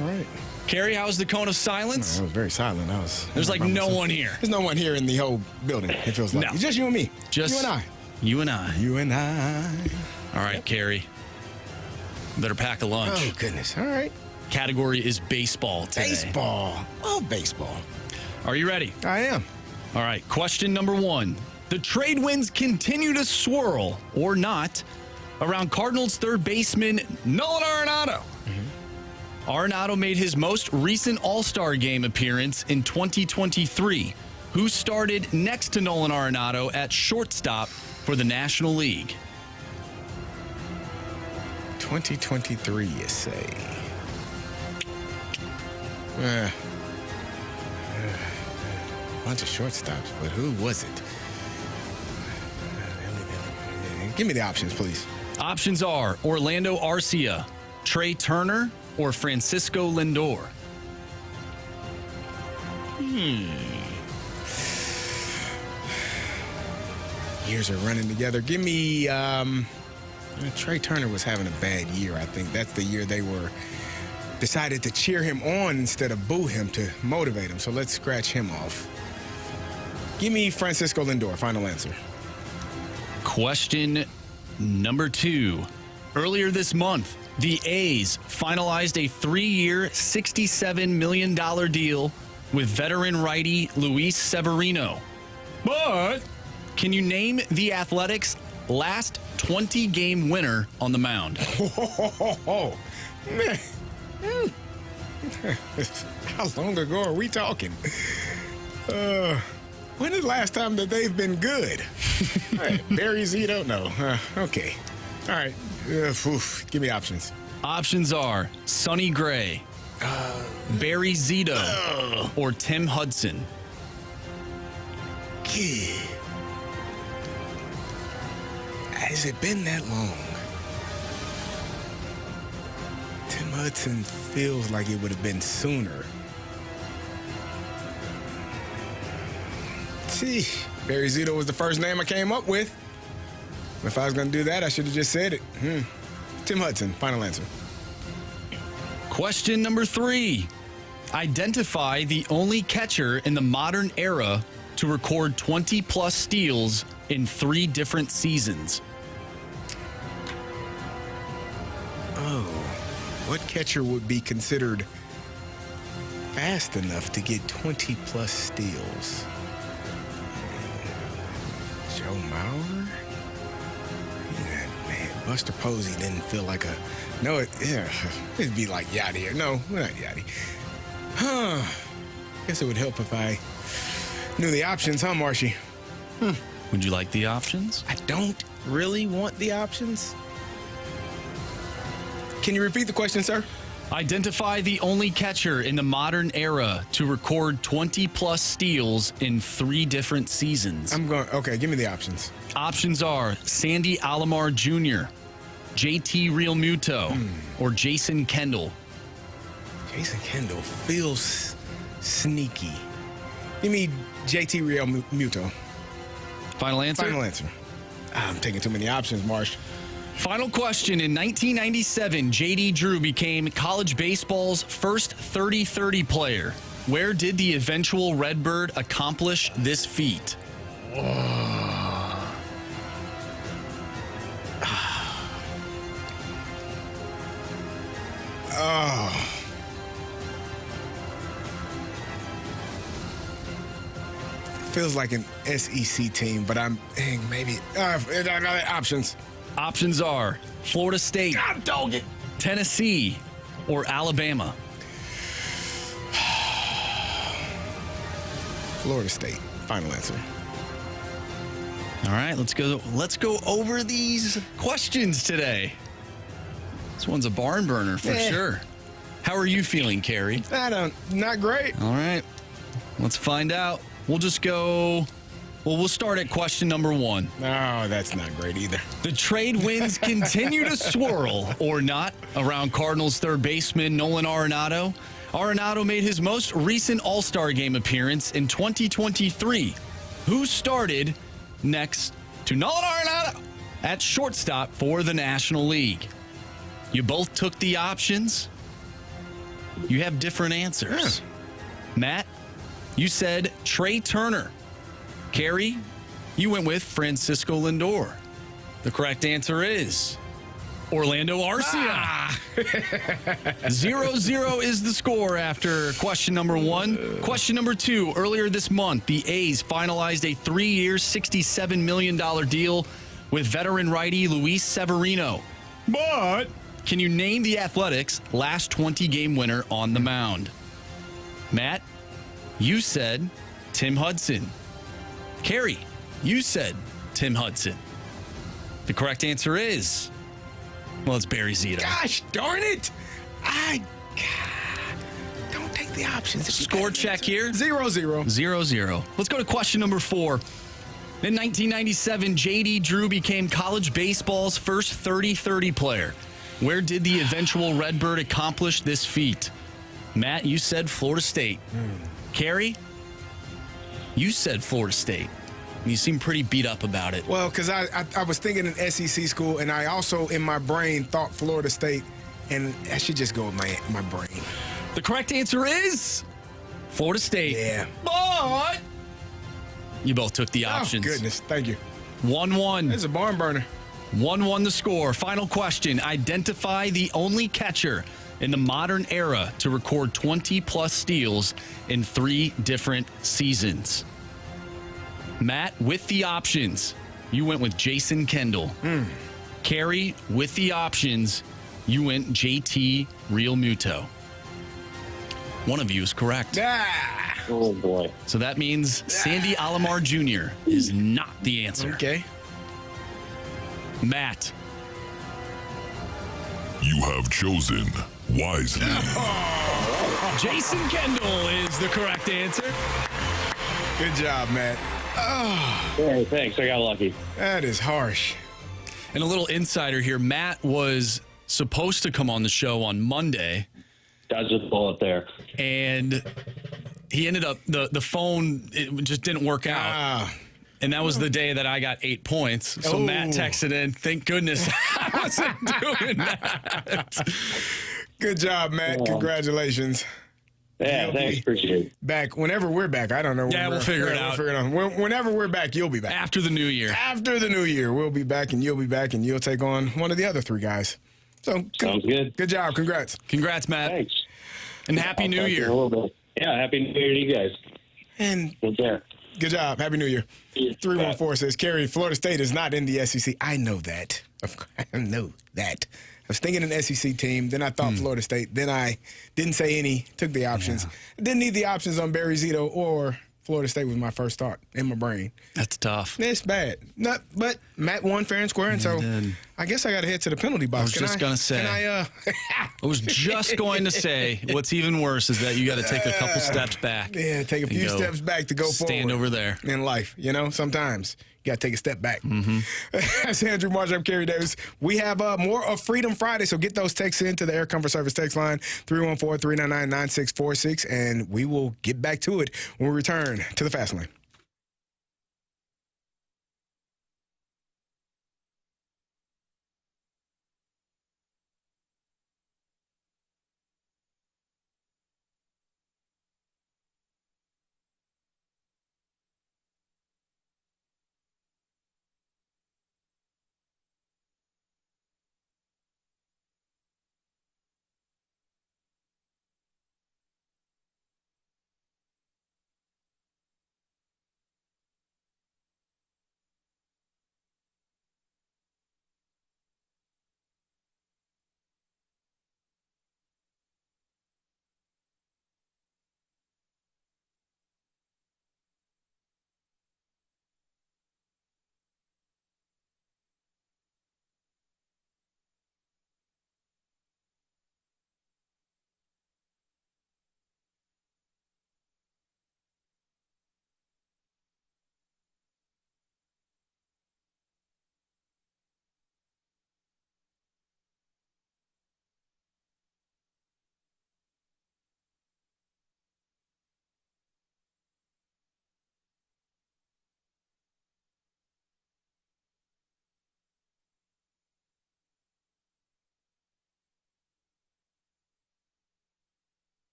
All right. Carey, how was the cone of silence? It was very silent. There's like no one here. There's no one here in the whole building, it feels like. No. It's just you and me. Just you and I. You and I. You and I. All right, Carey. Better pack a lunch. Oh, goodness. All right. Category is baseball today. Baseball. Oh, baseball. Are you ready? I am. All right, question number 1. The trade winds continue to swirl, or not, around Cardinals third baseman Nolan Arenado. Arenado made his most recent All-Star Game appearance in 2023. Who started next to Nolan Arenado at shortstop for the National League? 2023, you say? Bunch of shortstops, but who was it? Give me the options, please. Options are Orlando Arcia, Trey Turner, or Francisco Lindor. Years are running together. Give me Trey Turner was having a bad year. I think that's the year they decided to cheer him on instead of boo him to motivate him. So let's scratch him off. Give me Francisco Lindor. Final answer. Question number 2. Earlier this month, the A's finalized a 3-year, $67 million deal with veteran righty Luis Severino. But can you name the Athletics' last 20-game winner on the mound? Man. How long ago are we talking? When is the last time that they've been good? Right, Barry Zito? No. Okay. All right. Give me options. Options are Sonny Gray, Barry Zito, or Tim Hudson. Has it been that long? Tim Hudson feels like it would have been sooner. See, Barry Zito was the first name I came up with. If I was going to do that, I should have just said it. Tim Hudson, final answer. Question number 3. Identify the only catcher in the modern era to record 20-plus steals in 3 different seasons. Oh, what catcher would be considered fast enough to get 20-plus steals? Joe Mauer? Yeah, man, Buster Posey didn't feel like a... No, it'd be like Yachty. No, not Yachty. Guess it would help if I knew the options, huh, Marshy? Would you like the options? I don't really want the options. Can you repeat the question, sir? Identify the only catcher in the modern era to record 20-plus steals in 3 different seasons. Okay, give me the options. Options are Sandy Alomar Jr., JT Realmuto, or Jason Kendall. Jason Kendall feels sneaky. Give me JT Realmuto. Final answer? Final answer. I'm taking too many options, Marsh. Final question. In 1997, J.D. Drew became college baseball's first 30-30 player. Where did the eventual Redbird accomplish this feat? Feels like an SEC team, but maybe options. Options are Florida State, God dog it, Tennessee, or Alabama. Florida State. Final answer. All right, let's go over these questions today. This one's a barn burner for sure. How are you feeling, Carey? Not great. All right, let's find out. We'll start at question number 1. No, that's not great either. The trade winds continue to swirl, or not, around Cardinals third baseman Nolan Arenado. Arenado made his most recent All-Star Game appearance in 2023. Who started next to Nolan Arenado at shortstop for the National League? You both took the options. You have different answers. Matt, you said Trey Turner. Carey, you went with Francisco Lindor. The correct answer is Orlando Arcia. 0-0 is the score after question number 1. Question number 2. Earlier this month, the A's finalized a 3-year, $67 million deal with veteran righty Luis Severino. But Can you name the Athletics' last 20-game winner on the mound? Matt, you said Tim Hudson. Carey, you said Tim Hudson. The correct answer is, well, it's Barry Zito. Gosh darn it. Don't take the options. Score check here. 0-0. 0-0. Let's go to question number 4. In 1997, J.D. Drew became college baseball's first 30-30 player. Where did the eventual Redbird accomplish this feat? Matt, you said Florida State. Carey, you said Florida State. You seem pretty beat up about it. Well, because I was thinking an SEC school, and I also, in my brain, thought Florida State, and I should just go with my brain. The correct answer is Florida State. Yeah. But you both took the options. Oh, goodness. Thank you. 1-1. It's a barn burner. 1-1 the score. Final question. Identify the only catcher in the modern era to record 20-plus steals in 3 different seasons. Matt, with the options, you went with Jason Kendall. Carey, with the options, you went JT Realmuto. One of you is correct. Oh, boy. So that means Sandy Alomar Jr. is not the answer. Okay. Matt. You have chosen wisely. Jason Kendall is the correct answer. Good job, Matt. Hey, thanks. I got lucky. That is harsh. And a little insider here. Matt was supposed to come on the show on Monday. Dodged a bullet there. And he ended up, the phone, it just didn't work out. And that was the day that I got 8 points. So Matt texted in, thank goodness I wasn't doing that. Good job, Matt. Congratulations. Yeah, thanks. Appreciate it. Back whenever we're back. I don't know. Yeah, we'll figure it out. Whenever we're back, you'll be back. After the new year. After the new year, we'll be back, and you'll be back, and you'll take on one of the other 3 guys. So sounds good. Good job. Congrats. Congrats, Matt. Thanks. And Happy New Year. A little bit. Yeah, Happy New Year to you guys. And take care. Good job. Happy New Year. 314 says, Carey, Florida State is not in the SEC. I know that. I know that. I was thinking an SEC team. Then I thought Florida State. Then I didn't say any. Took the options. I didn't need the options on Barry Zito or Florida State was my first thought in my brain. That's tough. It's bad. But Matt won fair and square, and so I guess I got to head to the penalty box. I was just going to say. I was just going to say, what's even worse is that you got to take a couple steps back. Yeah, take a few steps back to go forward. Stand over there. In life, sometimes you got to take a step back. That's Andrew Marsh. I'm Carey Davis. We have more of Freedom Friday, so get those texts into the Air Comfort Service text line, 314-399-9646, and we will get back to it when we return to the Fast Lane.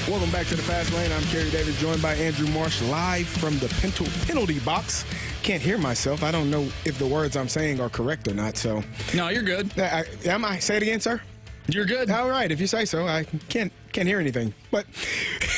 Welcome back to the Fast Lane. I'm Carey Davis, joined by Andrew Marsh, live from the penalty box. Can't hear myself. I don't know if the words I'm saying are correct or not. So no, you're good. Am I? Say it again, sir. You're good. All right, if you say so. I can't hear anything. But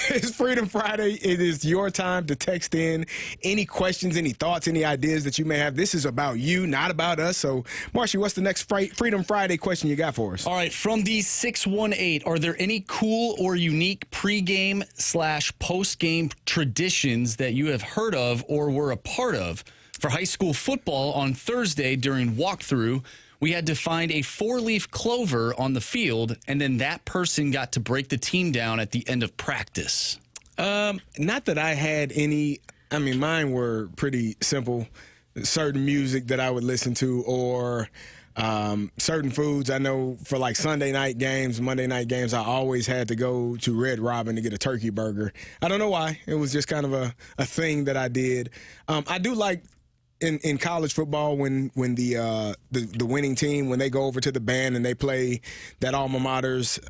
it's Freedom Friday. It is your time to text in any questions, any thoughts, any ideas that you may have. This is about you, not about us. So, Marshy, what's the next Freedom Friday question you got for us? All right, from the 618, are there any cool or unique pregame/postgame traditions that you have heard of or were a part of? For high school football on Thursday during walkthrough, we had to find a 4-leaf clover on the field, and then that person got to break the team down at the end of practice. Not that I had any. I mean, mine were pretty simple. Certain music that I would listen to, or certain foods. I know for like Sunday night games, Monday night games, I always had to go to Red Robin to get a turkey burger. I don't know why. It was just kind of a thing that I did. I do like in college football when the winning team, when they go over to the band and they play that alma mater's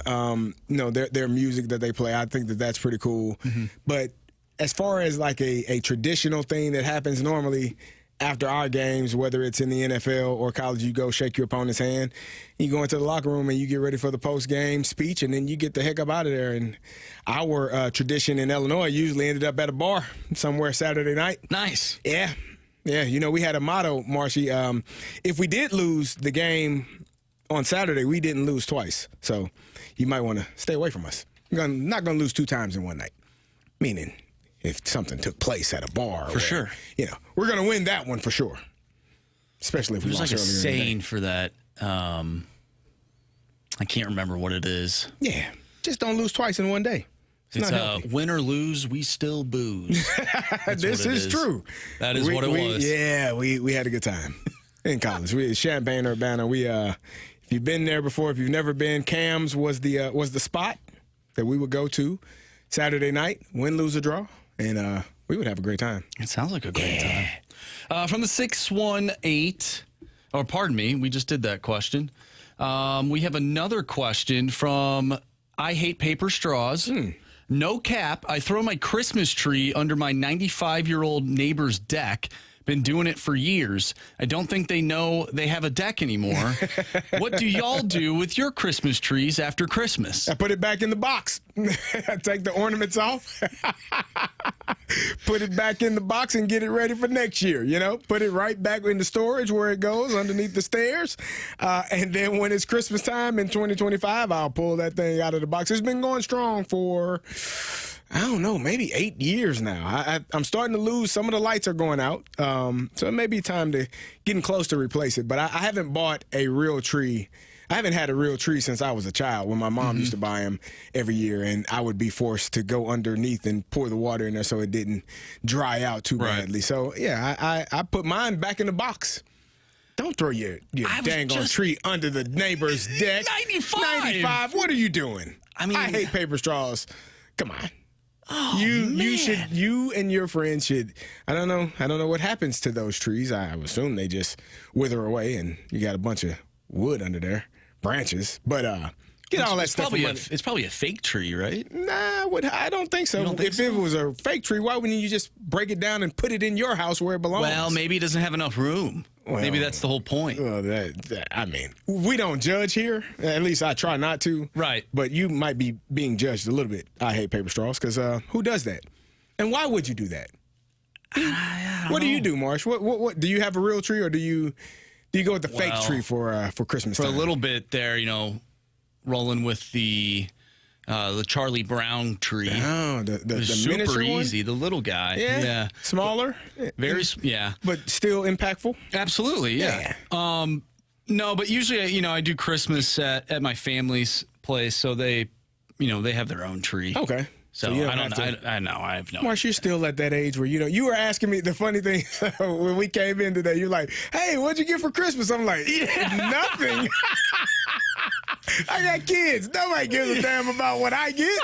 their music that they play. I think that's pretty cool. Mm-hmm. But as far as like a traditional thing that happens normally after our games, whether it's in the NFL or college, you go shake your opponent's hand, you go into the locker room and you get ready for the post-game speech, and then you get the heck up out of there. And our tradition in Illinois usually ended up at a bar somewhere Saturday night. Nice. Yeah. Yeah, we had a motto, Marshy. If we did lose the game on Saturday, we didn't lose twice. So you might want to stay away from us. You're not going to lose 2 times in one night. Meaning, if something took place at a bar. For sure. We're going to win that one for sure. Especially if we lost earlier. There's like a saying in for that. I can't remember what it is. Yeah. Just don't lose twice in one day. It's win or lose, we still booze. This is true. That is what it was. Yeah, we had a good time in college. We had Champaign, Urbana. If you've been there before, if you've never been, Cam's was the spot that we would go to Saturday night, win, lose, or draw, and we would have a great time. It sounds like a great time. From the 618, or pardon me, we just did that question. We have another question from I Hate Paper Straws. No cap, I throw my Christmas tree under my 95-year-old neighbor's deck. Been doing it for years. I don't think they know they have a deck anymore. What do y'all do with your Christmas trees after Christmas? I put it back in the box. I take the ornaments off. Put it back in the box and get it ready for next year, Put it right back in the storage where it goes, underneath the stairs. And then when it's Christmas time in 2025, I'll pull that thing out of the box. It's been going strong for, I don't know, maybe 8 years now. I'm starting to lose. Some of the lights are going out. So it may be time to getting close to replace it. But I haven't bought a real tree. I haven't had a real tree since I was a child, when my mom used to buy them every year, and I would be forced to go underneath and pour the water in there so it didn't dry out too badly. So, yeah, I put mine back in the box. Don't throw your dang on tree under the neighbor's deck. 95. What are you doing? I hate paper straws. Come on. Oh, you and your friends should. I don't know what happens to those trees. I assume they just wither away, and you got a bunch of wood under there, branches. But get all that stuff. It's probably a fake tree, right? Nah, I don't think so. If it was a fake tree, why wouldn't you just break it down and put it in your house where it belongs? Well, maybe it doesn't have enough room. Well, maybe that's the whole point. Well, we don't judge here. At least I try not to. Right. But you might be being judged a little bit. I hate paper straws because who does that? And why would you do that? What do you do, Marsh? What do you have a real tree, or do you go with the fake tree for Christmas time? For a little bit there, rolling with the Charlie Brown tree. Oh, the super easy. One? The little guy. Yeah. Smaller. Very. Yeah. But still impactful. Absolutely. Yeah. No, but usually, I do Christmas at my family's place, so they have their own tree. Okay. So I have no. Marsh, you're still at that age where you were asking me the funny thing when we came in today. You're like, "Hey, what'd you get for Christmas?" I'm like, "Nothing." I got kids. Nobody gives a damn about what I get.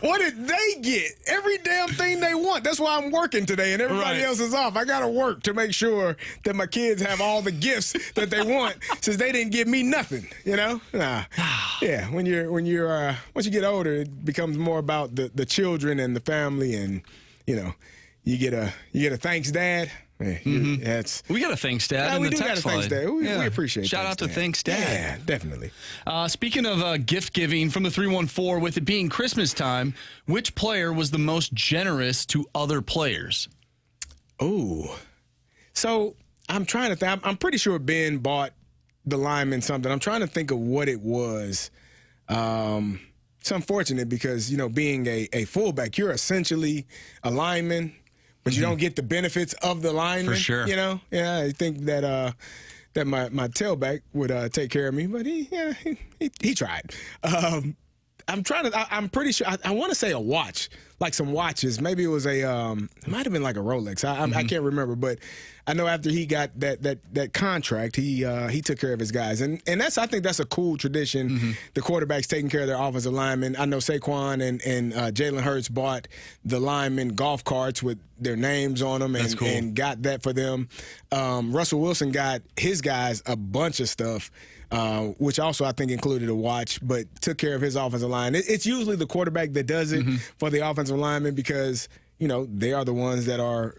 What did they get? Every damn thing they want. That's why I'm working today and everybody else is off. I got to work to make sure that my kids have all the gifts that they want since they didn't give me nothing, you know? Nah. Yeah, when you're once you get older, it becomes more about the children and the family, and, you know, you get a thanks, Dad. Yeah, we got a thanks, Dad. In we the do got a text thanks, line. Dad. We appreciate it. Shout out to Thanks, Dad. Yeah, definitely. Speaking of gift giving from the 314, with it being Christmas time, which player was the most generous to other players? Oh, so I'm trying to think. I'm pretty sure Ben bought the lineman something. I'm trying to think of what it was. It's unfortunate because, you know, being a fullback, you're essentially a lineman, but you don't get the benefits of the lineman. For sure. You know? Yeah, I think that that my tailback would take care of me, but he tried. I'm pretty sure. I want to say a watch, like some watches. Maybe it was it might have been like a Rolex. I can't remember, but I know after he got that contract, he took care of his guys, and I think that's a cool tradition. The quarterbacks taking care of their offensive linemen. I know Saquon and Jalen Hurts bought the linemen golf carts with their names on them, and got that for them. Russell Wilson got his guys a bunch of stuff. Which also I think included a watch, but took care of his offensive line. It's usually the quarterback that does it for the offensive lineman because, you know, they are the ones that are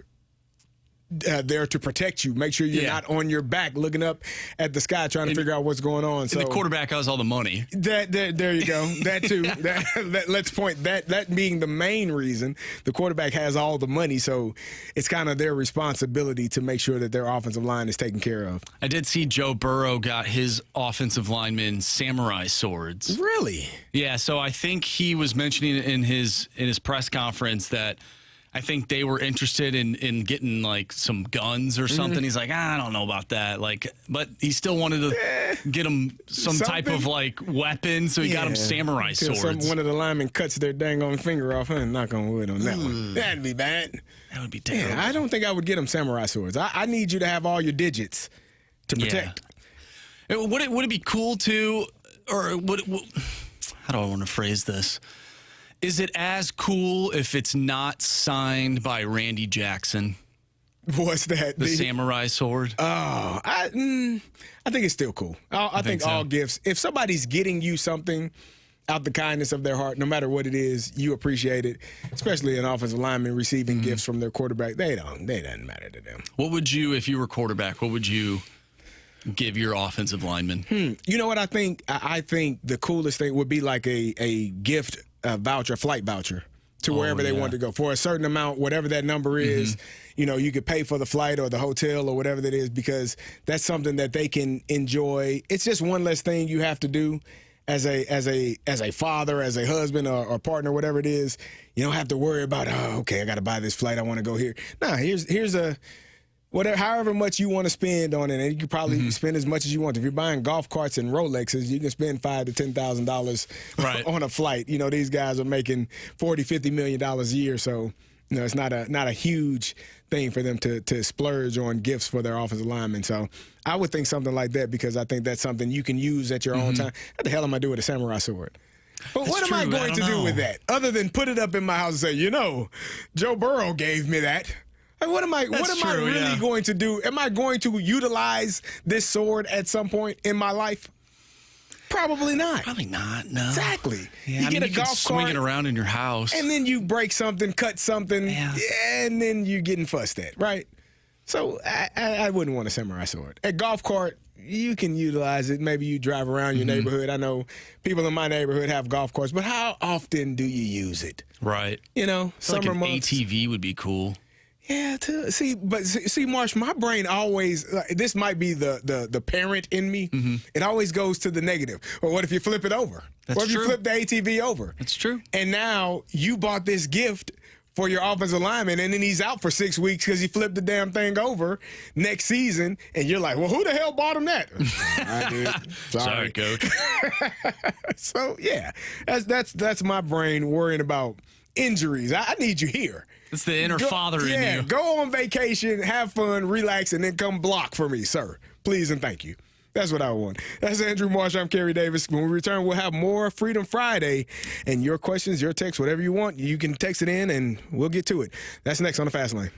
there to protect you. Make sure you're not on your back looking up at the sky trying to figure out what's going on. So the quarterback has all the money. There you go. That too. Let's point that being the main reason. The quarterback has all the money, so it's kind of their responsibility to make sure that their offensive line is taken care of. I did see Joe Burrow got his offensive linemen samurai swords. Really? Yeah. So I think he was mentioning in his press conference that I think they were interested in getting like some guns or something. He's like, I don't know about that. But he still wanted to get him some type of like weapon, so he got him samurai swords. One of the linemen cuts their dang on finger off and knock on wood on that one. That'd be bad. That would be terrible. Yeah, I don't think I would get him samurai swords. I need you to have all your digits to protect. Yeah. Would it be cool to, or how do I want to phrase this? Is it as cool if it's not signed by Randy Jackson? What's that? The samurai sword? Oh, I think it's still cool. I think all gifts, if somebody's getting you something out the kindness of their heart, no matter what it is, you appreciate it, especially an offensive lineman receiving gifts from their quarterback. They doesn't matter to them. What would you, if you were quarterback, what would you give your offensive lineman? You know what I think? I think the coolest thing would be like a gift voucher, flight voucher to wherever they want to go for a certain amount, whatever that number is. You know, you could pay for the flight or the hotel or whatever that is, because that's something that they can enjoy. It's just one less thing you have to do as a father, as a husband or partner, whatever it is. You don't have to worry about, I got to buy this flight. I want to go here. Nah, here's a whatever, however much you want to spend on it, and you can probably spend as much as you want. If you're buying golf carts and Rolexes, you can spend $5,000 to $10,000 on a flight. You know, these guys are making $40-50 million a year, so you know it's not a huge thing for them to splurge on gifts for their offensive linemen. So I would think something like that, because I think that's something you can use at your own time. What the hell am I doing with a samurai sword? But what am I going to do with that, other than put it up in my house and say, you know, Joe Burrow gave me that? Like, what am I really going to do? Am I going to utilize this sword at some point in my life? Probably not. Probably not, no. Exactly. Yeah, you get a golf cart, swing it around in your house. And then you break something, cut something, and then you're getting fussed at, right? So I wouldn't want a samurai sword. A golf cart, you can utilize it. Maybe you drive around your neighborhood. I know people in my neighborhood have golf carts, but how often do you use it? Right. You know, summer months. ATV would be cool. Yeah, see, Marsh, my brain always, this might be the parent in me. It always goes to the negative. Or what if you flip it over? What if you flip the ATV over? That's true. And now you bought this gift for your offensive lineman, and then he's out for 6 weeks because he flipped the damn thing over next season, and you're like, well, who the hell bought him that? I did. Sorry, coach. So, yeah, that's my brain worrying about injuries. I need you here. It's the inner father in you. Go on vacation, have fun, relax, and then come block for me, sir. Please and thank you. That's what I want. That's Andrew Marsh. I'm Carey Davis. When we return, we'll have more Freedom Friday. And your questions, your texts, whatever you want, you can text it in and we'll get to it. That's next on the Fast Lane.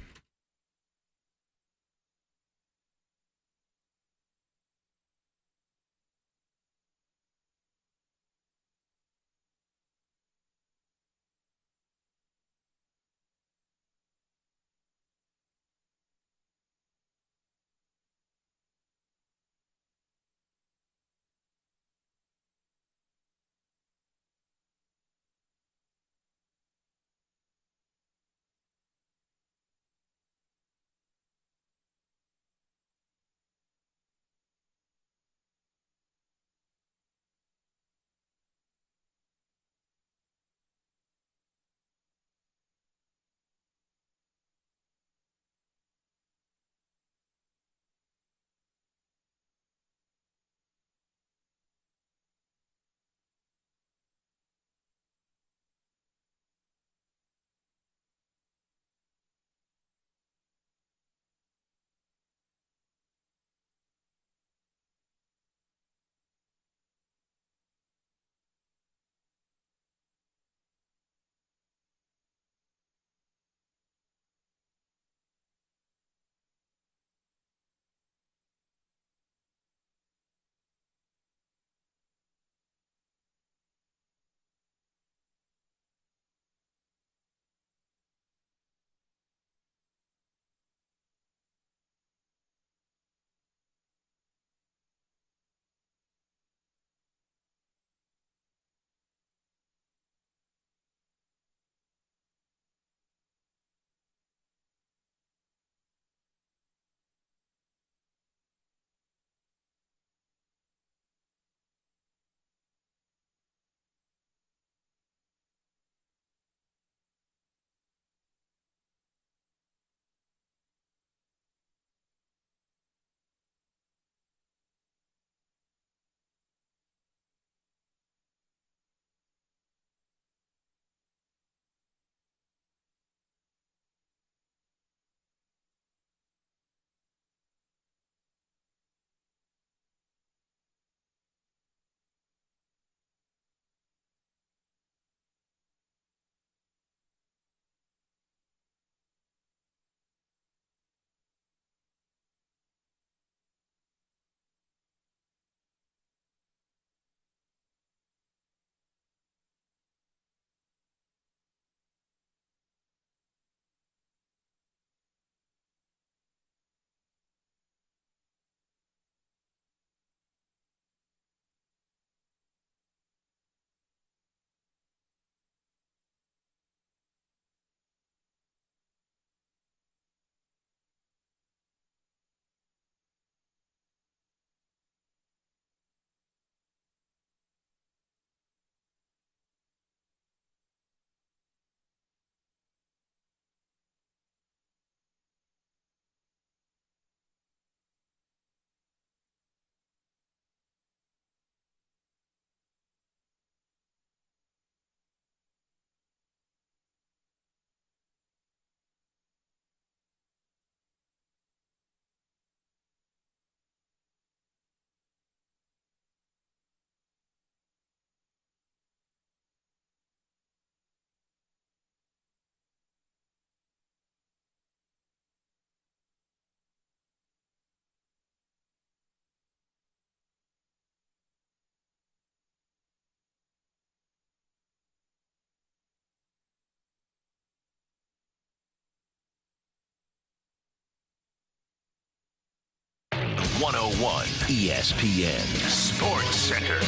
.101 ESPN Sports Center.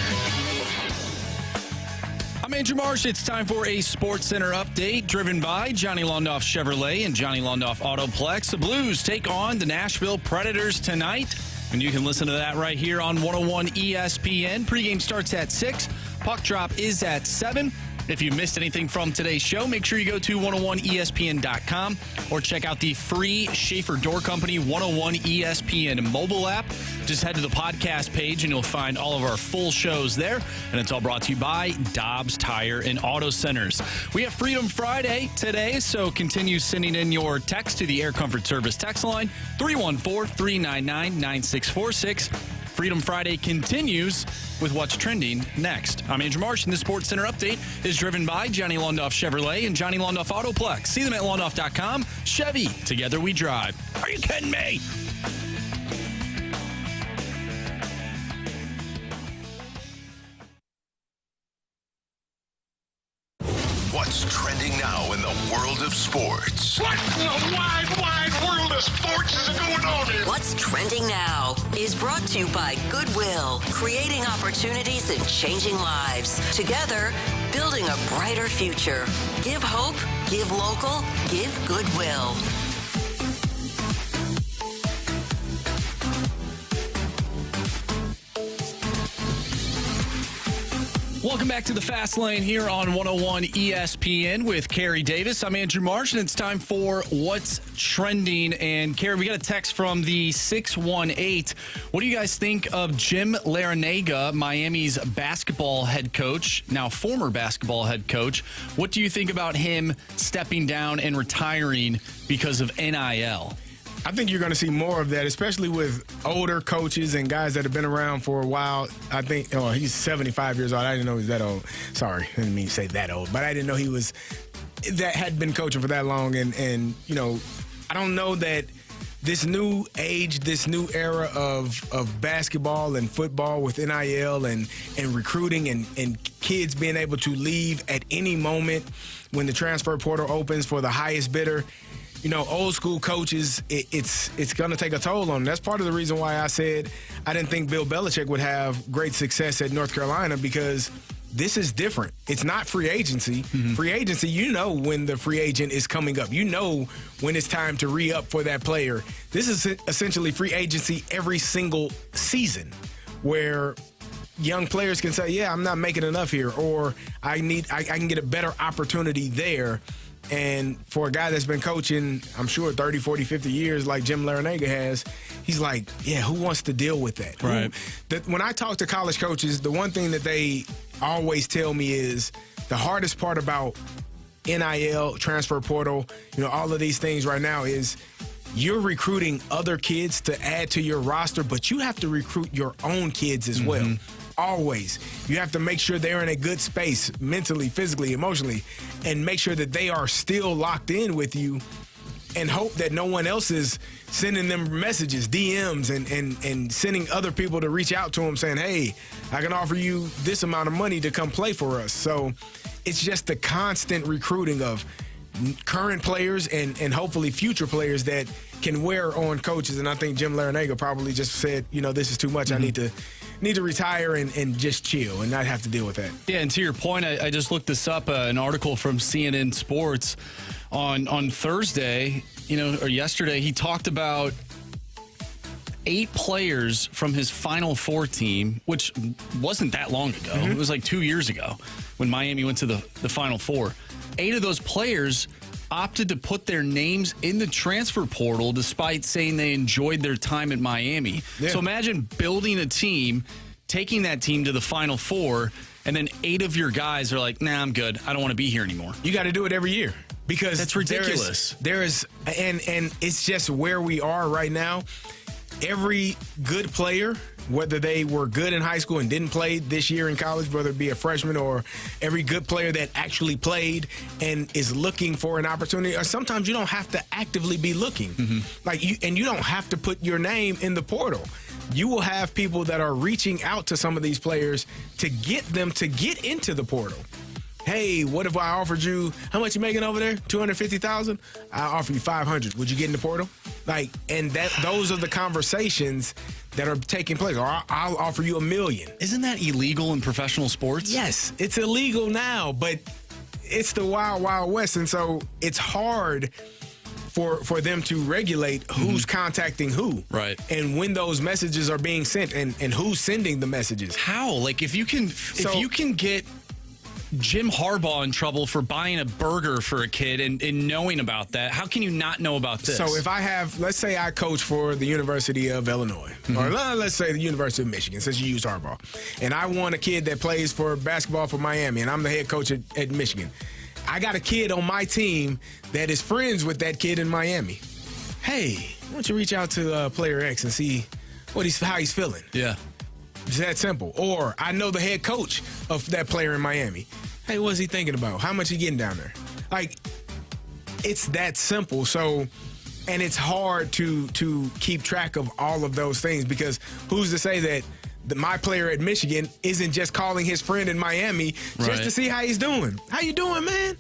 I'm Andrew Marsh. It's time for a Sports Center update driven by Johnny Londoff Chevrolet and Johnny Londoff Autoplex. The Blues take on the Nashville Predators tonight, and you can listen to that right here on 101 ESPN. Pregame starts at 6. Puck drop is at 7. If you missed anything from today's show, make sure you go to 101ESPN.com or check out the free Schaefer Door Company 101 ESPN mobile app. Just head to the podcast page and you'll find all of our full shows there. And it's all brought to you by Dobbs Tire and Auto Centers. We have Freedom Friday today, so continue sending in your text to the Air Comfort Service text line, 314-399-9646. Freedom Friday continues with what's trending next. I'm Andrew Marsh, and the Sports Center update is driven by Johnny Londoff Chevrolet and Johnny Londoff Autoplex. See them at londoff.com. Chevy, together we drive. Are you kidding me? What's trending now in the world of sports? What in the wide, wide world of sports is going on here? What's trending now is brought to you by Goodwill, creating opportunities and changing lives. Together, building a brighter future. Give hope, give local, give Goodwill. Welcome back to the Fast Lane here on 101 ESPN with Carey Davis. I'm Andrew Marsh, and it's time for What's Trending. And Carey, we got a text from the 618. What do you guys think of Jim Larrañaga, Miami's basketball head coach, now former basketball head coach? What do you think about him stepping down and retiring because of NIL? I think you're going to see more of that, especially with older coaches and guys that have been around for a while. I think, he's 75 years old. I didn't know he was that old. Sorry, I didn't mean to say that old, but I didn't know he was that had been coaching for that long. And I don't know that this new age, this new era of basketball and football with NIL and recruiting and kids being able to leave at any moment when the transfer portal opens for the highest bidder. Old school coaches, it's going to take a toll on them. That's part of the reason why I said I didn't think Bill Belichick would have great success at North Carolina, because this is different. It's not free agency. Mm-hmm. Free agency, when the free agent is coming up. When it's time to re-up for that player. This is essentially free agency every single season, where young players can say, yeah, I'm not making enough here, or I can get a better opportunity there. And for a guy that's been coaching, I'm sure 30, 40, 50 years like Jim Larrañaga has, he's like, yeah, who wants to deal with that? Right. When I talk to college coaches, the one thing that they always tell me is the hardest part about NIL, transfer portal, all of these things right now is you're recruiting other kids to add to your roster, but you have to recruit your own kids as well. Always. You have to make sure they're in a good space mentally, physically, emotionally, and make sure that they are still locked in with you, and hope that no one else is sending them messages, DMs, and sending other people to reach out to them saying, hey, I can offer you this amount of money to come play for us. So it's just the constant recruiting of current players and hopefully future players that can wear on coaches. And I think Jim Larrañaga probably just said, this is too much. I need to retire and just chill and not have to deal with that. Yeah, and to your point, I just looked this up, an article from CNN Sports on Thursday, or yesterday. He talked about 8 players from his Final Four team, which wasn't that long ago. Mm-hmm. It was like 2 years ago when Miami went to the Final Four. 8 of those players opted to put their names in the transfer portal despite saying they enjoyed their time at Miami. Yeah. So imagine building a team, taking that team to the Final Four, and then 8 of your guys are like, nah, I'm good. I don't want to be here anymore. You got to do it every year, because that's ridiculous. There is and it's just where we are right now. Every good player, whether they were good in high school and didn't play this year in college, whether it be a freshman, or every good player that actually played and is looking for an opportunity, or sometimes you don't have to actively be looking. Mm-hmm. You don't have to put your name in the portal. You will have people that are reaching out to some of these players to get them to get into the portal. Hey, what if I offered you, how much you making over there? $250,000? I'll offer you $500. Would you get in the portal? Those are the conversations that are taking place. Or I'll offer you $1 million. Isn't that illegal in professional sports? Yes, it's illegal now, but it's the wild, wild west. And so it's hard for them to regulate who's contacting who. Right. And when those messages are being sent and who's sending the messages. How? If you can get Jim Harbaugh in trouble for buying a burger for a kid and knowing about that, how can you not know about this? So if I have, let's say I coach for the University of Illinois, or let's say the University of Michigan, since you use Harbaugh, and I want a kid that plays for basketball for Miami, and I'm the head coach at Michigan. I got a kid on my team that is friends with that kid in Miami. Hey, why don't you reach out to player X and see how he's feeling. Yeah. It's that simple. Or I know the head coach of that player in Miami. Hey, what's he thinking about? How much he getting down there? Like, it's that simple. So, and it's hard to keep track of all of those things, because who's to say that my player at Michigan isn't just calling his friend in Miami just to see how he's doing. How you doing, man?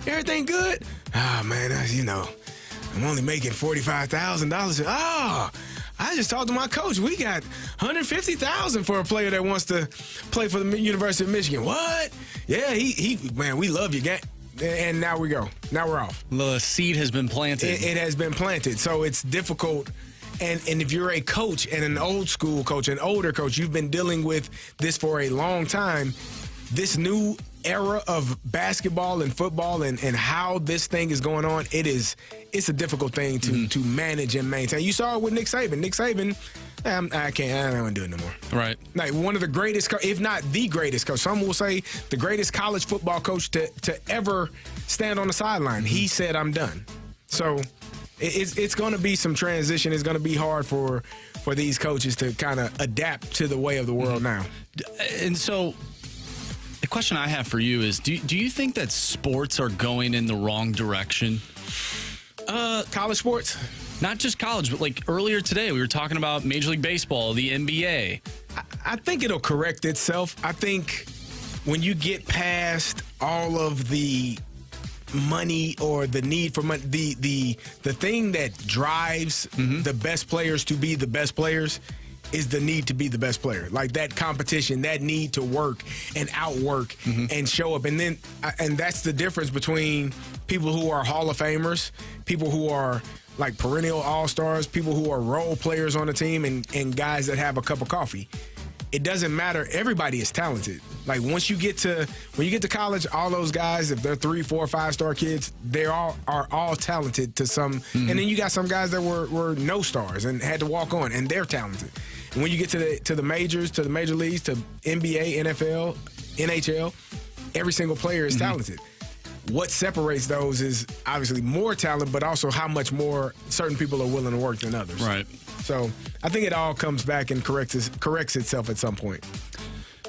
Everything good? Ah, man, I'm only making $45,000. Oh, I just talked to my coach. We got $150,000 for a player that wants to play for the University of Michigan. What? Yeah, man, we love you, gang. And now we go. Now we're off. The seed has been planted. It has been planted. So it's difficult. And if you're a coach and an old school coach, an older coach, you've been dealing with this for a long time, this new era of basketball and football and how this thing is going on, it's a difficult thing to manage and maintain. You saw it with Nick Saban. Nick Saban, I don't want to do it no more. Right. Like one of the greatest, if not the greatest coach, some will say the greatest college football coach to ever stand on the sideline. He said, I'm done. So it's going to be some transition. It's going to be hard for these coaches to kind of adapt to the way of the world now. And so the question I have for you is, do you think that sports are going in the wrong direction? College sports? Not just college, but like earlier today, we were talking about Major League Baseball, the NBA. I think it'll correct itself. I think when you get past all of the money or the need for money, the thing that drives the best players to be the best players is the need to be the best player. Like that competition, that need to work and outwork and show up. And that's the difference between people who are Hall of Famers, people who are like perennial all-stars, people who are role players on the team, and guys that have a cup of coffee. It doesn't matter. Everybody is talented. Like when you get to college, all those guys, if they're 3, 4, 5-star kids, they are all talented to some. And then you got some guys that were no stars and had to walk on, and they're talented. And when you get to the majors, to the major leagues, to NBA, NFL, NHL, every single player is talented. What separates those is obviously more talent, but also how much more certain people are willing to work than others. Right. So I think it all comes back and corrects itself at some point.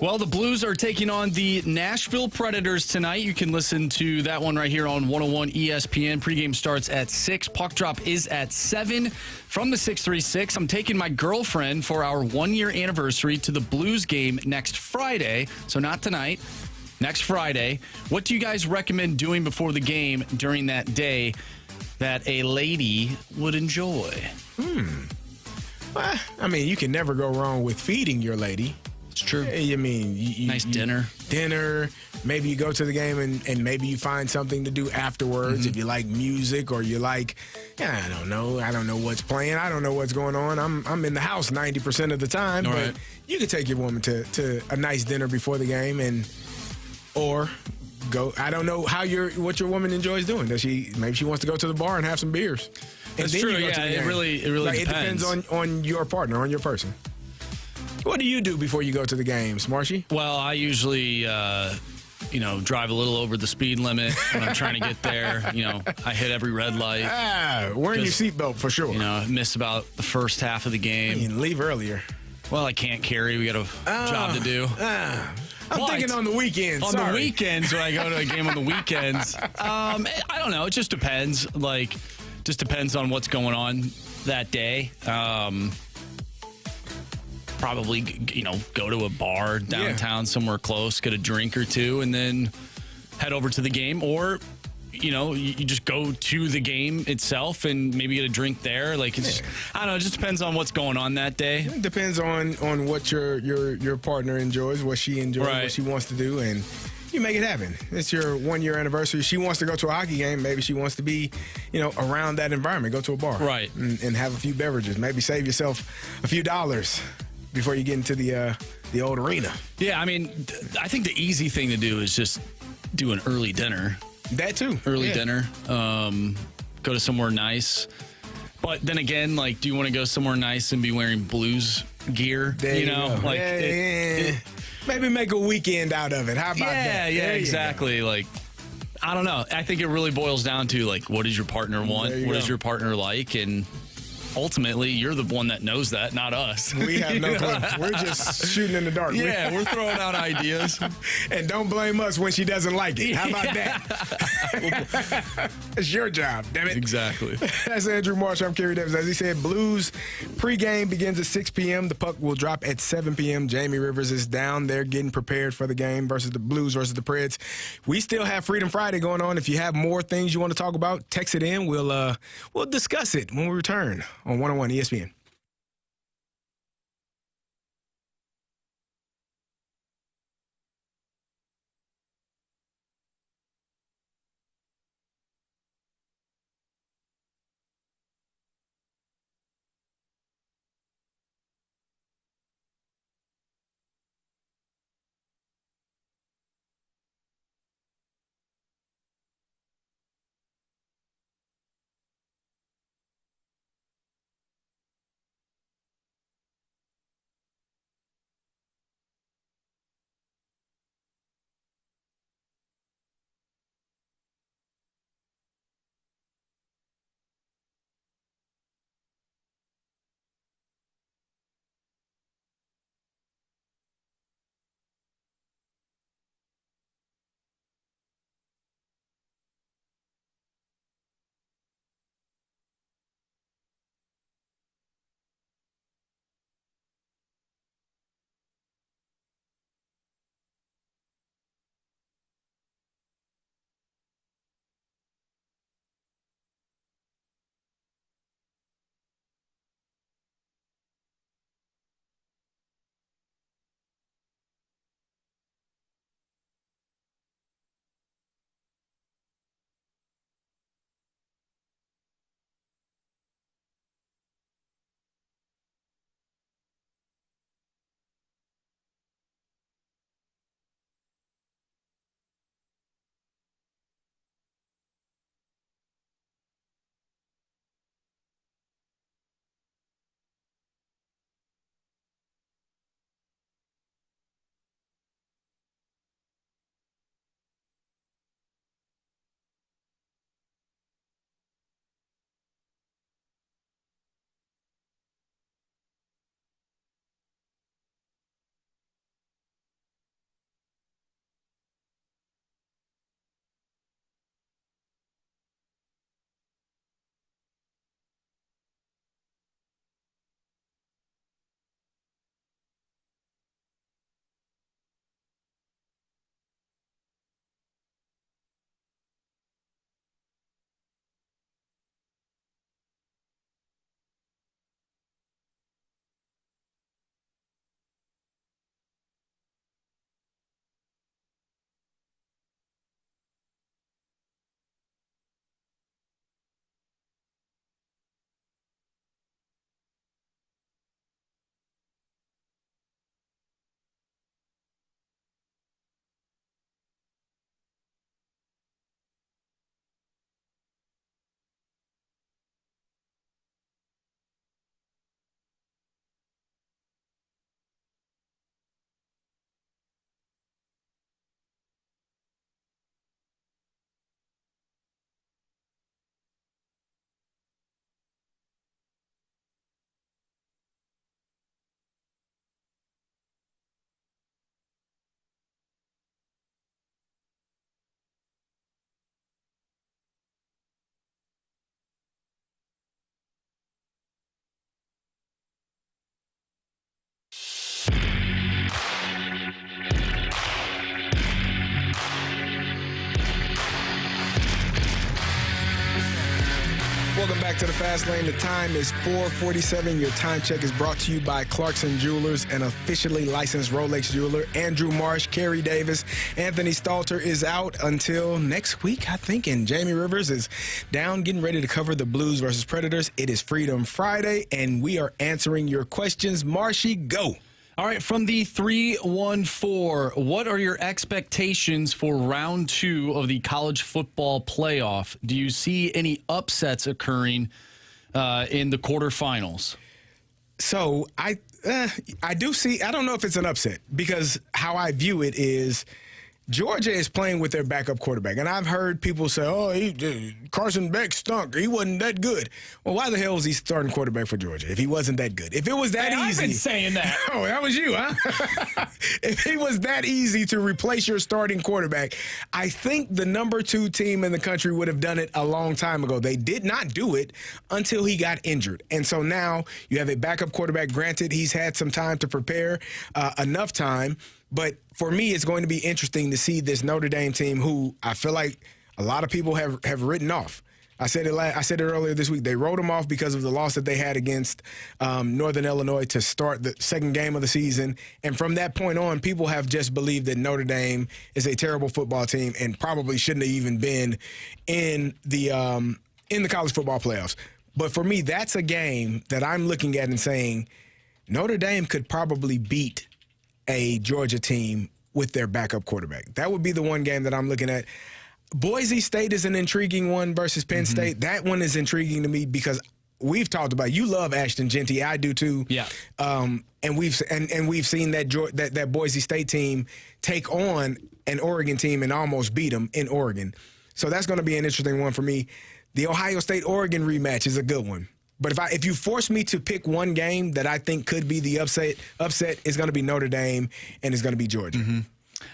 Well, the Blues are taking on the Nashville Predators tonight. You can listen to that one right here on 101 ESPN. Pregame starts at 6. Puck drop is at 7 from the 636. I'm taking my girlfriend for our 1-year anniversary to the Blues game next Friday. So not tonight, next Friday. What do you guys recommend doing before the game during that day that a lady would enjoy? Well, I mean, you can never go wrong with feeding your lady. It's true. I mean, nice dinner. Dinner. Maybe you go to the game and maybe you find something to do afterwards. If you like music or you like, I don't know what's playing. I don't know what's going on. I'm in the house 90% of the time. But you can take your woman to a nice dinner before the game or go. I don't know what your woman enjoys doing. Maybe she wants to go to the bar and have some beers. That's true. Yeah, it really depends. It depends on your partner, on your person. What do you do before you go to the games, Marshy? Well, I usually, drive a little over the speed limit when I'm trying to get there. I hit every red light. Wearing your seatbelt for sure. I miss about the first half of the game. You can leave earlier. Well, I can't carry. We got a job to do. I'm thinking on the weekends. On the weekends, when I go to a game on the weekends, I don't know. It just depends. Just depends on what's going on that day. Probably, go to a bar downtown somewhere close, get a drink or two, and then head over to the game. Or, you just go to the game itself and maybe get a drink there. I don't know. It just depends on what's going on that day. It depends on what your partner enjoys, what she enjoys, what she wants to do, and you make it happen. It's your 1-year anniversary. She wants to go to a hockey game. Maybe she wants to be, around that environment. Go to a bar, right, and have a few beverages. Maybe save yourself a few dollars before you get into the old arena. Yeah, I mean, I think the easy thing to do is just do an early dinner. That too. Early dinner. Go to somewhere nice. But then again, do you want to go somewhere nice and be wearing Blues gear? There you go. Maybe make a weekend out of it. How about that? Yeah, exactly. I don't know. I think it really boils down to what does your partner want? What does your partner like? And ultimately, you're the one that knows that, not us. We have no clue. We're just shooting in the dark. Yeah, we're throwing out ideas. And don't blame us when she doesn't like it. How about that? It's your job, damn it. Exactly. That's Andrew Marsh. I'm Carey Davis. As he said, Blues pregame begins at 6 p.m. The puck will drop at 7 p.m. Jamie Rivers is down there getting prepared for the game versus the Blues versus the Preds. We still have Freedom Friday going on. If you have more things you want to talk about, text it in. We'll discuss it when we return on 101 ESPN. Welcome back to the Fast Lane. The time is 4:47. Your time check is brought to you by Clarkson Jewelers, an officially licensed Rolex jeweler. Andrew Marsh, Carey Davis, Anthony Stalter is out until next week, I think, and Jamie Rivers is down getting ready to cover the Blues versus Predators. It is Freedom Friday, and we are answering your questions. Marshy, go. All right, from the 314, what are your expectations for round 2 of the college football playoff? Do you see any upsets occurring in the quarterfinals? So I do see, I don't know if it's an upset, because how I view it is Georgia is playing with their backup quarterback, and I've heard people say, Carson Beck stunk. He wasn't that good. Well, why the hell was he starting quarterback for Georgia if he wasn't that good? If it was that easy. I've been saying that. Oh, that was you, huh? If it was that easy to replace your starting quarterback, I think the number 2 team in the country would have done it a long time ago. They did not do it until he got injured. And so now you have a backup quarterback. Granted, he's had some time to prepare, enough time. But for me, it's going to be interesting to see this Notre Dame team who I feel like a lot of people have written off. I said it earlier this week. They wrote them off because of the loss that they had against Northern Illinois to start the second game of the season. And from that point on, people have just believed that Notre Dame is a terrible football team and probably shouldn't have even been in the college football playoffs. But for me, that's a game that I'm looking at and saying Notre Dame could probably beat a Georgia team with their backup quarterback. That would be the one game that I'm looking at. Boise State is an intriguing one versus Penn State. That one is intriguing to me because we've talked about, you love Ashton Genty. I do too. Yeah. And we've seen that Boise State team take on an Oregon team and almost beat them in Oregon. So that's going to be an interesting one for me. The Ohio State-Oregon rematch is a good one. But if you force me to pick one game that I think could be the upset is going to be Notre Dame and it's going to be Georgia. Mm-hmm.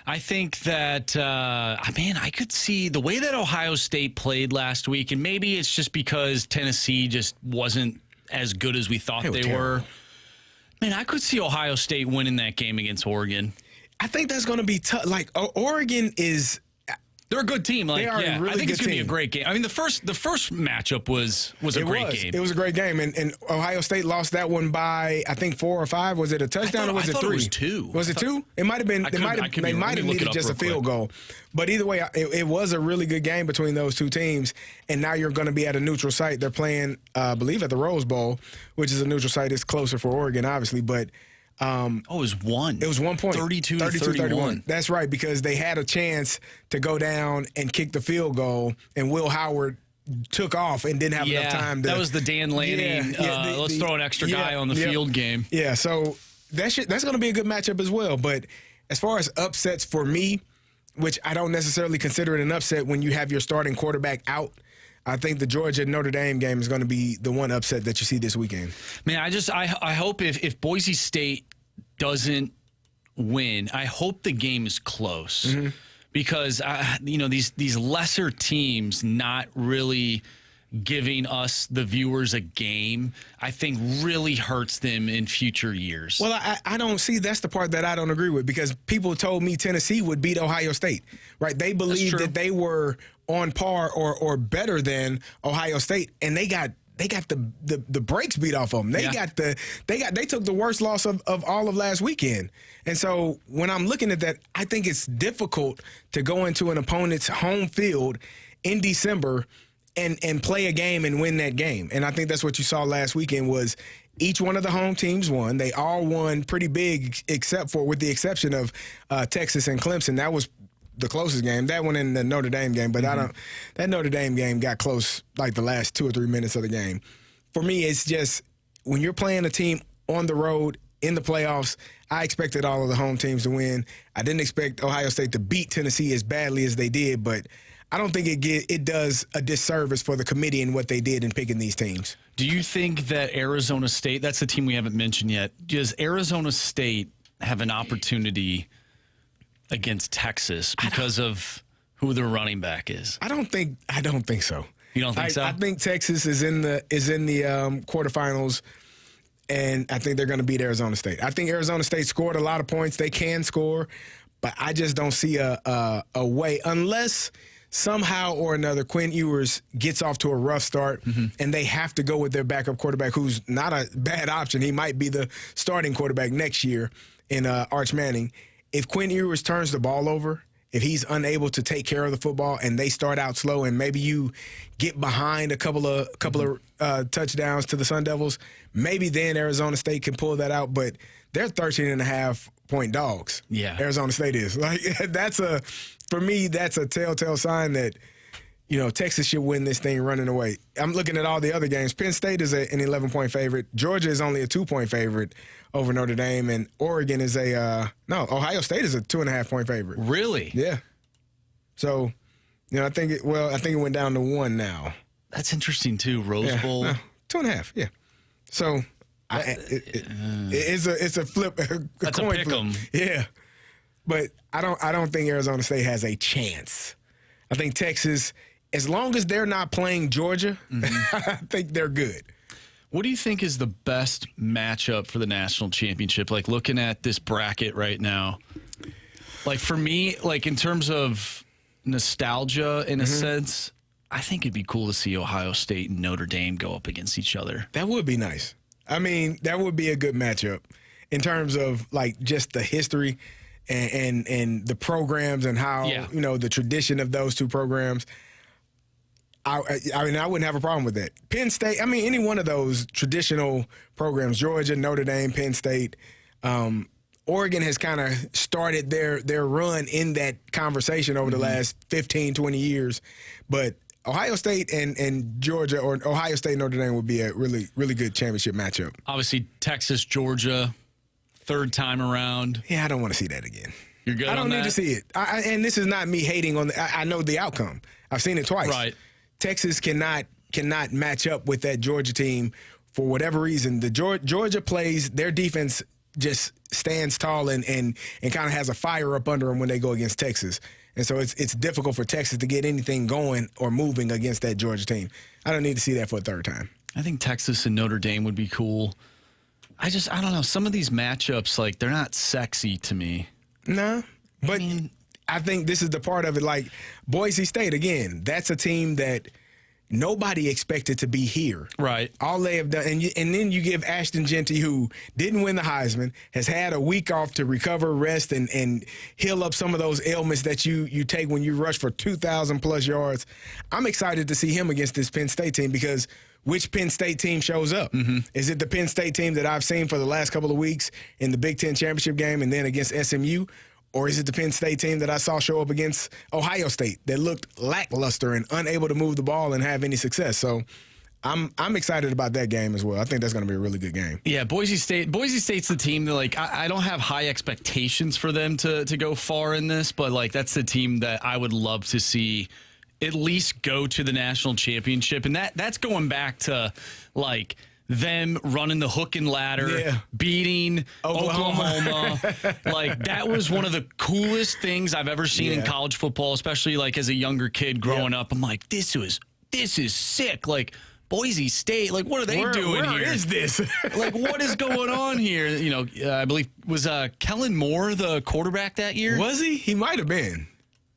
I think that, I could see the way that Ohio State played last week, and maybe it's just because Tennessee just wasn't as good as we thought they were. Man, I could see Ohio State winning that game against Oregon. I think that's going to be tough. Like, Oregon is... They're a good team. They are a really I think good it's going to be a team. great game. I mean, the first matchup was a great game. It was a great game, and Ohio State lost that one by I think 4 or 5. Was it a touchdown or was it 3? It was 2. Was it 2? It might have been. They might have needed just a field goal. But either way, it was a really good game between those two teams. And now you're going to be at a neutral site. They're playing, I believe, at the Rose Bowl, which is a neutral site. It's closer for Oregon, obviously, but. It was 1. It was 1 point. 32-31. That's right, because they had a chance to go down and kick the field goal, and Will Howard took off and didn't have enough time to. That was the Dan Lanning, let's throw an extra guy on the field game. Yeah, so that's going to be a good matchup as well. But as far as upsets for me, which I don't necessarily consider it an upset when you have your starting quarterback out, I think the Georgia-Notre Dame game is going to be the one upset that you see this weekend. Man, I hope if Boise State doesn't win, I hope the game is close. Mm-hmm. Because, these lesser teams not really giving us, the viewers, a game, I think really hurts them in future years. Well, I don't see, that's the part that I don't agree with, because people told me Tennessee would beat Ohio State, right? They believed that they were on par or better than Ohio State, and they got the brakes beat off of them. They took the worst loss of all of last weekend. And so when I'm looking at that, I think it's difficult to go into an opponent's home field in December and play a game and win that game. And I think that's what you saw last weekend was each one of the home teams won. They all won pretty big, with the exception of Texas and Clemson. That was the closest game. That one in the Notre Dame game, but that Notre Dame game got close like the last 2 or 3 minutes of the game. For me, it's just when you're playing a team on the road in the playoffs, I expected all of the home teams to win. I didn't expect Ohio State to beat Tennessee as badly as they did, but I don't think it does a disservice for the committee and what they did in picking these teams. Do you think that Arizona State, that's the team we haven't mentioned yet, does Arizona State have an opportunity against Texas because of who their running back is? I don't think so. You don't think so? I think Texas is in the quarterfinals, and I think they're going to beat Arizona State. I think Arizona State scored a lot of points. They can score, but I just don't see a way unless somehow or another Quinn Ewers gets off to a rough start and they have to go with their backup quarterback, who's not a bad option. He might be the starting quarterback next year in Arch Manning. If Quinn Ewers turns the ball over, if he's unable to take care of the football and they start out slow and maybe you get behind a couple of touchdowns to the Sun Devils, maybe then Arizona State can pull that out. But they're 13.5-point dogs. Yeah. Arizona State is. For me, that's a telltale sign that Texas should win this thing running away. I'm looking at all the other games. Penn State is an 11-point favorite. Georgia is only a 2-point favorite over Notre Dame, and Oregon is Ohio State is a 2.5-point favorite. Really? Yeah. So, I think it went down to 1 now. That's interesting too. Rose Bowl. 2.5. Yeah. So it's a flip. That's coin a pick 'em. flip. Yeah. But I don't think Arizona State has a chance. I think Texas, as long as they're not playing Georgia, I think they're good. What do you think is the best matchup for the national championship? Like looking at this bracket right now, like for me, like in terms of nostalgia in a sense, I think it'd be cool to see Ohio State and Notre Dame go up against each other. That would be nice. I mean, that would be a good matchup in terms of like just the history and the programs and how, the tradition of those two programs. I mean, I wouldn't have a problem with that. Penn State, I mean, any one of those traditional programs, Georgia, Notre Dame, Penn State, Oregon has kind of started their run in that conversation over the last 15, 20 years. But Ohio State and Georgia, or Ohio State and Notre Dame would be a really, really good championship matchup. Obviously, Texas, Georgia, third time around. Yeah, I don't want to see that again. You're good on that? I don't need to see it. And this is not me hating on I know the outcome. I've seen it twice. Right. Texas cannot match up with that Georgia team for whatever reason. The Georgia plays, their defense just stands tall and kind of has a fire up under them when they go against Texas. And so it's difficult for Texas to get anything going or moving against that Georgia team. I don't need to see that for a third time. I think Texas and Notre Dame would be cool. I don't know. Some of these matchups, like, they're not sexy to me. No, but I think this is the part of it. Like Boise State, again, that's a team that nobody expected to be here. Right. All they have done, and then you give Ashton Genty, who didn't win the Heisman, has had a week off to recover, rest, and heal up some of those ailments that you take when you rush for 2,000-plus yards. I'm excited to see him against this Penn State team because which Penn State team shows up? Is it the Penn State team that I've seen for the last couple of weeks in the Big Ten championship game and then against SMU? Or is it the Penn State team that I saw show up against Ohio State that looked lackluster and unable to move the ball and have any success? So I'm excited about that game as well. I think that's going to be a really good game. Yeah, Boise State's the team that, like, I don't have high expectations for them to go far in this, but, like, that's the team that I would love to see at least go to the national championship. And that's going back to, like, them running the hook and ladder, beating Oklahoma. Like, that was one of the coolest things I've ever seen in college football, especially, like, as a younger kid growing up. I'm like, this is sick. Like, Boise State, like, what are they doing here? Where is this? Like, what is going on here? You know, I believe, was Kellen Moore the quarterback that year? Was he? He might have been.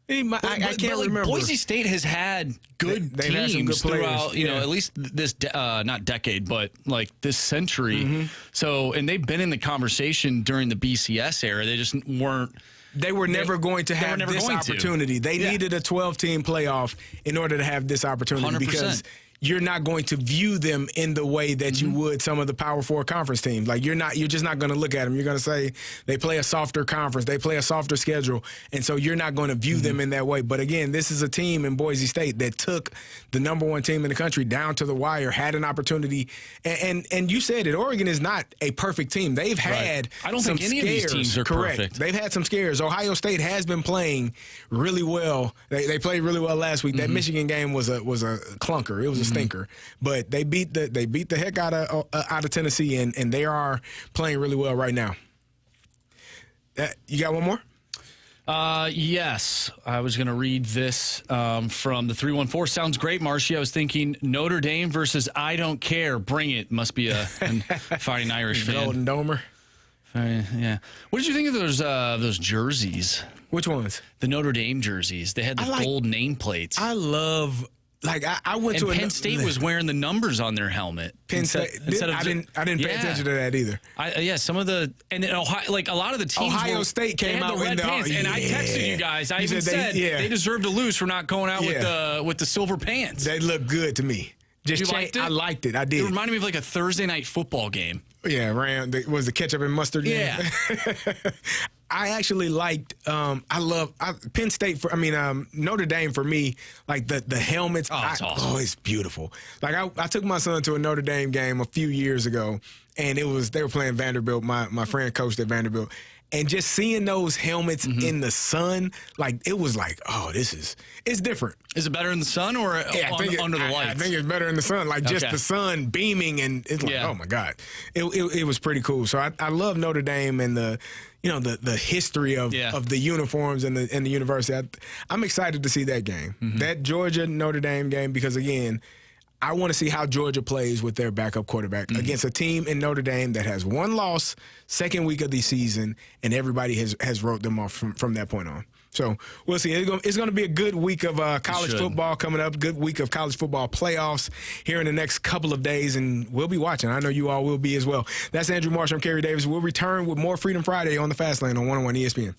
I can't remember. Boise State has had good teams throughout, you know, at least this, not decade, but like this century. So, and they've been in the conversation during the BCS era. They just weren't. They were never going to have this opportunity. They needed a 12-team playoff in order to have this opportunity 100%. Because you're not going to view them in the way that you would some of the Power 4 conference teams. Like, you're just not going to look at them. You're going to say they play a softer conference, they play a softer schedule, and so you're not going to view them in that way. But again, this is a team in Boise State that took the number one team in the country down to the wire, had an opportunity, and you said it. Oregon is not a perfect team. They've had I don't some think any scares. of these teams are Correct. perfect. They've had some scares. Ohio State has been playing really well. They played really well last week. That Michigan game was a clunker. It was a stinker. But they beat the heck out of Tennessee, and they are playing really well right now. You got one more? Yes. I was going to read this from the 314. Sounds great, Marshy. I was thinking Notre Dame versus I Don't Care. Bring it. Must be a Fighting Irish fan. Golden Domer. Yeah. What did you think of those jerseys? Which ones? The Notre Dame jerseys. They had the gold nameplates. I love. Like I went to Penn State was wearing the numbers on their helmet. Penn State. I didn't pay attention to that either. Some of the Ohio, like a lot of the teams. Ohio State came out the red in pants, and I texted you guys. I even said they deserve to lose for not going out with the silver pants. They look good to me. Just You liked it? I liked it. I did. It reminded me of like a Thursday night football game. Yeah, was the ketchup and mustard game? Yeah. I actually liked. I love Penn State. Notre Dame for me. Like the helmets. Oh, it's awesome. Oh, it's beautiful. Like I took my son to a Notre Dame game a few years ago, and they were playing Vanderbilt. My friend coached at Vanderbilt. And just seeing those helmets in the sun, like it was like, oh, it's different. Is it better in the sun or under the lights? I think it's better in the sun, like just Okay. the sun beaming, and it's like, Yeah. oh my God, it was pretty cool. So I love Notre Dame and the history of the uniforms and the university. I'm excited to see that game, that Georgia Notre Dame game, because again, I want to see how Georgia plays with their backup quarterback against a team in Notre Dame that has one loss, second week of the season, and everybody has wrote them off from that point on. So we'll see. It's going to be a good week of college football coming up, good week of college football playoffs here in the next couple of days, and we'll be watching. I know you all will be as well. That's Andrew Marsh. I'm Carey Davis. We'll return with more Freedom Friday on the Fast Lane on 101 ESPN.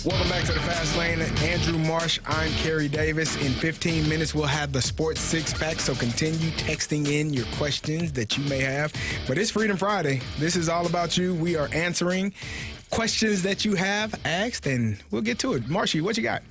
Welcome back to the Fast Lane. Andrew Marsh, I'm Carey Davis. In 15 minutes, we'll have the Sports Six Pack, so continue texting in your questions that you may have. But it's Freedom Friday. This is all about you. We are answering questions that you have asked, and we'll get to it. Marshy, what you got?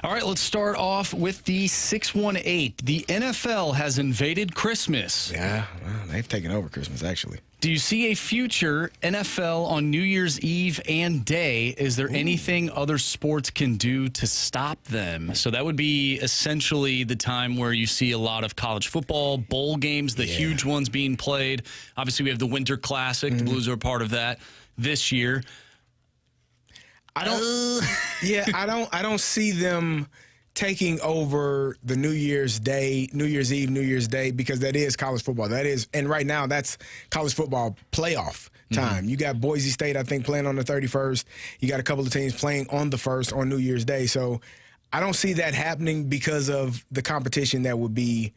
All right, let's start off with the 618. The NFL has invaded Christmas. Yeah, well, they've taken over Christmas, actually. Do you see a future NFL on New Year's Eve and day? Is there anything other sports can do to stop them? So that would be essentially the time where you see a lot of college football, bowl games, the huge ones being played. Obviously, we have the Winter Classic. The Blues are a part of that this year. I don't see them taking over the New Year's Eve, New Year's Day, because that is college football. And right now that's college football playoff time. You got Boise State, I think, playing on the 31st. You got a couple of teams playing on the 1st on New Year's Day. So I don't see that happening because of the competition that would be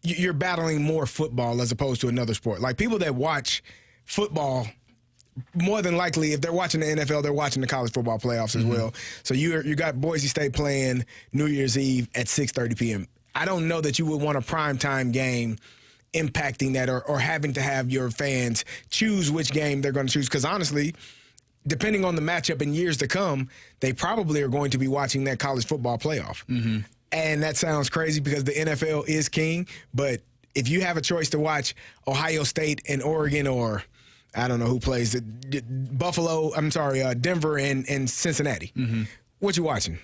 you're battling more football as opposed to another sport. Like, people that watch football, more than likely, if they're watching the NFL, they're watching the college football playoffs as well. So you got Boise State playing New Year's Eve at 6:30 p.m. I don't know that you would want a primetime game impacting that or having to have your fans choose which game they're going to choose. Because honestly, depending on the matchup in years to come, they probably are going to be watching that college football playoff. And that sounds crazy because the NFL is king. But if you have a choice to watch Ohio State and Oregon, or I don't know who plays it, Denver and Cincinnati. What you watching?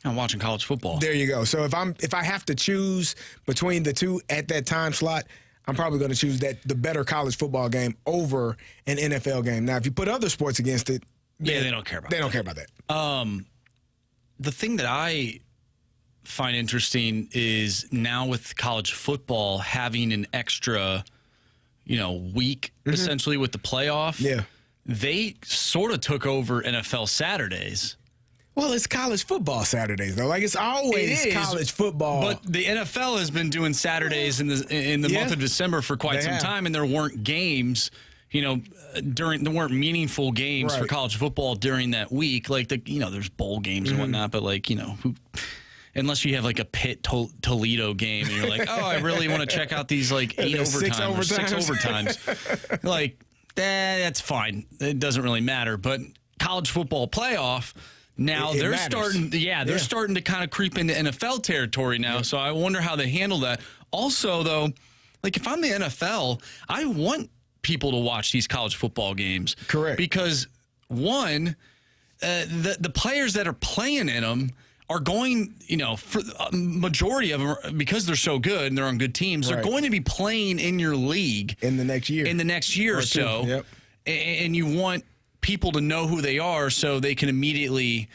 I'm watching college football. There you go. So if I have to choose between the two at that time slot, I'm probably going to choose the better college football game over an NFL game. Now, if you put other sports against it, they don't care about that. They don't care about that. The thing that I find interesting is now with college football having an extra week essentially with the playoff. Yeah. They sort of took over NFL Saturdays. Well, it's college football Saturdays, though. Like, it's always college football. But the NFL has been doing Saturdays in the month of December for quite some time, and there weren't games, there weren't meaningful games for college football during that week. Like, there's bowl games and whatnot, but unless you have like a Pitt Toledo game and you're like, oh, I really want to check out these like 8 overtimes or 6 overtimes. Like, that's fine. It doesn't really matter. But college football playoff, now they're starting to kind of creep into NFL territory now. So I wonder how they handle that. Also, though, like, if I'm the NFL, I want people to watch these college football games. Correct. Because one, the players that are playing in them are going, for a majority of them, because they're so good and they're on good teams, they're going to be playing in your league in the next year or so. Yep. And you want people to know who they are so they can immediately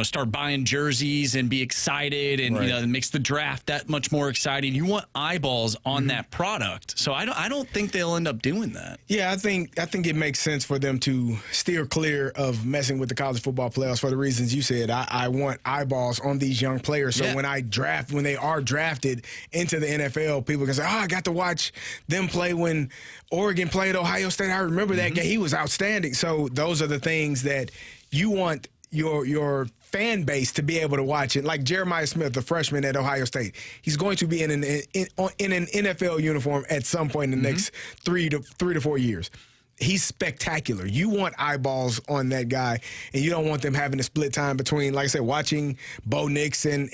start buying jerseys and be excited, and it makes the draft that much more exciting. You want eyeballs on that product. So I don't think they'll end up doing that. Yeah, I think it makes sense for them to steer clear of messing with the college football playoffs for the reasons you said. I want eyeballs on these young players. So when they are drafted into the NFL, people can say, I got to watch them play when Oregon played Ohio State. I remember that game. He was outstanding. So those are the things that you want your fan base to be able to watch it. Like Jeremiah Smith, the freshman at Ohio State, he's going to be in an NFL uniform at some point in the next 3 to 4 years. He's spectacular. You want eyeballs on that guy, and you don't want them having to split time between, like I said, watching Bo Nix and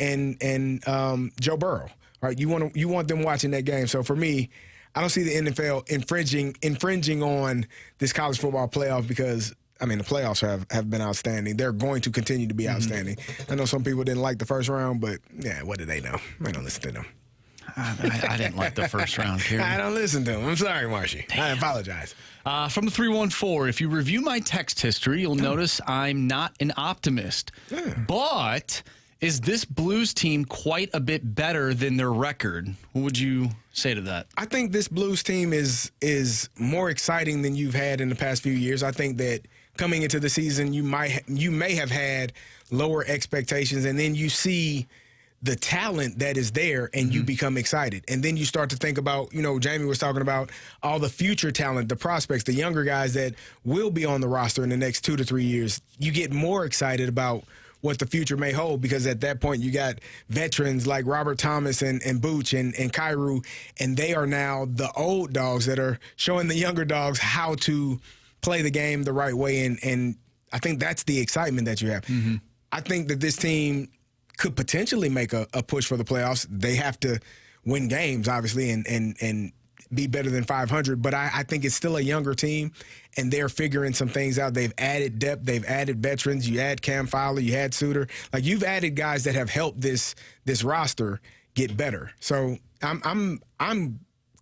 Joe Burrow. Right? You want them watching that game. So for me, I don't see the NFL infringing on this college football playoff because, the playoffs have been outstanding. They're going to continue to be outstanding. I know some people didn't like the first round, but, what do they know? I don't listen to them. I didn't like the first round, Carey. I don't listen to them. I'm sorry, Marshy. I apologize. From the 314, if you review my text history, you'll notice I'm not an optimist. But is this Blues team quite a bit better than their record? What would you say to that? I think this Blues team is more exciting than you've had in the past few years. I think that coming into the season, you may have had lower expectations, and then you see the talent that is there, and you become excited. And then you start to think about, Jamie was talking about all the future talent, the prospects, the younger guys that will be on the roster in the next 2 to 3 years. You get more excited about what the future may hold, because at that point you got veterans like Robert Thomas and Booch and Kyrou, and they are now the old dogs that are showing the younger dogs how to play the game the right way, and I think that's the excitement that you have. I think that this team could potentially make a push for the playoffs. They have to win games, obviously, and be better than 500. But I think it's still a younger team, and they're figuring some things out. They've added depth. They've added veterans. You add Cam Fowler. You add Suter. Like, you've added guys that have helped this roster get better. So I'm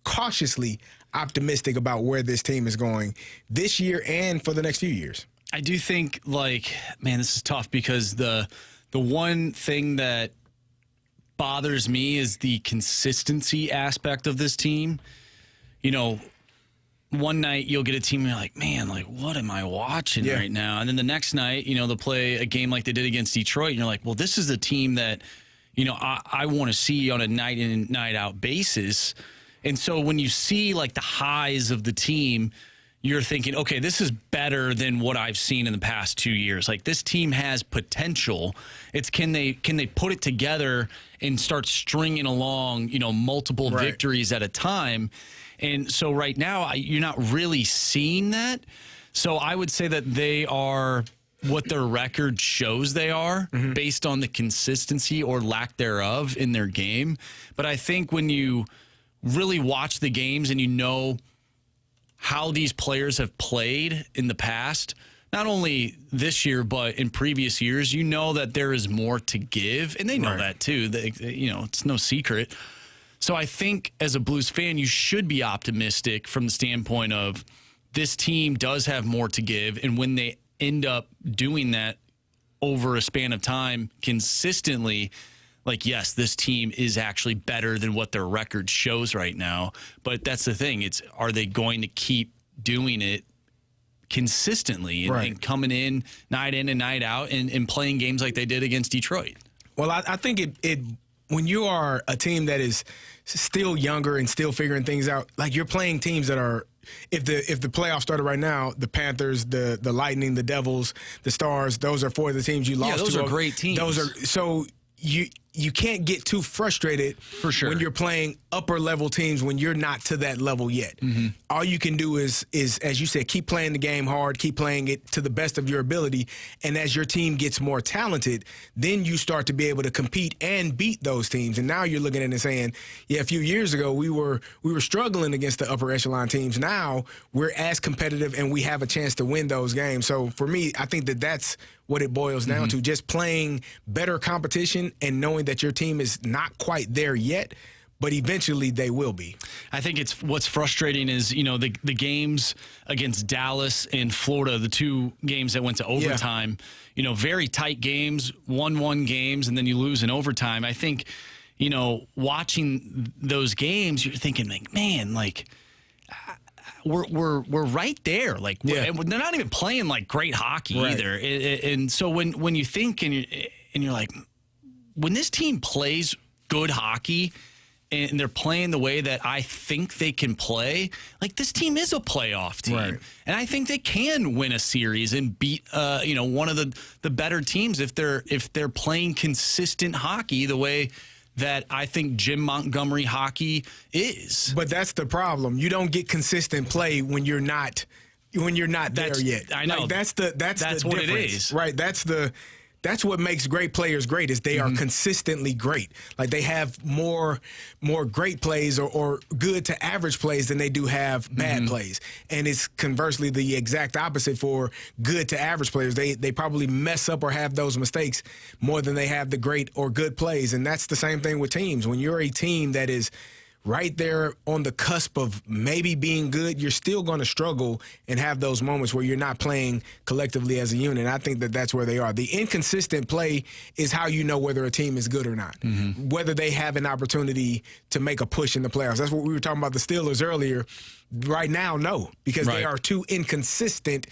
cautiously optimistic about where this team is going this year and for the next few years. I do think, man, this is tough because the one thing that bothers me is the consistency aspect of this team. You know, one night you'll get a team and you're like, man, what am I watching right now? And then the next night, they'll play a game like they did against Detroit, and you're like, well, this is a team that, I want to see on a night in and night out basis. And so when you see the highs of the team, you're thinking, okay, this is better than what I've seen in the past 2 years. This team has potential. It's can they put it together and start stringing along, multiple victories at a time. And so right now, you're not really seeing that. So I would say that they are what their record shows they are based on the consistency or lack thereof in their game. But I think when you really watch the games and how these players have played in the past, not only this year, but in previous years, that there is more to give. And they know that too. It's no secret. So I think as a Blues fan, you should be optimistic from the standpoint of this team does have more to give. And when they end up doing that over a span of time consistently, yes, this team is actually better than what their record shows right now. But that's the thing. Are they going to keep doing it consistently and coming in and night out and playing games like they did against Detroit? Well, I think it when you are a team that is still younger and still figuring things out, you're playing teams that are, if the playoffs started right now, the Panthers, the Lightning, the Devils, the Stars, those are four of the teams you lost to. Yeah, those are great teams. So you can't get too frustrated for sure when you're playing upper level teams when you're not to that level yet. All you can do is, as you said, keep playing the game hard, keep playing it to the best of your ability. And as your team gets more talented, then you start to be able to compete and beat those teams. And now you're looking at it and saying, yeah, a few years ago we were struggling against the upper echelon teams. Now we're as competitive and we have a chance to win those games. So for me, I think that's what it boils down to, just playing better competition and knowing that your team is not quite there yet, but eventually they will be. I think what's frustrating is, the games against Dallas and Florida, the two games that went to overtime, very tight games, 1-1 games, and then you lose in overtime. I think, watching those games, you're thinking, man, we're right there. They're not even playing great hockey either. And so when you think and you're like, when this team plays good hockey and they're playing the way that I think they can play, this team is a playoff team. Right. And I think they can win a series and beat one of the better teams if they're playing consistent hockey the way that I think Jim Montgomery hockey is. But that's the problem. You don't get consistent play when you're not there yet. I know. That's the what difference. It is. Right. That's what makes great players great is they are consistently great. They have more great plays or good to average plays than they do have bad plays. And it's conversely the exact opposite for good to average players. They probably mess up or have those mistakes more than they have the great or good plays. And that's the same thing with teams. When you're a team that is right there on the cusp of maybe being good, you're still going to struggle and have those moments where you're not playing collectively as a unit. I think that's where they are. The inconsistent play is how you know whether a team is good or not, whether they have an opportunity to make a push in the playoffs. That's what we were talking about the Steelers earlier. Right now, no, because they are too inconsistent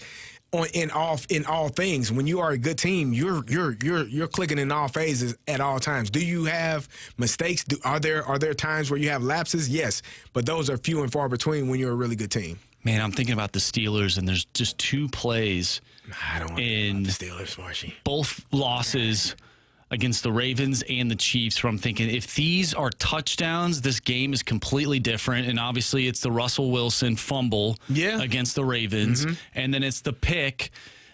in all things. When you are a good team, you're clicking in all phases at all times. Do you have mistakes? Are there times where you have lapses? Yes, but those are few and far between when you're a really good team. Man, I'm thinking about the Steelers, and there's just two plays in the Steelers, Marshy. Both losses against the Ravens and the Chiefs, where I'm thinking if these are touchdowns, this game is completely different. And obviously it's the Russell Wilson fumble against the Ravens. And then it's the pick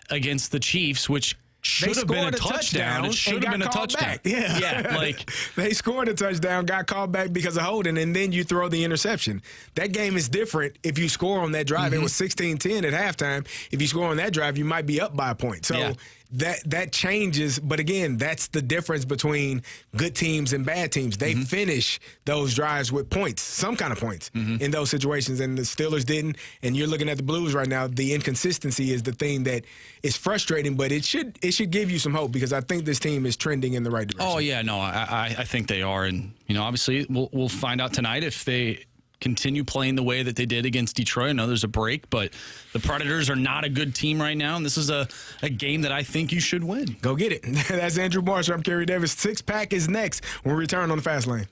against the Chiefs, which should have been a touchdown. It should have been a touchdown. Yeah. Like they scored a touchdown, got called back because of holding, and then you throw the interception. That game is different if you score on that drive. It was 16-10 at halftime. If you score on that drive, you might be up by a point. So that changes. But again, that's the difference between good teams and bad teams. They finish those drives with points, some kind of points in those situations, and the Steelers didn't. And you're looking at the Blues right now. The inconsistency is the thing that is frustrating, but it should give you some hope because I think this team is trending in the right direction. Oh yeah, no, I think they are, and obviously we'll find out tonight if they continue playing the way that they did against Detroit. I know there's a break, but the Predators are not a good team right now, and this is a game that I think you should win. Go get it. That's Andrew Marshall. I'm Carey Davis. Six Pack is next when we return on the Fast Lane.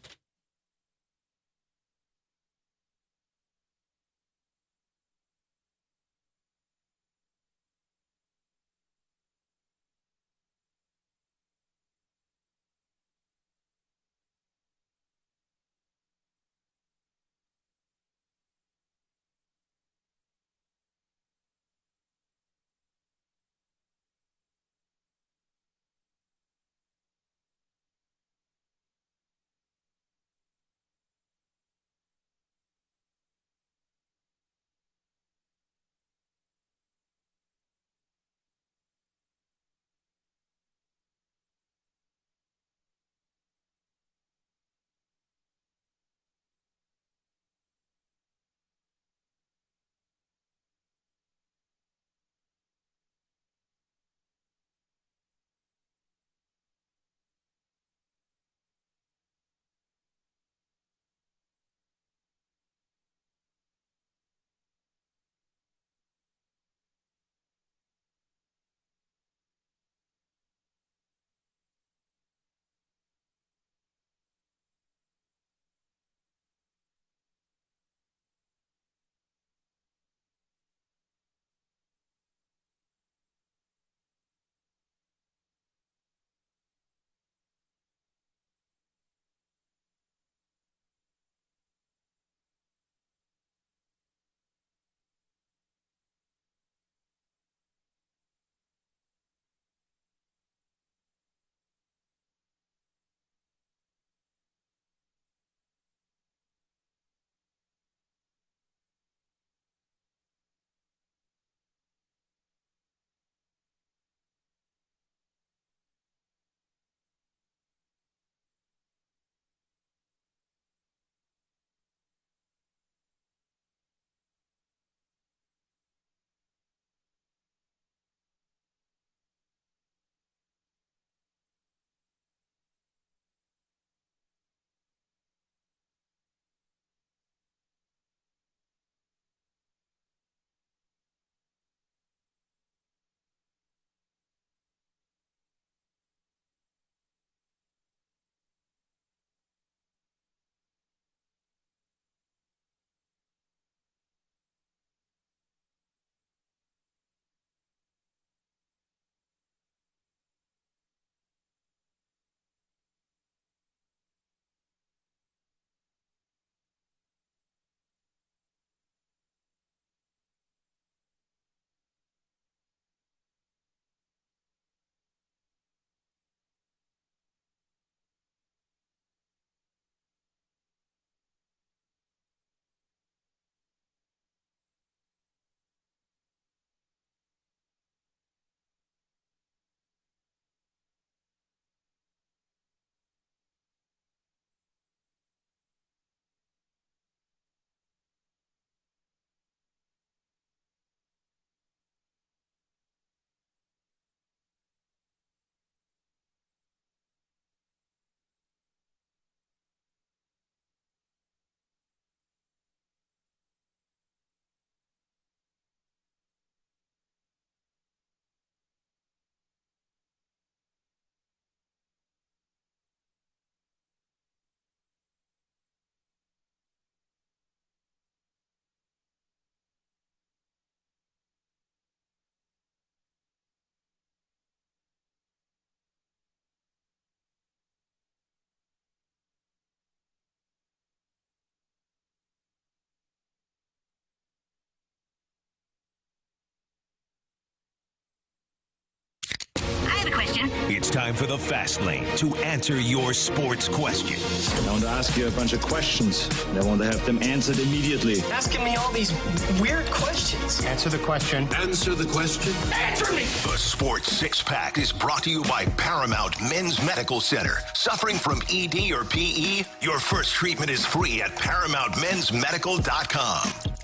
the question. It's time for the Fast Lane to answer your sports questions. I want to ask you a bunch of questions, and I want to have them answered immediately. Asking me all these weird questions. Answer the question. Answer the question. Answer me! The Sports Six Pack is brought to you by Paramount Men's Medical Center. Suffering from ED or PE? Your first treatment is free at ParamountMen'sMedical.com.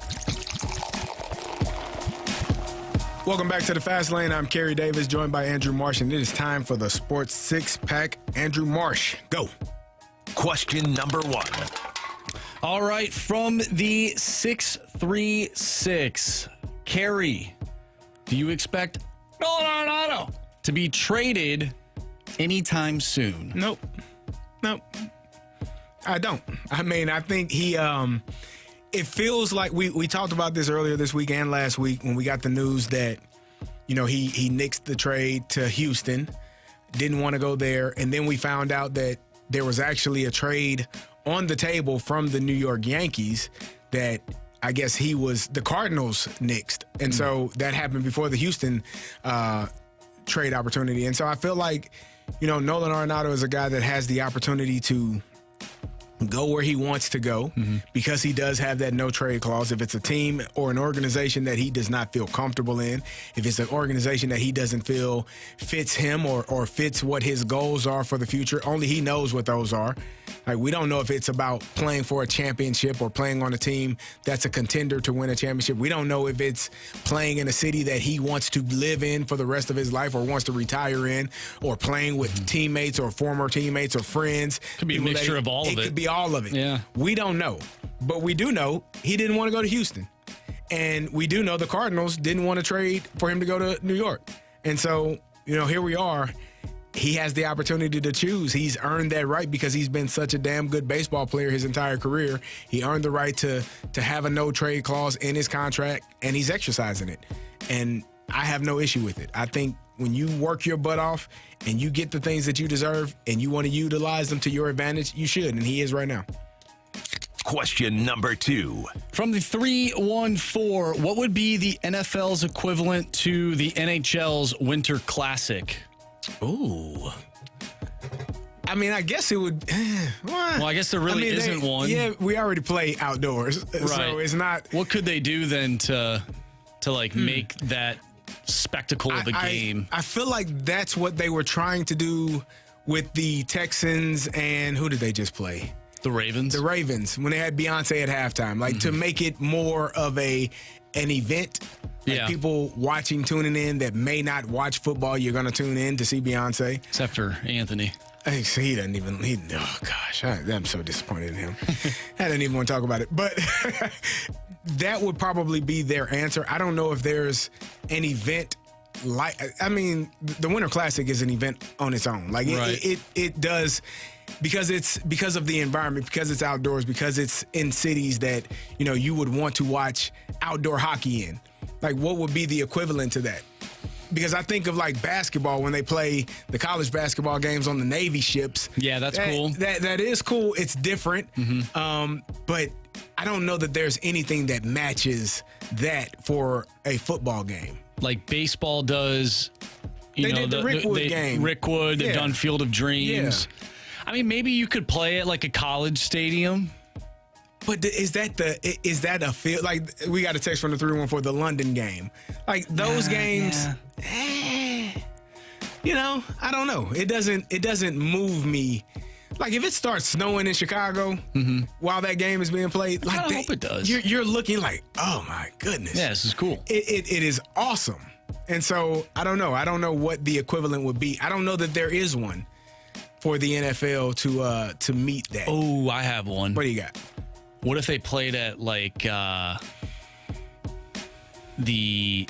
Welcome back to the Fast Lane. I'm Carey Davis, joined by Andrew Marsh, and it is time for the Sports Six Pack. Andrew Marsh, go. Question number 1. All right, from the 636, Carey, do you expect Nolan Arenado to be traded anytime soon? Nope. I don't. I mean, I think he it feels like we talked about this earlier this week and last week when we got the news that, he nixed the trade to Houston, didn't want to go there, and then we found out that there was actually a trade on the table from the New York Yankees that I guess the Cardinals nixed. And so that happened before the Houston trade opportunity. And so I feel like, Nolan Arenado is a guy that has the opportunity to go where he wants to go because he does have that no trade clause. If it's a team or an organization that he does not feel comfortable in, if it's an organization that he doesn't feel fits him or fits what his goals are for the future, only he knows what those are. Like, we don't know if it's about playing for a championship or playing on a team that's a contender to win a championship. We don't know if it's playing in a city that he wants to live in for the rest of his life or wants to retire in, or playing with teammates or former teammates or friends. Could be a mixture of all of it. It could be all of it. Yeah. We don't know. But we do know he didn't want to go to Houston. And we do know the Cardinals didn't want to trade for him to go to New York. And so, here we are. He has the opportunity to choose. He's earned that right because he's been such a damn good baseball player his entire career. He earned the right to have a no-trade clause in his contract, and he's exercising it. And I have no issue with it. I think when you work your butt off and you get the things that you deserve and you want to utilize them to your advantage, you should, and he is right now. Question number 2. From the 314, what would be the NFL's equivalent to the NHL's Winter Classic? Ooh. I mean, I guess it would. Well, I guess there really isn't one. Yeah, we already play outdoors, right. So it's not. What could they do then to make that spectacle of a game? I feel like that's what they were trying to do with the Texans and who did they just play? The Ravens. The Ravens, when they had Beyonce at halftime, to make it more of an event. Like people tuning in that may not watch football, you're going to tune in to see Beyonce. Except for Anthony. He doesn't even, oh gosh, I'm so disappointed in him. I didn't even want to talk about it. But that would probably be their answer. I don't know if there's an event the Winter Classic is an event on its own. Like it does, because of the environment, because it's outdoors, because it's in cities that, you would want to watch outdoor hockey in. Like, what would be the equivalent to that? Because I think of like basketball when they play the college basketball games on the Navy ships. Yeah, that's cool. That is cool. It's different. But I don't know that there's anything that matches that for a football game. Like baseball does. They did the Rickwood game. Rickwood, they've done Field of Dreams. Yeah. I mean, maybe you could play it like a college stadium. But is that a field? Like, we got a text from the 314, the London game. Like, those games, I don't know. It doesn't move me. Like, if it starts snowing in Chicago while that game is being played, I hope it does. You're looking like, oh my goodness. Yeah, this is cool. It is awesome. And so, I don't know. I don't know what the equivalent would be. I don't know that there is one for the NFL to meet that. Oh, I have one. What do you got? What if they played at like the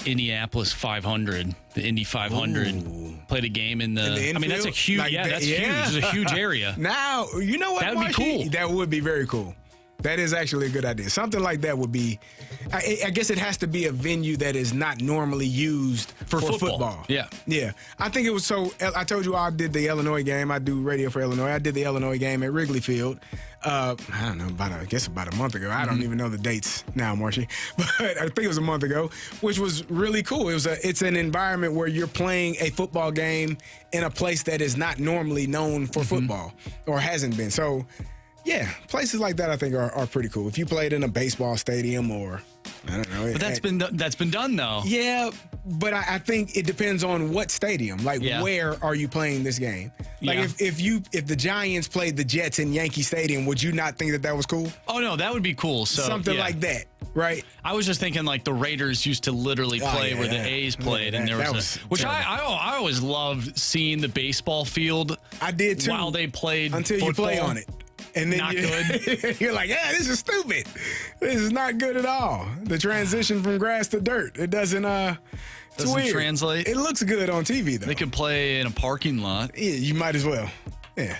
Indianapolis 500, the Indy 500? Ooh. Played a game in the infield? I mean, that's a huge. That's huge. It's a huge area. Now, you know what? That would be cool. That would be very cool. That is actually a good idea. Something like that would be, I guess it has to be a venue that is not normally used for football. Yeah. Yeah. I think it was I told you I did the Illinois game. I do radio for Illinois. I did the Illinois game at Wrigley Field. I don't know, about a month ago. I don't even know the dates now, Marshy. But I think it was a month ago, which was really cool. It's an environment where you're playing a football game in a place that is not normally known for football or hasn't been. So, yeah, places like that I think are pretty cool. If you played in a baseball stadium or I don't know. But that's been done though. Yeah, but I think it depends on what stadium. Like where are you playing this game? Like if the Giants played the Jets in Yankee Stadium, would you not think that was cool? Oh no, that would be cool. So something like that, right? I was just thinking like the Raiders used to literally play where the A's played, and there was which I always loved seeing the baseball field. I did too. While they played until football. You play on it. And then good. You're like, yeah, this is stupid. This is not good at all. The transition from grass to dirt. It doesn't translate. It looks good on TV though. They could play in a parking lot. Yeah, you might as well. Yeah.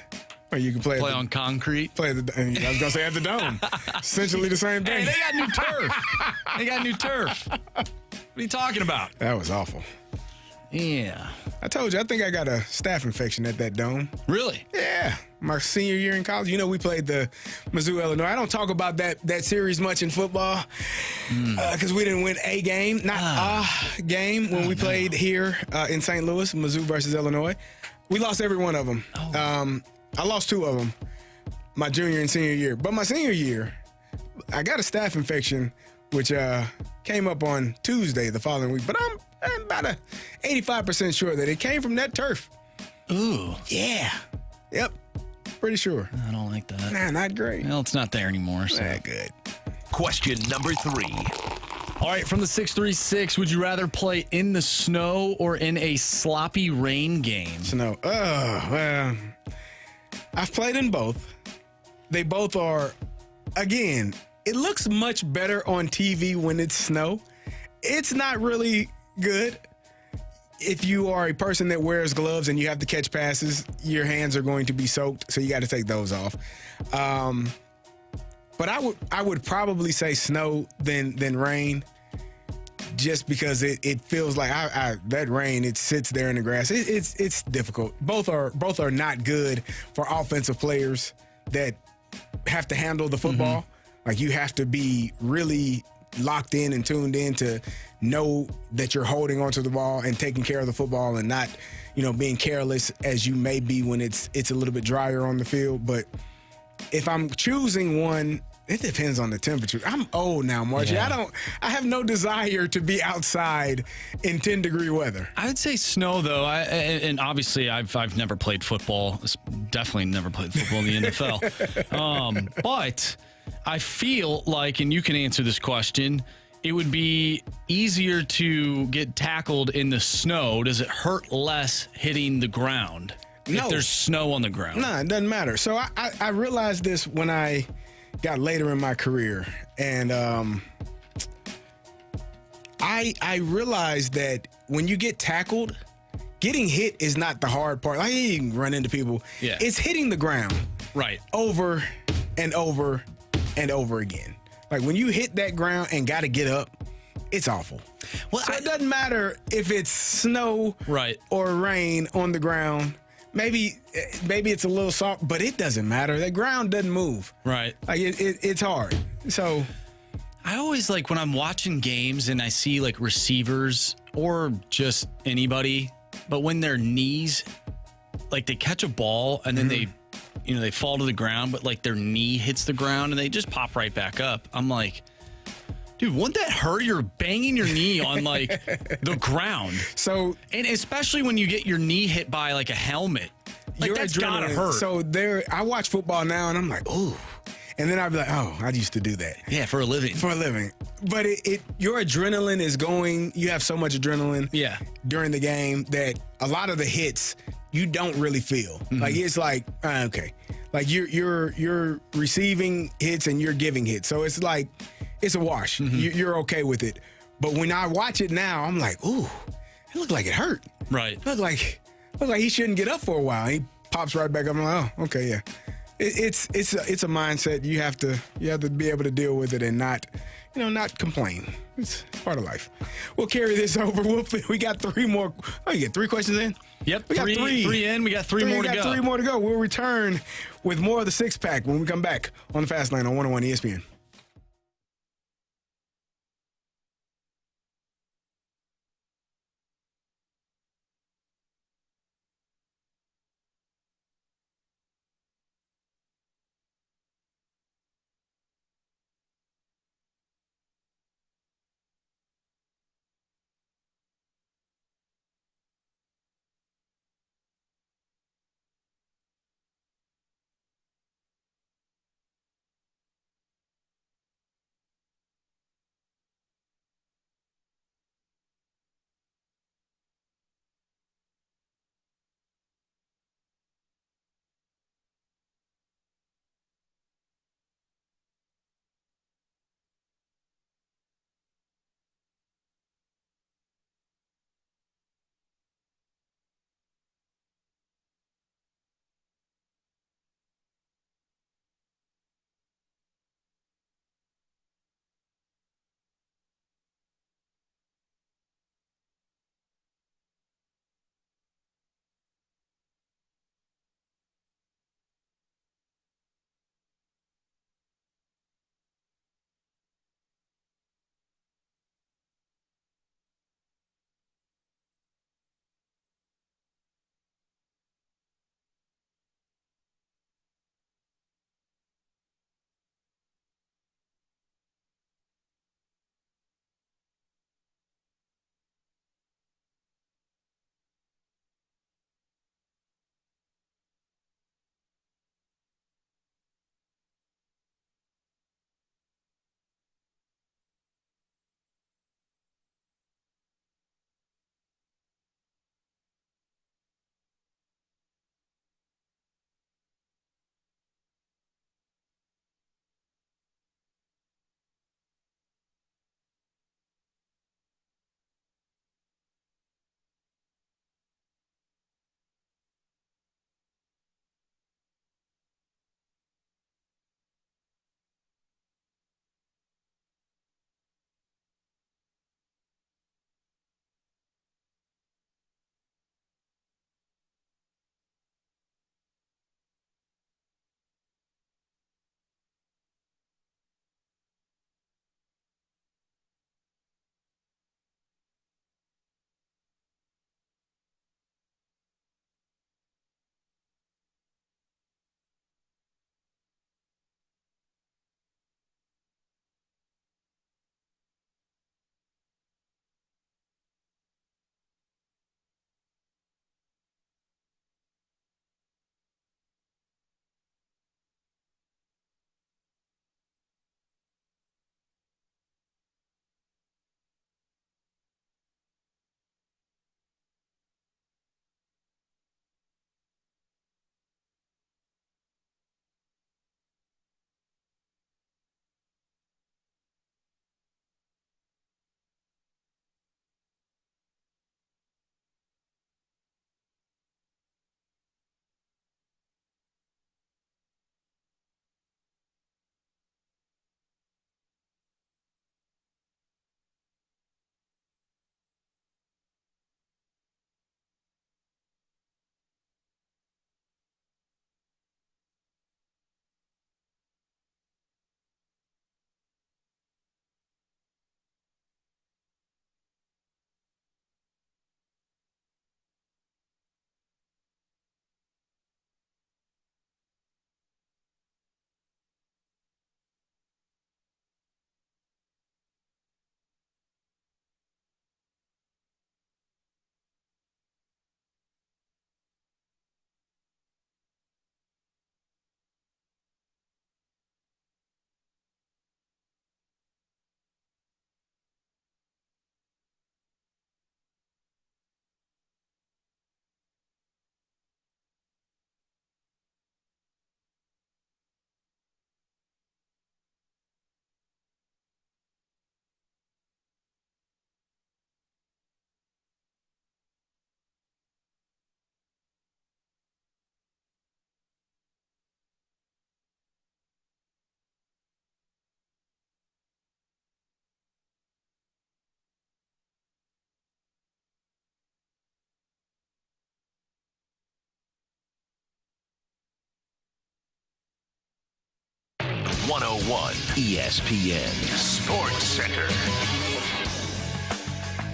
Or you can play on concrete. I was gonna say at the Dome. Essentially the same thing. Hey, they got new turf. They got new turf. What are you talking about? That was awful. Yeah. I told you, I think I got a staph infection at that Dome. Really? Yeah. My senior year in college. You know, we played the Mizzou, Illinois. I don't talk about that series much in football because we didn't win a game, not a game when we played here in St. Louis, Mizzou versus Illinois. We lost every one of them. I lost 2 of them my junior and senior year. But my senior year, I got a staph infection, which came up on Tuesday the following week. But I'm about 85% sure that it came from that turf. Ooh. Yeah. Yep. Pretty sure. I don't like that. Nah, not great. Well, it's not there anymore. So good. Question number 3. All right, from the 636, would you rather play in the snow or in a sloppy rain game? Snow. Well, I've played in both. They both are, again, it looks much better on TV when it's snow. It's not really good. If you are a person that wears gloves and you have to catch passes, your hands are going to be soaked, so you got to take those off. But I would probably say snow than rain, just because it feels like that rain. It sits there in the grass. It's difficult. Both are not good for offensive players that have to handle the football. Like you have to be really locked in and tuned in to know that you're holding onto the ball and taking care of the football and not, being careless as you may be when it's a little bit drier on the field. But if I'm choosing one, it depends on the temperature. I'm old now, Margie. Yeah. I have no desire to be outside in 10-degree weather. I would say snow, though. And obviously, I've never played football. Definitely never played football in the NFL. But I feel like, and you can answer this question, it would be easier to get tackled in the snow. Does it hurt less hitting the ground if there's snow on the ground? No, it doesn't matter. So I realized this when I got later in my career, and I realized that when you get tackled, getting hit is not the hard part. Like you can run into people. Yeah. It's hitting the ground. Right. Over and over and over again. Like when you hit that ground and got to get up, it's awful. Well, so it doesn't matter if it's snow or rain on the ground. Maybe it's a little soft, but it doesn't matter. The ground doesn't move. Right. Like it's hard. So I always like when I'm watching games and I see like receivers or just anybody, but when their knees, like they catch a ball and then they fall to the ground, but like their knee hits the ground and they just pop right back up. I'm like, dude, wouldn't that hurt? You're banging your knee on like the ground. So, and especially when you get your knee hit by like a helmet, like that's gotta hurt. So I watch football now and I'm like, ooh. And then I'd be like, oh, I used to do that. Yeah, for a living. But your adrenaline is going, you have so much adrenaline during the game that a lot of the hits you don't really feel. Like it's like, okay. Like you're receiving hits and you're giving hits. So it's like, it's a wash. You're okay with it. But when I watch it now, I'm like, ooh, it looked like it hurt. Right. Looked like he shouldn't get up for a while. He pops right back up. I'm like, oh, okay, yeah. it's a mindset. You have to be able to deal with it and not complain. It's part of life. We'll carry this over. We got 3 more. Oh, you get 3 questions in? Yep, we got three in. We got 3 more to go. 3 more to go. We'll return with more of the 6-pack when we come back on the Fast Lane on 101 ESPN. 101 ESPN Sports Center.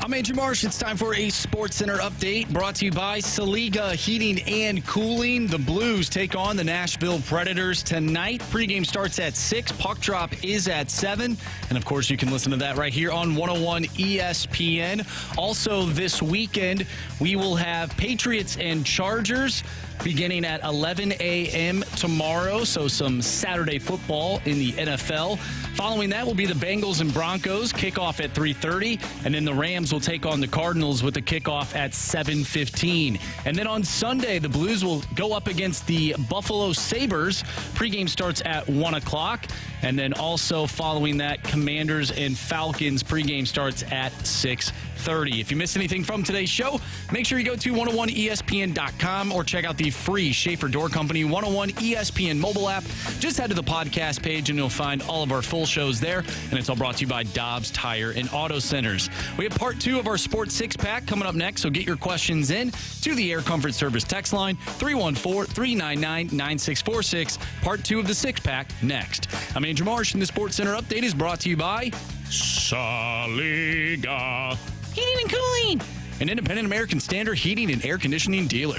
I'm Andrew Marsh. It's time for a Sports Center update brought to you by Saliga Heating and Cooling. The Blues take on the Nashville Predators tonight. Pregame starts at 6. Puck drop is at 7. And, of course, you can listen to that right here on 101 ESPN. Also, this weekend, we will have Patriots and Chargers beginning at 11 a.m. tomorrow, so some Saturday football in the NFL. Following that will be the Bengals and Broncos, kickoff at 3:30, and then the Rams will take on the Cardinals with the kickoff at 7:15. And then on Sunday, the Blues will go up against the Buffalo Sabres. Pregame starts at 1 o'clock, and then also following that, Commanders and Falcons. Pregame starts at 6:30. If you missed anything from today's show, make sure you go to 101ESPN.com or check out the free Schaefer Door Company 101 ESPN mobile app. Just head to the podcast page and you'll find all of our full shows there. And it's all brought to you by Dobbs Tire and Auto Centers. We have part 2 of our Sports Six Pack coming up next, so get your questions in to the Air Comfort Service text line 314-399-9646. Part 2 of the Six Pack next. I'm Andrew Marsh, and the Sports Center update is brought to you by Saliga Heating and Cooling, an independent American Standard heating and air conditioning dealer.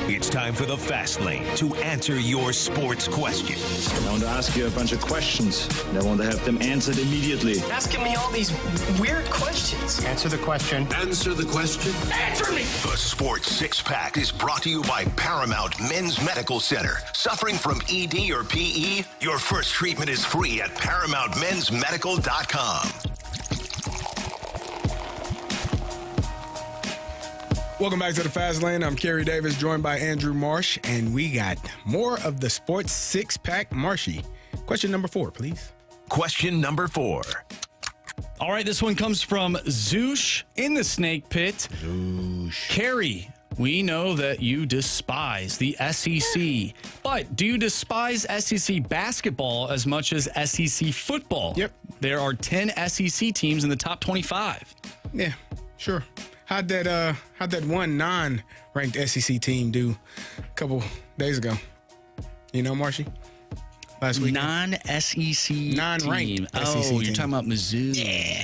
It's time for the Fast Lane to answer your sports questions. I want to ask you a bunch of questions, and I want to have them answered immediately. Asking me all these weird questions. Answer the question. Answer the question. Answer me! The Sports Six Pack is brought to you by Paramount Men's Medical Center. Suffering from ED or PE? Your first treatment is free at ParamountMen'sMedical.com. Welcome back to the Fast Lane. I'm Carey Davis, joined by Andrew Marsh, and we got more of the Sports Six Pack. Marshy, question number 4, please. Question number 4. All right, this one comes from Zoosh in the Snake Pit. Zoosh. Carey, we know that you despise the SEC, but do you despise SEC basketball as much as SEC football? Yep. There are 10 SEC teams in the top 25. Yeah, sure. How'd that one non-ranked SEC team do a couple days ago? You know, Marshy? Last week. Non-SEC Non-ranked team. SEC team. You're talking about Mizzou. Yeah.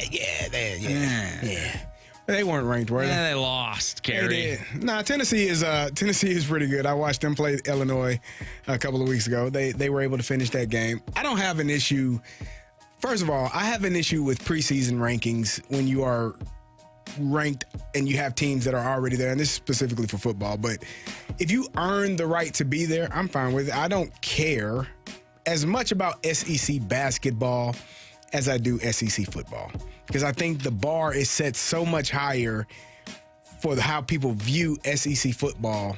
They weren't ranked, were they? Yeah, they lost, Carey. They did. Nah, Tennessee is pretty good. I watched them play Illinois a couple of weeks ago. They were able to finish that game. I don't have an issue. First of all, I have an issue with preseason rankings when you are ranked and you have teams that are already there, and this is specifically for football, but if you earn the right to be there, I'm fine with it. I don't care as much about SEC basketball as I do SEC football, because I think the bar is set so much higher for how people view SEC football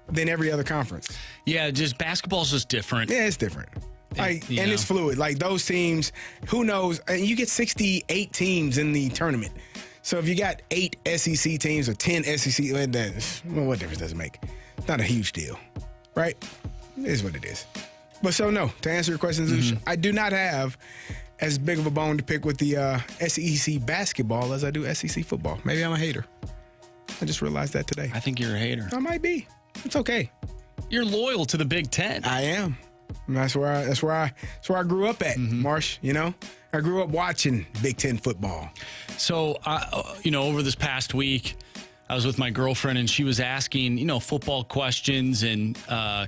than every other conference. Yeah, just basketball's just different. Yeah, it's different. And it's fluid. Like those teams, who knows? And you get 68 teams in the tournament. So if you got 8 SEC teams or 10 SEC, what difference does it make? It's not a huge deal, right? It is what it is. But so no, to answer your question, I do not have as big of a bone to pick with the SEC basketball as I do SEC football. Maybe I'm a hater. I just realized that today. I think you're a hater. I might be. It's okay. You're loyal to the Big Ten. I am. And that's where I grew up at, Marsh. You know, I grew up watching Big Ten football. So, over this past week, I was with my girlfriend and she was asking, football questions, and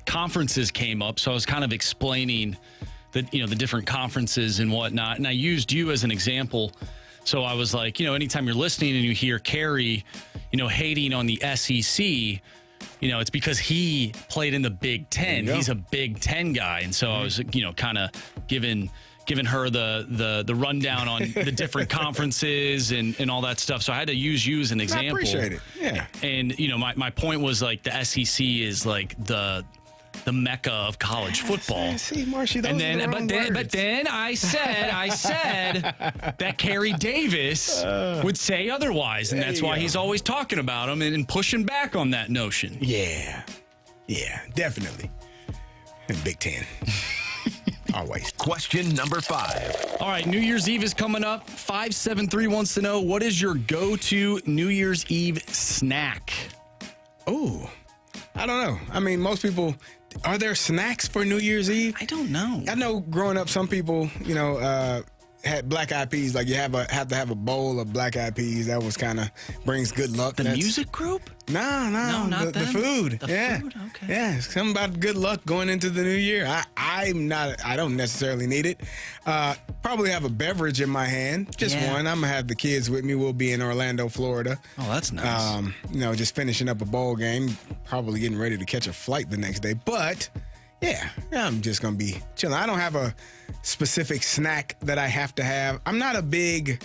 conferences came up. So I was kind of explaining the different conferences and whatnot. And I used you as an example. So I was like, anytime you're listening and you hear Carey, hating on the SEC, it's because he played in the Big Ten. He's a Big Ten guy. And so I was, kind of giving her the rundown on the different conferences and all that stuff. So I had to use you as an example. I appreciate it. Yeah. And, my point was like the SEC is like the mecca of college football. See, Marshy, those are the wrong words. But then I said that Carey Davis would say otherwise, and that's why he's always talking about him and pushing back on that notion. Yeah, definitely. And Big Ten. Always. question number 5. All right, New Year's Eve is coming up. 573 wants to know, what is your go-to New Year's Eve snack? Oh, I don't know. I mean, most people, are there snacks for New Year's Eve? I don't know. I know growing up, some people, had black eyed peas. Like you have to have a bowl of black eyed peas. That was kind of brings good luck. The music group? No, not the food. The food? Okay. Yeah, it's something about good luck going into the new year. I don't necessarily need it. Probably have a beverage in my hand, just one. I'm gonna have the kids with me. We'll be in Orlando, Florida. Oh, that's nice. Just finishing up a bowl game. Probably getting ready to catch a flight the next day, but. Yeah, I'm just going to be chilling. I don't have a specific snack that I have to have. I'm not a big,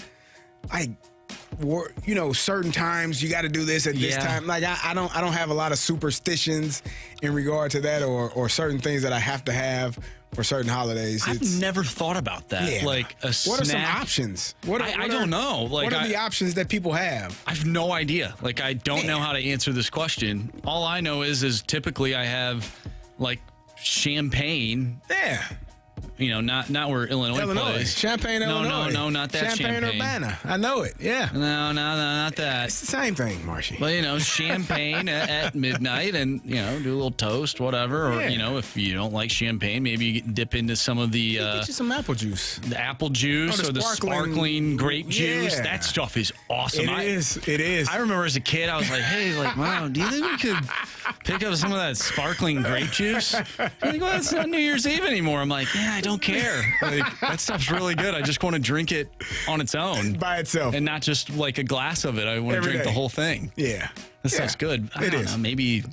certain times you got to do this at this time. Like I don't have a lot of superstitions in regard to that or certain things that I have to have for certain holidays. I've never thought about that. Yeah. Like a snack. What are some options? I don't know. Like, what are the options that people have? I have no idea. Like I don't know how to answer this question. All I know is typically I have like champagne. Yeah. Not where Illinois plays. Champagne, Illinois. No, not that champagne. Urbana. I know it. Yeah. No, not that. It's the same thing, Marshy. But, champagne at midnight and, do a little toast, whatever. Or, if you don't like champagne, maybe you dip into some of the... get you some apple juice. The apple juice or the sparkling grape juice. That stuff is awesome. It is. I remember as a kid, I was like, hey, Mom, do you think we could pick up some of that sparkling grape juice? You're like, well, it's not New Year's Eve anymore. I'm like, yeah, I don't care. That stuff's really good. I just want to drink it on its own. By itself. And not just like a glass of it. I want to drink the whole thing. Yeah. That stuff's good. I don't know, maybe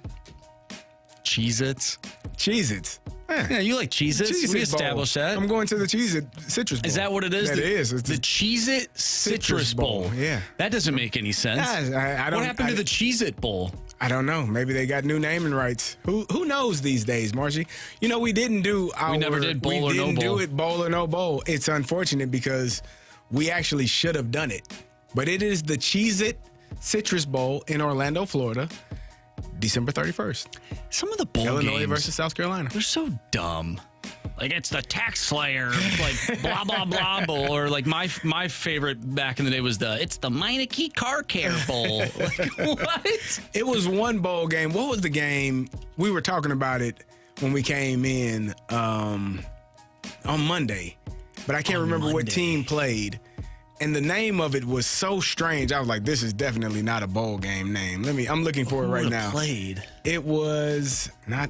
Cheez-Its. Cheez-Its. Yeah, you like Cheez-Its. We established that. I'm going to the Cheez-It Citrus Bowl. Is that what it is? That is. The Cheez-It Citrus Bowl. Yeah. That doesn't make any sense. I don't, what happened to the Cheez-It Bowl? I don't know. Maybe they got new naming rights. Who knows these days, Margie? We didn't do our... We never did bowl or no bowl. We didn't do it bowl or no bowl. It's unfortunate because we actually should have done it. But it is the Cheez-It Citrus Bowl in Orlando, Florida, December 31st. Some of the bowl Illinois games, versus South Carolina. They're so dumb. Like it's the Tax Slayer, like blah blah blah bowl, or like my favorite back in the day was it's the Meineke Car Care Bowl. Like, what? It was one bowl game. What was the game? We were talking about it when we came in on Monday, but I can't remember what team played. And the name of it was so strange. I was like, this is definitely not a bowl game name. I'm looking for it right now. Played. It was not.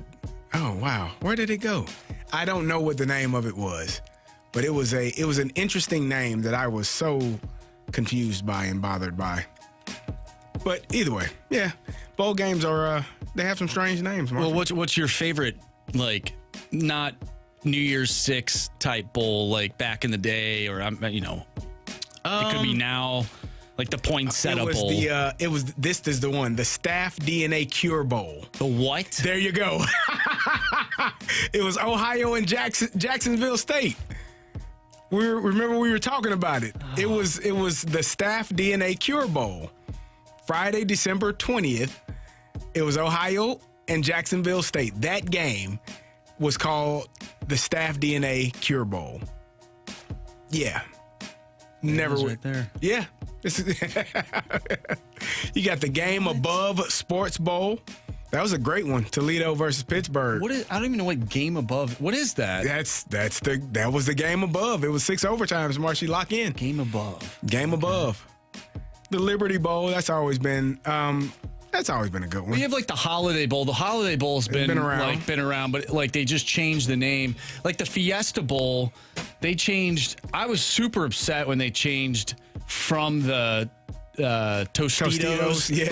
Oh wow, where did it go? I don't know what the name of it was, but it was an interesting name that I was so confused by and bothered by. But either way, yeah, bowl games are they have some strange names. Mark. Well, what's your favorite, like, not New Year's Six type bowl, like back in the day, or it could be now, like the Poinsettia Bowl. This is the one, the Staff DNA Cure Bowl. The what? There you go. It was Ohio and Jacksonville State. Remember we were talking about it. Oh. It was the Staff DNA Cure Bowl. Friday, December 20th. It was Ohio and Jacksonville State. That game was called the Staff DNA Cure Bowl. Yeah. Never right there. Yeah. You got the Game Above Sports Bowl. That was a great one. Toledo versus Pittsburgh. I don't even know what Game Above. What is that? That was the Game Above. It was 6 overtimes. Marshy, lock in. Game Above. Game Above. The Liberty Bowl. That's always been a good one. We have like the Holiday Bowl. The Holiday Bowl's been around, but like they just changed the name. Like the Fiesta Bowl, they changed. I was super upset when they changed from the Tostitos. Yeah.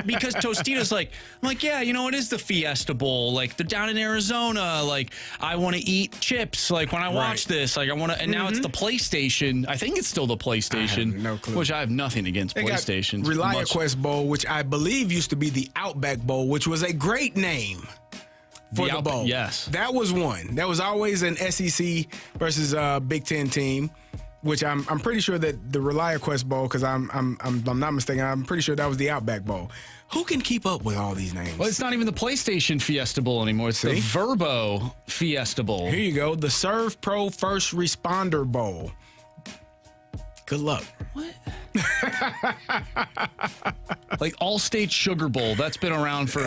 Because Tostitos, I'm like, yeah, it is the Fiesta Bowl. Like, they're down in Arizona. Like, I want to eat chips. Like, when I watch this, like, I want to. And now it's the PlayStation. I think it's still the PlayStation. I have no clue. Which I have nothing against PlayStation. ReliaQuest Bowl, which I believe used to be the Outback Bowl, which was a great name for the bowl. Yes. That was one. That was always an SEC versus Big Ten team. which I'm pretty sure that the ReliaQuest Bowl, because I'm not mistaken, I'm pretty sure that was the Outback Bowl. Who can keep up with all these names? Well, it's not even the PlayStation Fiesta Bowl anymore. It's the Verbo Fiesta Bowl. Here you go. The Serve Pro First Responder Bowl. Good luck. What? Like All-State Sugar Bowl. That's been around for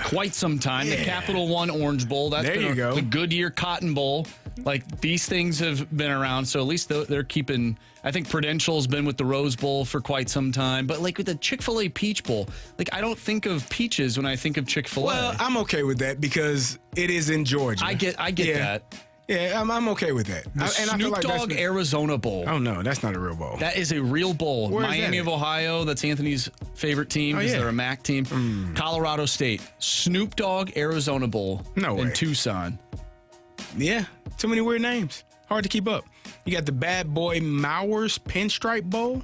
quite some time. The Capital One Orange Bowl. That's there you go. The Goodyear Cotton Bowl. Like, these things have been around, so at least they're keeping. I think Prudential's been with the Rose Bowl for quite some time. But, like, with the Chick-fil-A Peach Bowl, like, I don't think of peaches when I think of Chick-fil-A. Well, I'm okay with that because it is in Georgia. I get that. Yeah, I'm okay with that. The Snoop Dogg Arizona Bowl. Oh, no, that's not a real bowl. That is a real bowl. Where Miami of Ohio, that's Anthony's favorite team because they're a MAC team. Colorado State, Snoop Dogg Arizona Bowl in Tucson. Yeah, too many weird names. Hard to keep up. You got the Bad Boy Mowers Pinstripe Bowl?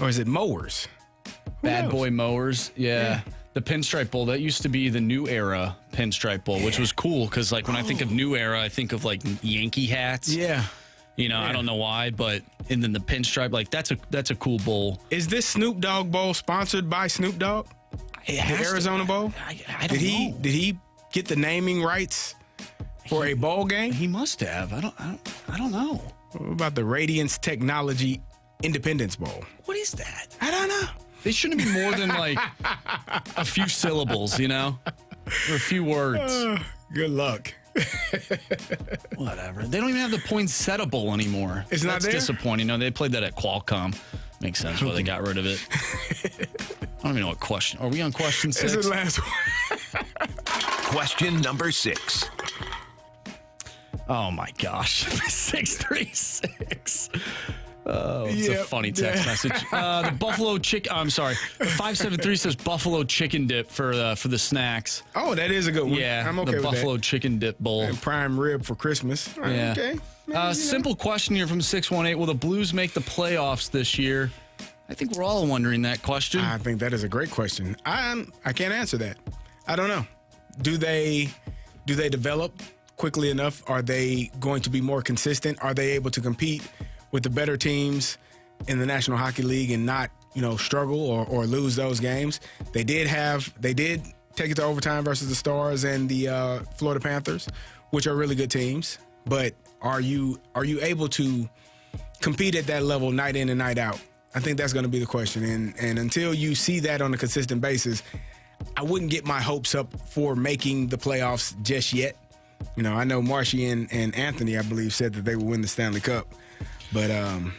Or is it Mowers? Bad Boy Mowers, yeah. The Pinstripe Bowl, that used to be the New Era Pinstripe Bowl, which was cool because, like, when I think of New Era, I think of, like, Yankee hats. Yeah. You know, I don't know why, but and then the Pinstripe, like, that's a cool bowl. Is this Snoop Dogg Bowl sponsored by Snoop Dogg? The Arizona Bowl? I don't know. Did he get the naming rights for a bowl game? He must have. I don't know. What about the Radiance Technology Independence Bowl? What is that? I don't know. They shouldn't be more than like a few syllables, you know, or a few words. Good luck. Whatever. They don't even have the Poinsettia Bowl anymore. It's not there? That's disappointing. No, they played that at Qualcomm. Makes sense why they got rid of it. I don't even know what question. Are we on question 6? This is the last one. Question number 6. Oh my gosh. 636. Oh, it's a funny text message. The Buffalo Chicken. I'm sorry. 573 says Buffalo Chicken Dip for the snacks. Oh, that is a good one. Yeah, I'm okay the with Buffalo that. Chicken Dip Bowl. And prime rib for Christmas. All right, Yeah. Okay. Simple question here from 618. Will the Blues make the playoffs this year? I think we're all wondering that question. I think that is a great question. I can't answer that. I don't know. Do they develop quickly enough? Are they going to be more consistent? Are they able to compete with the better teams in the National Hockey League and not, struggle or lose those games? They did take it to overtime versus the Stars and the Florida Panthers, which are really good teams. But are you able to compete at that level night in and night out? I think that's going to be the question. And until you see that on a consistent basis, I wouldn't get my hopes up for making the playoffs just yet. I know Marshy and Anthony, I believe, said that they would win the Stanley Cup. But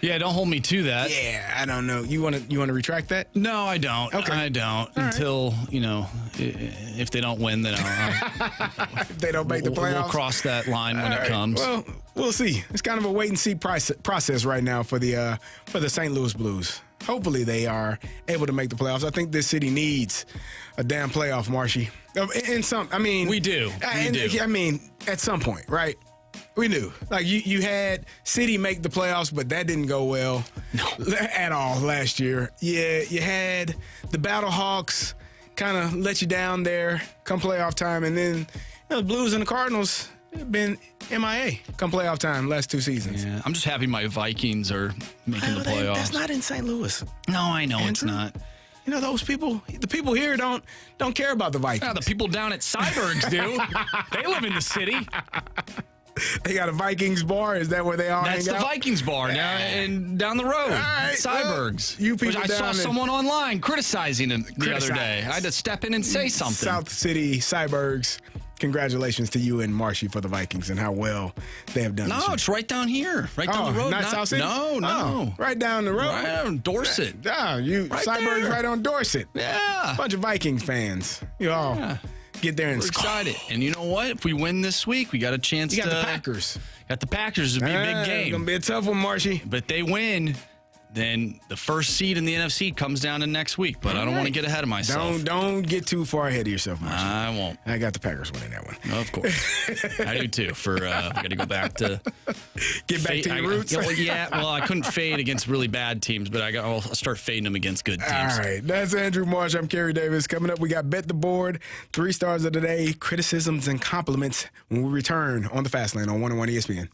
yeah, don't hold me to that. Yeah, I don't know. You want to retract that? No, I don't. Okay. I don't until if they don't win, then if they don't make the playoffs, we'll cross that line when it comes. Well, we'll see. It's kind of a wait and see process right now for the St. Louis Blues. Hopefully, they are able to make the playoffs. I think this city needs a damn playoff, Marshy. We do. I mean, at some point, right? We knew. Like, you had City make the playoffs, but that didn't go well at all last year. Yeah, you had the Battlehawks kind of let you down there come playoff time, and then the Blues and the Cardinals have been MIA come playoff time last 2 seasons. Yeah, I'm just happy my Vikings are making the playoffs. That's not in St. Louis. No, I know Andrew, it's not. Those people, the people here don't care about the Vikings. Yeah, the people down at Cybergs do. They live in the city. They got a Vikings bar. Is that where they all That's hang the out? Vikings bar down the road. Right, Cybergs. Well, you people I saw someone online criticizing him the other day. I had to step in and say something. South City Cybergs. Congratulations to you and Marshy for the Vikings and how well they have done. No, it's right down here, right down the road. Not South City. No, right down the road. Right on Dorset. Yeah, Cybergs right on Dorset. Yeah, bunch of Vikings fans. You all get there and we're excited. And you know what? If we win this week, we got a chance. You got the Packers. Got the Packers. It'll be a big game. It's gonna be a tough one, Marshy. But if they win, then the first seed in the NFC comes down to next week. But I don't want to get ahead of myself. Don't get too far ahead of yourself, Marshy. I won't. I got the Packers winning that one. Of course. I do too. We got to go back to back to your roots. Well, I couldn't fade against really bad teams, but I'll start fading them against good teams. All right. That's Andrew Marsh. I'm Carey Davis. Coming up, we got Bet the Board, 3 stars of the day, criticisms and compliments when we return on the Fast Lane on 101 ESPN.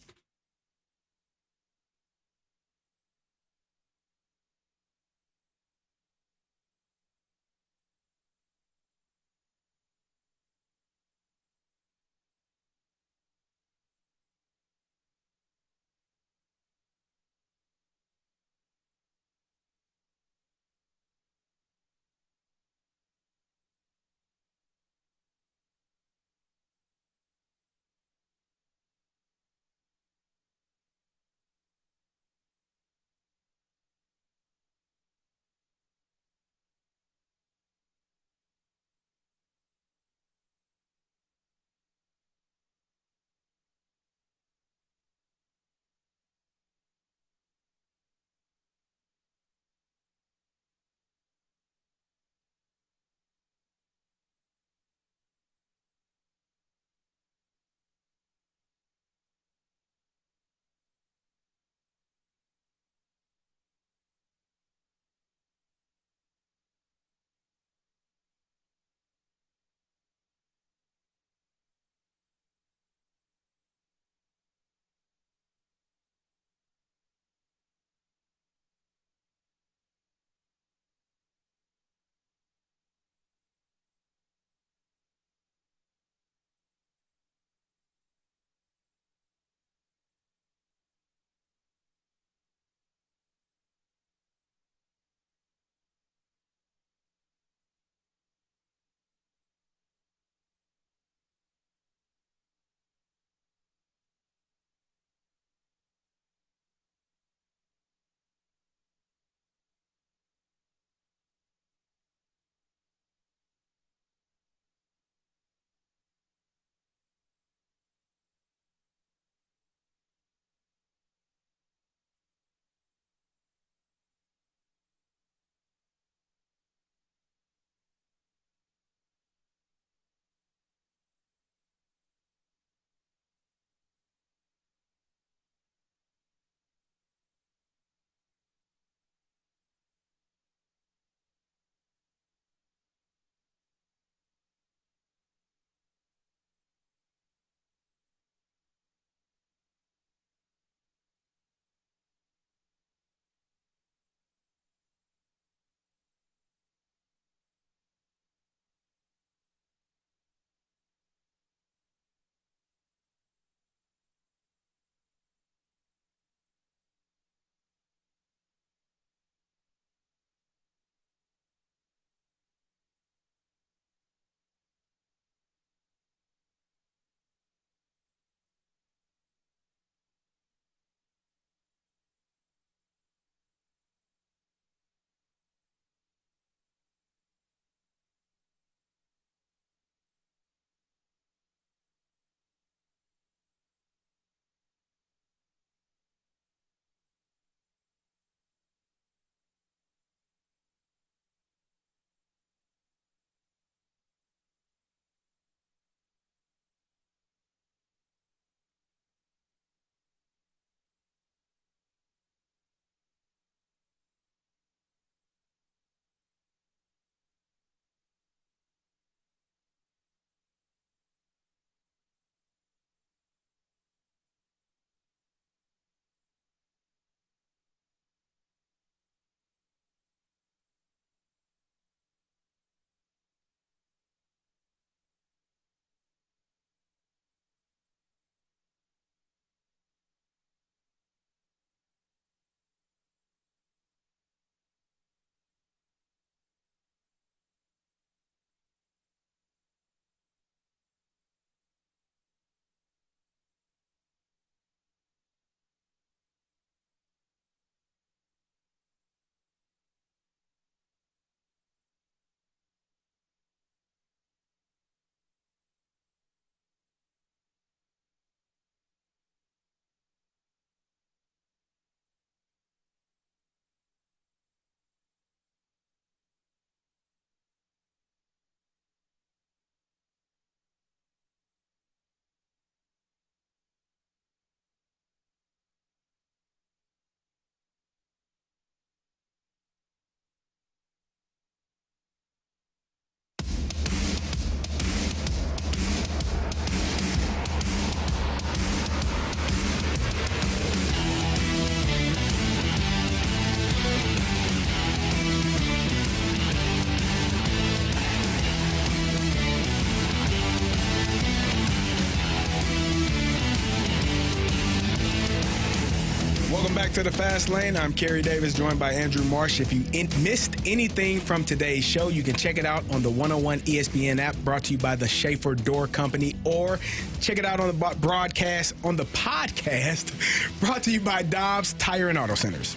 back to the Fast Lane. I'm Carey Davis, joined by Andrew Marsh. If you missed anything from today's show, you can check it out on the 101 ESPN app, brought to you by the Schaefer Door Company, or check it out on the podcast, on the podcast, brought to you by Dobbs Tire and Auto Centers.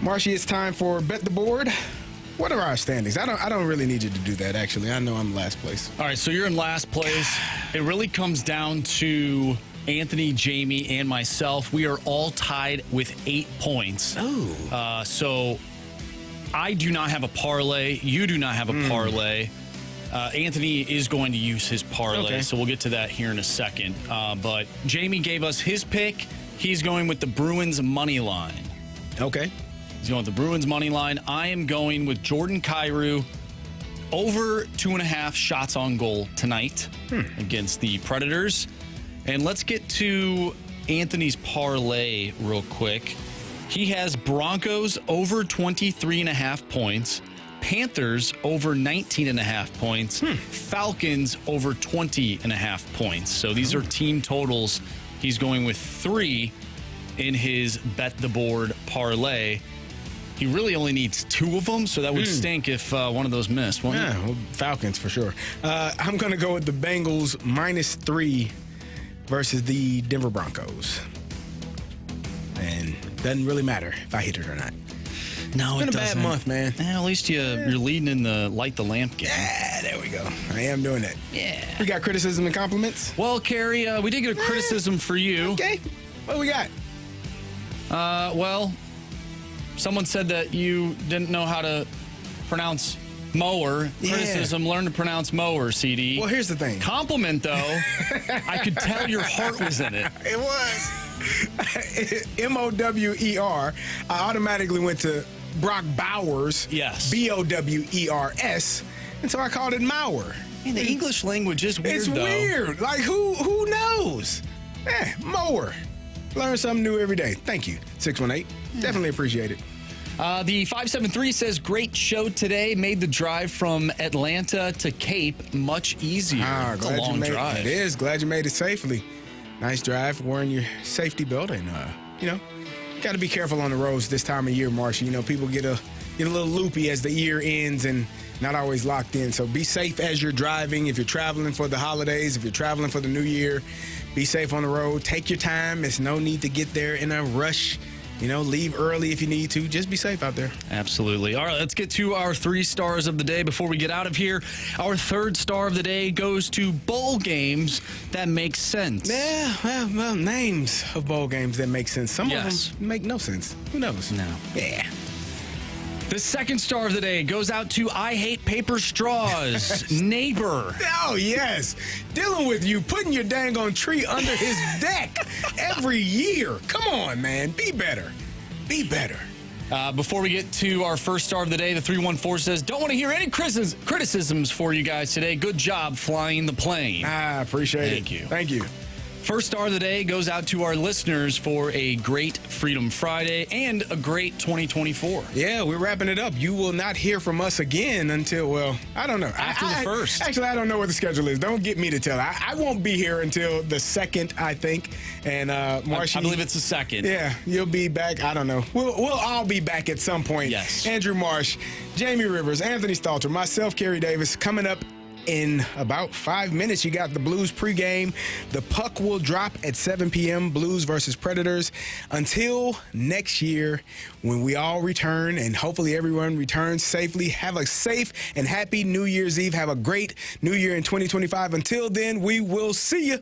Marshy, it's time for Bet the Board. What are our standings? I don't really need you to do that, actually. I know I'm last place. All right, so you're in last place. It really comes down to Anthony, Jamie, and myself. We are all tied with 8 points. Oh. So I do not have a parlay. You do not have a parlay. Anthony is going to use his parlay, so we'll get to that here in a second. But Jamie gave us his pick. He's going with the Bruins money line. Okay. He's going with the Bruins money line. I am going with Jordan Kyrou over 2.5 shots on goal tonight against the Predators. And let's get to Anthony's parlay real quick. He has Broncos over 23.5 points, Panthers over 19.5 points, Falcons over 20.5 points. So these are team totals. He's going with 3 in his Bet the Board parlay. He really only needs 2 of them, so that would stink if one of those missed. Yeah, well, Falcons for sure. I'm going to go with the Bengals -3 versus the Denver Broncos. And doesn't really matter if I hit it or not. No, it's been it a doesn't. bad month, man. At least you're leading in the light the lamp game. Yeah, there we go. I am doing that. Yeah. We got criticism and compliments? Well, Carey, we did get a criticism for you. Okay. What do we got? Well, someone said that you didn't know how to pronounce mower. Yeah. Criticism, learn to pronounce mower, CD. Well, here's the thing. Compliment, though. I could tell your heart was in it. It was. M-O-W-E-R. I automatically went to Brock Bowers. Yes. B-O-W-E-R-S. And so I called it Mauer. Man, the English language is weird, It's though. weird. Like, who knows? Mower. Learn something new every day. Thank you, 618. Definitely appreciate it. The 573 says, great show today. Made the drive from Atlanta to Cape much easier. It's a long drive. It is. Glad you made it safely. Nice drive, wearing your safety belt. And, got to be careful on the roads this time of year, Marsha. People get a little loopy as the year ends and not always locked in. So be safe as you're driving. If you're traveling for the holidays, if you're traveling for the new year, be safe on the road. Take your time. There's no need to get there in a rush. Leave early if you need to. Just be safe out there. Absolutely. All right, let's get to our 3 stars of the day before we get out of here. Our 3rd star of the day goes to bowl games that make sense. Yeah, well, names of bowl games that make sense. Some of them make no sense. Who knows? No. Yeah. The 2nd star of the day goes out to I Hate Paper Straws, neighbor. Oh, yes. Dealing with you, putting your dang on tree under his deck every year. Come on, man. Be better. Be better. Before we get to our 1st star of the day, the 314 says, don't want to hear any criticisms for you guys today. Good job flying the plane. I appreciate it. Thank you. Thank you. 1st star of the day goes out to our listeners for a great Freedom Friday and a great 2024. Yeah, we're wrapping it up. You will not hear from us again until, well, I don't know. After the 1st. Actually, I don't know what the schedule is. Don't get me to tell. I won't be here until the 2nd, I think. And Marshy, I believe it's the 2nd. Yeah, you'll be back. I don't know. We'll all be back at some point. Yes. Andrew Marsh, Jamie Rivers, Anthony Stalter, myself, Carey Davis, coming up in about 5 minutes. You got the Blues pregame. The puck will drop at 7 p.m. Blues versus Predators. Until next year, when we all return, and hopefully everyone returns safely, have a safe and happy New Year's Eve. Have a great New Year in 2025. Until then, we will see you.